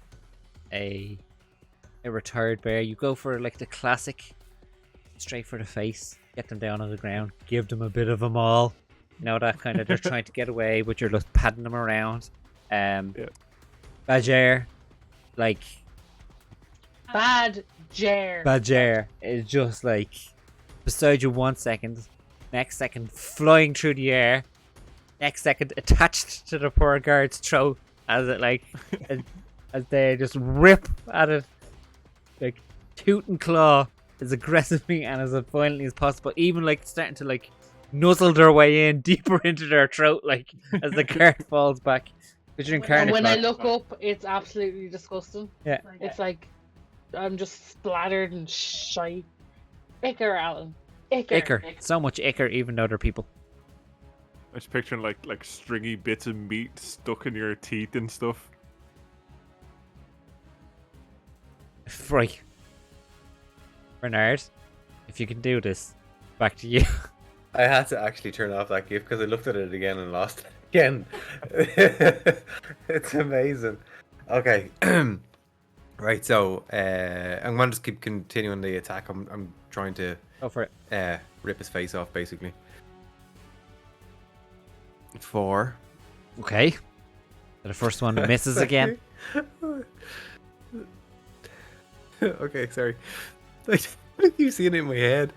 a retired bear, you go for like the classic, straight for the face, get them down on the ground, give them a bit of a maul. You know, that kind of, they're trying to get away, but you're just padding them around. Yeah. Badger, like, Badger is just like beside you 1 second, next second flying through the air, next second attached to the poor guard's throat as it like as they just rip at it, like toot and claw as aggressively and as violently as possible, even like starting to like nuzzle their way in deeper into their throat, like as the guard falls back. Because you're in And carnage when I mode. look up, it's absolutely disgusting. Yeah. It's like I'm just splattered and shite. Icker, Alan. Icker. So much icker, even though they're people. I was picturing like stringy bits of meat stuck in your teeth and stuff. Right. Bernard, if you can do this, back to you. I had to actually turn off that gift because I looked at it again and lost it again. It's amazing. Okay. Right, so I'm gonna just keep continuing the attack. I'm trying to Go for it. rip his face off, basically. 4. Okay. The first one misses again. Okay, sorry. I keep seeing it in my head.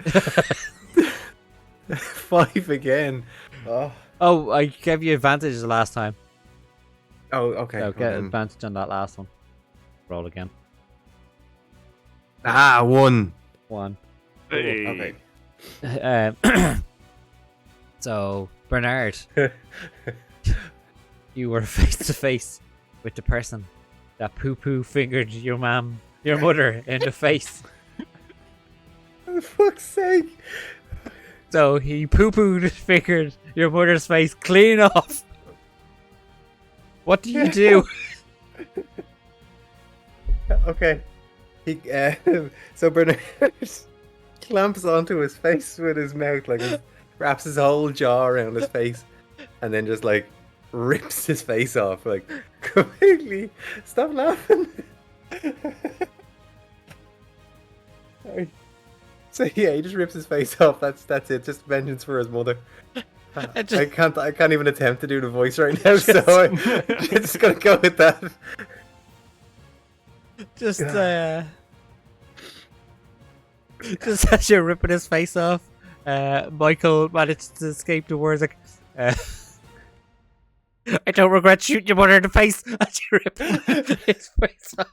5 again. Oh. Oh, I gave you advantage the last time. Oh, okay. So well get then- advantage on that last one. Roll again. 1. 1. Hey. Okay. So, Bernard, you were face to face with the person that poo-poo fingered your mother in the face. For fuck's sake. So he poo-pooed fingered your mother's face clean off. What do you do? Okay. He so Bernard clamps onto his face with his mouth, like wraps his whole jaw around his face, and then just like rips his face off, like completely. Stop laughing. Sorry. So yeah, he just rips his face off. That's it. Just vengeance for his mother. I can't even attempt to do the voice right now, so I'm just gonna go with that. Just as you're ripping his face off, Michael managed to escape the words like, I don't regret shooting your mother in the face as you rip his face off.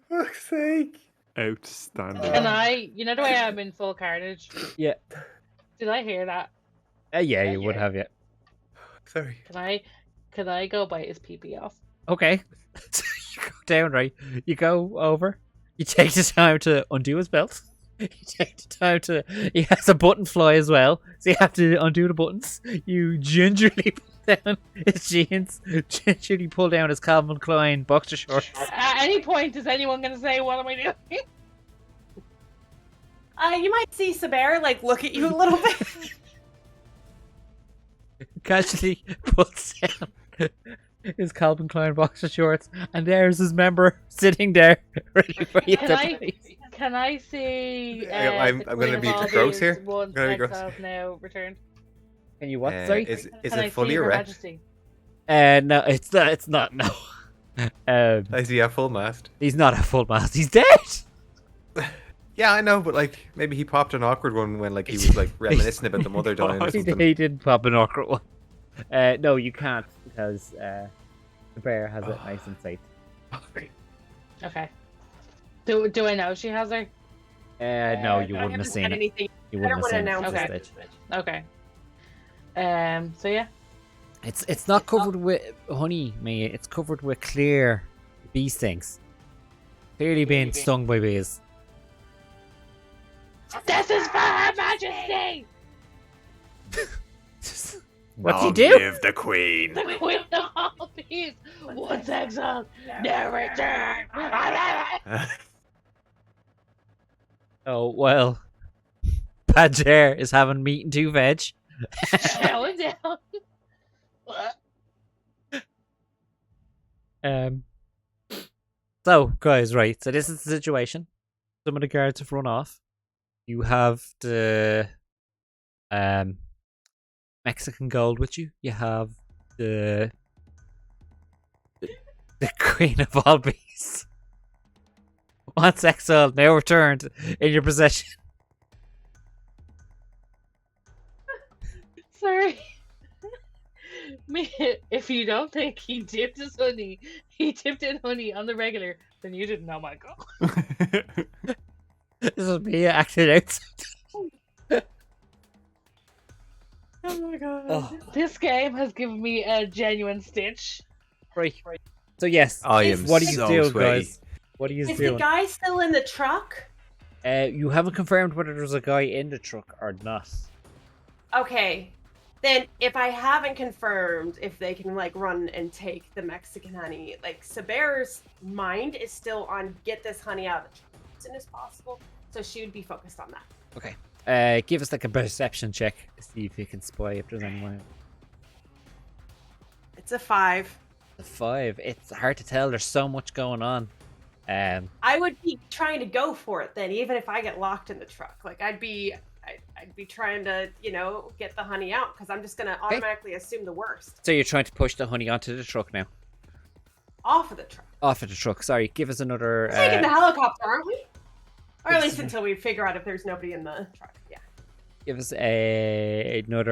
Fuck's sake. Outstanding. Can I? You know the way I'm in full carnage. Yeah. Did I hear that? Yeah, you would have, yeah. Sorry. Can I go bite his pee off? Okay. So you go down, right? You go over. You take the time to undo his belt. You take the time to... He has a button fly as well, so you have to undo the buttons. You gingerly pull down his jeans. Gingerly pull down his Calvin Klein boxer shorts. At any point, is anyone going to say, what am I doing? You might see Saber like look at you a little bit. Casually puts down his Calvin Klein boxer shorts, and there's his member sitting there ready for you Can I see? I'm the gonna Queen of be All gross Beings here. One Gonna be gross. exile now returned. Can you what? Sorry? Is Can I it fully see Her erect? Majesty? No, it's not. It's not. No. I see a full mast. He's not a full mast. He's dead. Yeah, I know, but like maybe he popped an awkward one when like he was like reminiscing about the mother dying or He something. did pop an awkward one. No, you can't because the bear has it nice and safe. Okay. Do I know she has her? No, you I wouldn't have haven't seen said it. anything. You I don't wouldn't have wanna seen it at announce this it. stage. Okay. So yeah. It's not covered with honey, mate. It's covered with clear bee stings. Clearly being stung by bees. This is for Her Majesty! What do you do? Live the queen. The Queen of All Beings! Once exiled, never return! Oh, well. Padger is having meat and 2 veg. Chowing down. So, guys, right. So this is the situation. Some of the guards have run off. You have the Mexican gold with you. You have the Queen of All Beasts. Once exiled, now returned in your possession. Sorry. Me, if you don't think he dipped his honey, he dipped in honey on the regular, then you didn't know, Michael. This is me acting out. Oh my god. Oh, This game has given me a genuine stitch. right. So yes, I am what are you so doing, sweaty. guys? What are you Is the doing? guy still in the truck? You haven't confirmed whether there's a guy in the truck or not. Okay. Then if I haven't confirmed if they can like run and take the Mexican honey, like Saber's mind is still on get this honey out of the truck as soon as possible. So she would be focused on that. Okay. Give us like a perception check to see if you can spy if there's anyone. It's a 5. A 5. It's hard to tell. There's so much going on. I would be trying to go for it then, even if I get locked in the truck. Like I'd be trying to, get the honey out because I'm just gonna automatically assume the worst. So you're trying to push the honey onto the truck now. Off of the truck. Off of the truck. Sorry. Give us another. We're taking the helicopter, aren't we? Or at least until we figure out if there's nobody in the truck. Yeah. Give us another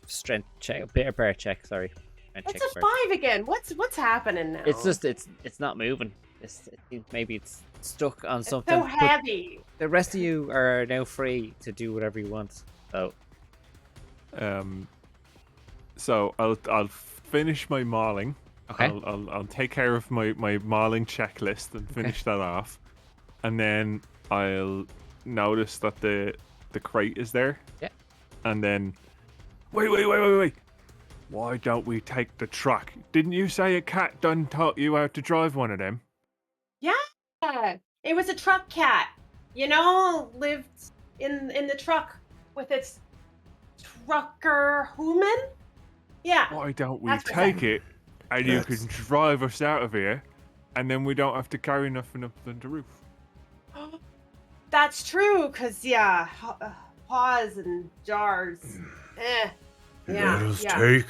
strength check, bear check. Sorry. It's a 5 again. What's happening now? It's just it's not moving. Maybe it's stuck on something. It's so heavy. The rest of you are now free to do whatever you want. So I'll finish my mauling. Okay. I'll take care of my mauling checklist and finish that off, and then I'll notice that the crate is there. Yeah. And then wait. Why don't we take the truck? Didn't you say a cat done taught you how to drive one of them? Yeah, it was a truck cat. Lived in the truck with its trucker human. Yeah. Why don't we That's what take it and you That's- can drive us out of here, and then we don't have to carry nothing up on the roof. That's true, cause paws and jars. Yeah. Let us yeah. take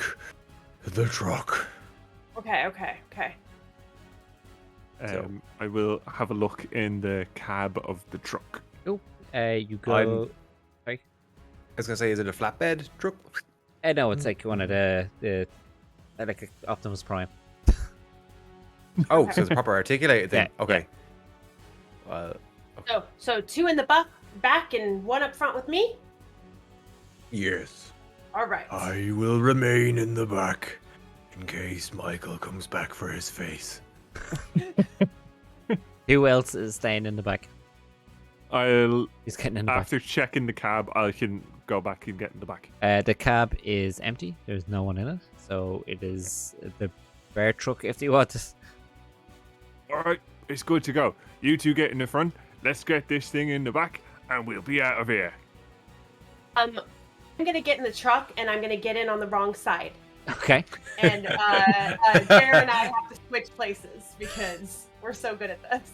the truck. Okay. I will have a look in the cab of the truck. You go. I was gonna say, is it a flatbed truck? No, it's like one of the like a Optimus Prime. Oh, so it's a proper articulated thing. Yeah, Okay. Well, So 2 in the back and 1 up front with me. Yes. All right. I will remain in the back in case Michael comes back for his face. Who else is staying in the back? He's getting in the back. After checking the cab, I can go back and get in the back. The cab is empty. There's no one in it, so it is the bear truck if you want it. All right, it's good to go. You two get in the front. Let's get this thing in the back, and we'll be out of here. I'm gonna get in the truck and I'm gonna get in on the wrong side. Okay. And Jared and I have to switch places because we're so good at this.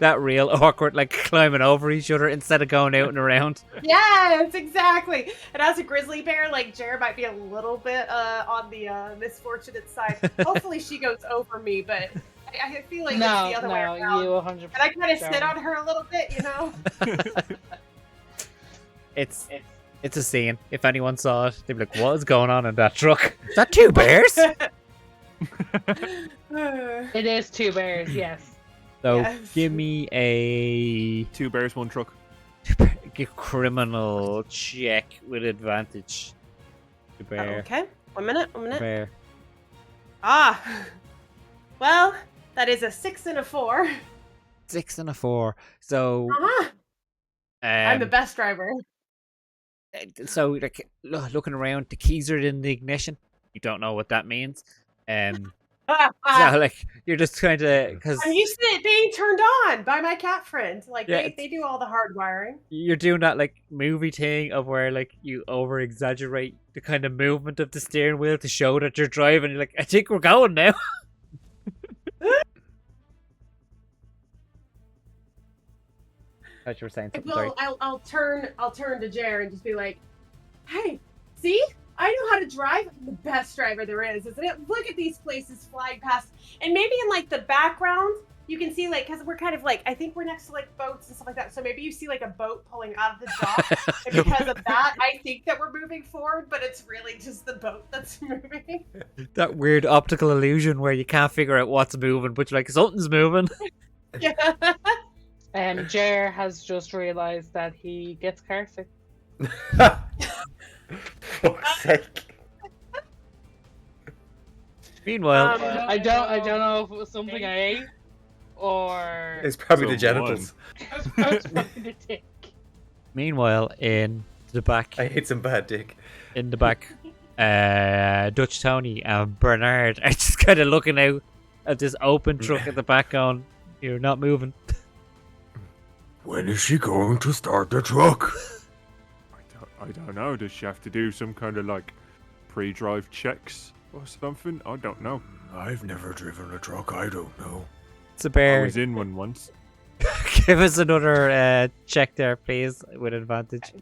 That real awkward, like climbing over each other instead of going out and around. Yes, exactly. And as a grizzly bear, like Jared might be a little bit on the misfortunate side. Hopefully she goes over me, but I feel like it's the other way around. You 100%. And I kind of sit on her a little bit, It's a scene. If anyone saw it, they'd be like, "What is going on in that truck? Is that 2 bears?" It is 2 bears, yes. So Yes. give me a 2 bears, 1 truck. criminal check with advantage. The bear. Okay, 1 minute. Bear. Well, that is a 6 and a 4. 6 and a 4. So I'm the best driver. So like looking around, the keys are in the ignition. You don't know what that means. So like you're just trying to because I'm used to it being turned on by my cat friend. Like Yeah, they do all the hard wiring. you're doing that like movie thing of where like you over exaggerate the kind of movement of the steering wheel to show that you're driving. You're like, I think we're going now. Thought you were saying something. Sorry. Well, I'll turn to Jared and just be like, "Hey, see? I know how to drive. I'm the best driver there is, isn't it? Look at these places flying past." And maybe in like the background, you can see like, because we're kind of like, I think we're next to like boats and stuff like that. So maybe you see like a boat pulling out of the dock. And because of that, I think that we're moving forward, but it's really just the boat that's moving. That weird optical illusion where you can't figure out what's moving, but you're like, something's moving. Yeah. Jer has just realised that he gets car sick. Fuck's sake. Meanwhile, I don't know if it was something I ate or It's probably the Someone. genitals. I was trying to take. meanwhile, in the back, I hate some bad dick. Dutch Tony and Bernard are just kind of looking out at this open truck at the back, going, "You're not moving." When is she going to start the truck? I don't know. Does she have to do some kind of like pre-drive checks or something? I don't know. I've never driven a truck. I don't know. It's a I bear. was in one once. Give us another check there, please, with advantage.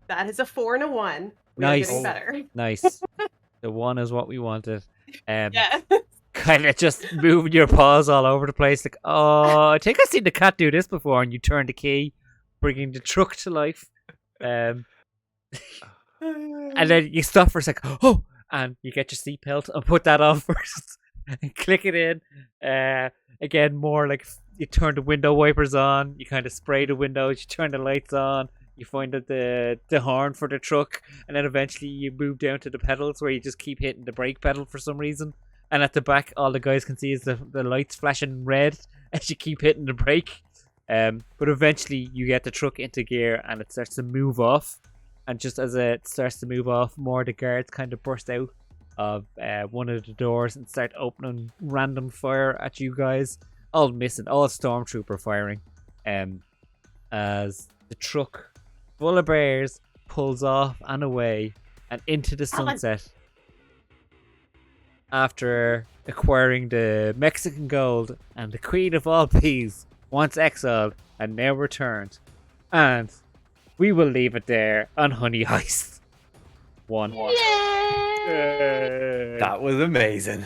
That is a 4 and a 1. We are Nice. getting better. Nice. The 1 is what we wanted. Yeah. Kind of just moving your paws all over the place, like, oh, I think I've seen the cat do this before, and you turn the key, bringing the truck to life. And then you stop for a second, oh, and you get your seatbelt and put that on first, and click it in. Again, more like you turn the window wipers on, you kind of spray the windows, you turn the lights on, you find out the horn for the truck, and then eventually you move down to the pedals where you just keep hitting the brake pedal for some reason. And at the back, all the guys can see is the lights flashing red as you keep hitting the brake. But eventually you get the truck into gear and it starts to move off. And just as it starts to move off, more of the guards kind of burst out of one of the doors and start opening random fire at you guys. All missing, all stormtrooper firing. As the truck full of bears pulls off and away and into the sunset. After acquiring the Mexican gold and the queen of all peas, once exiled and now returned. And we will leave it there on Honey Heist 1. That was amazing.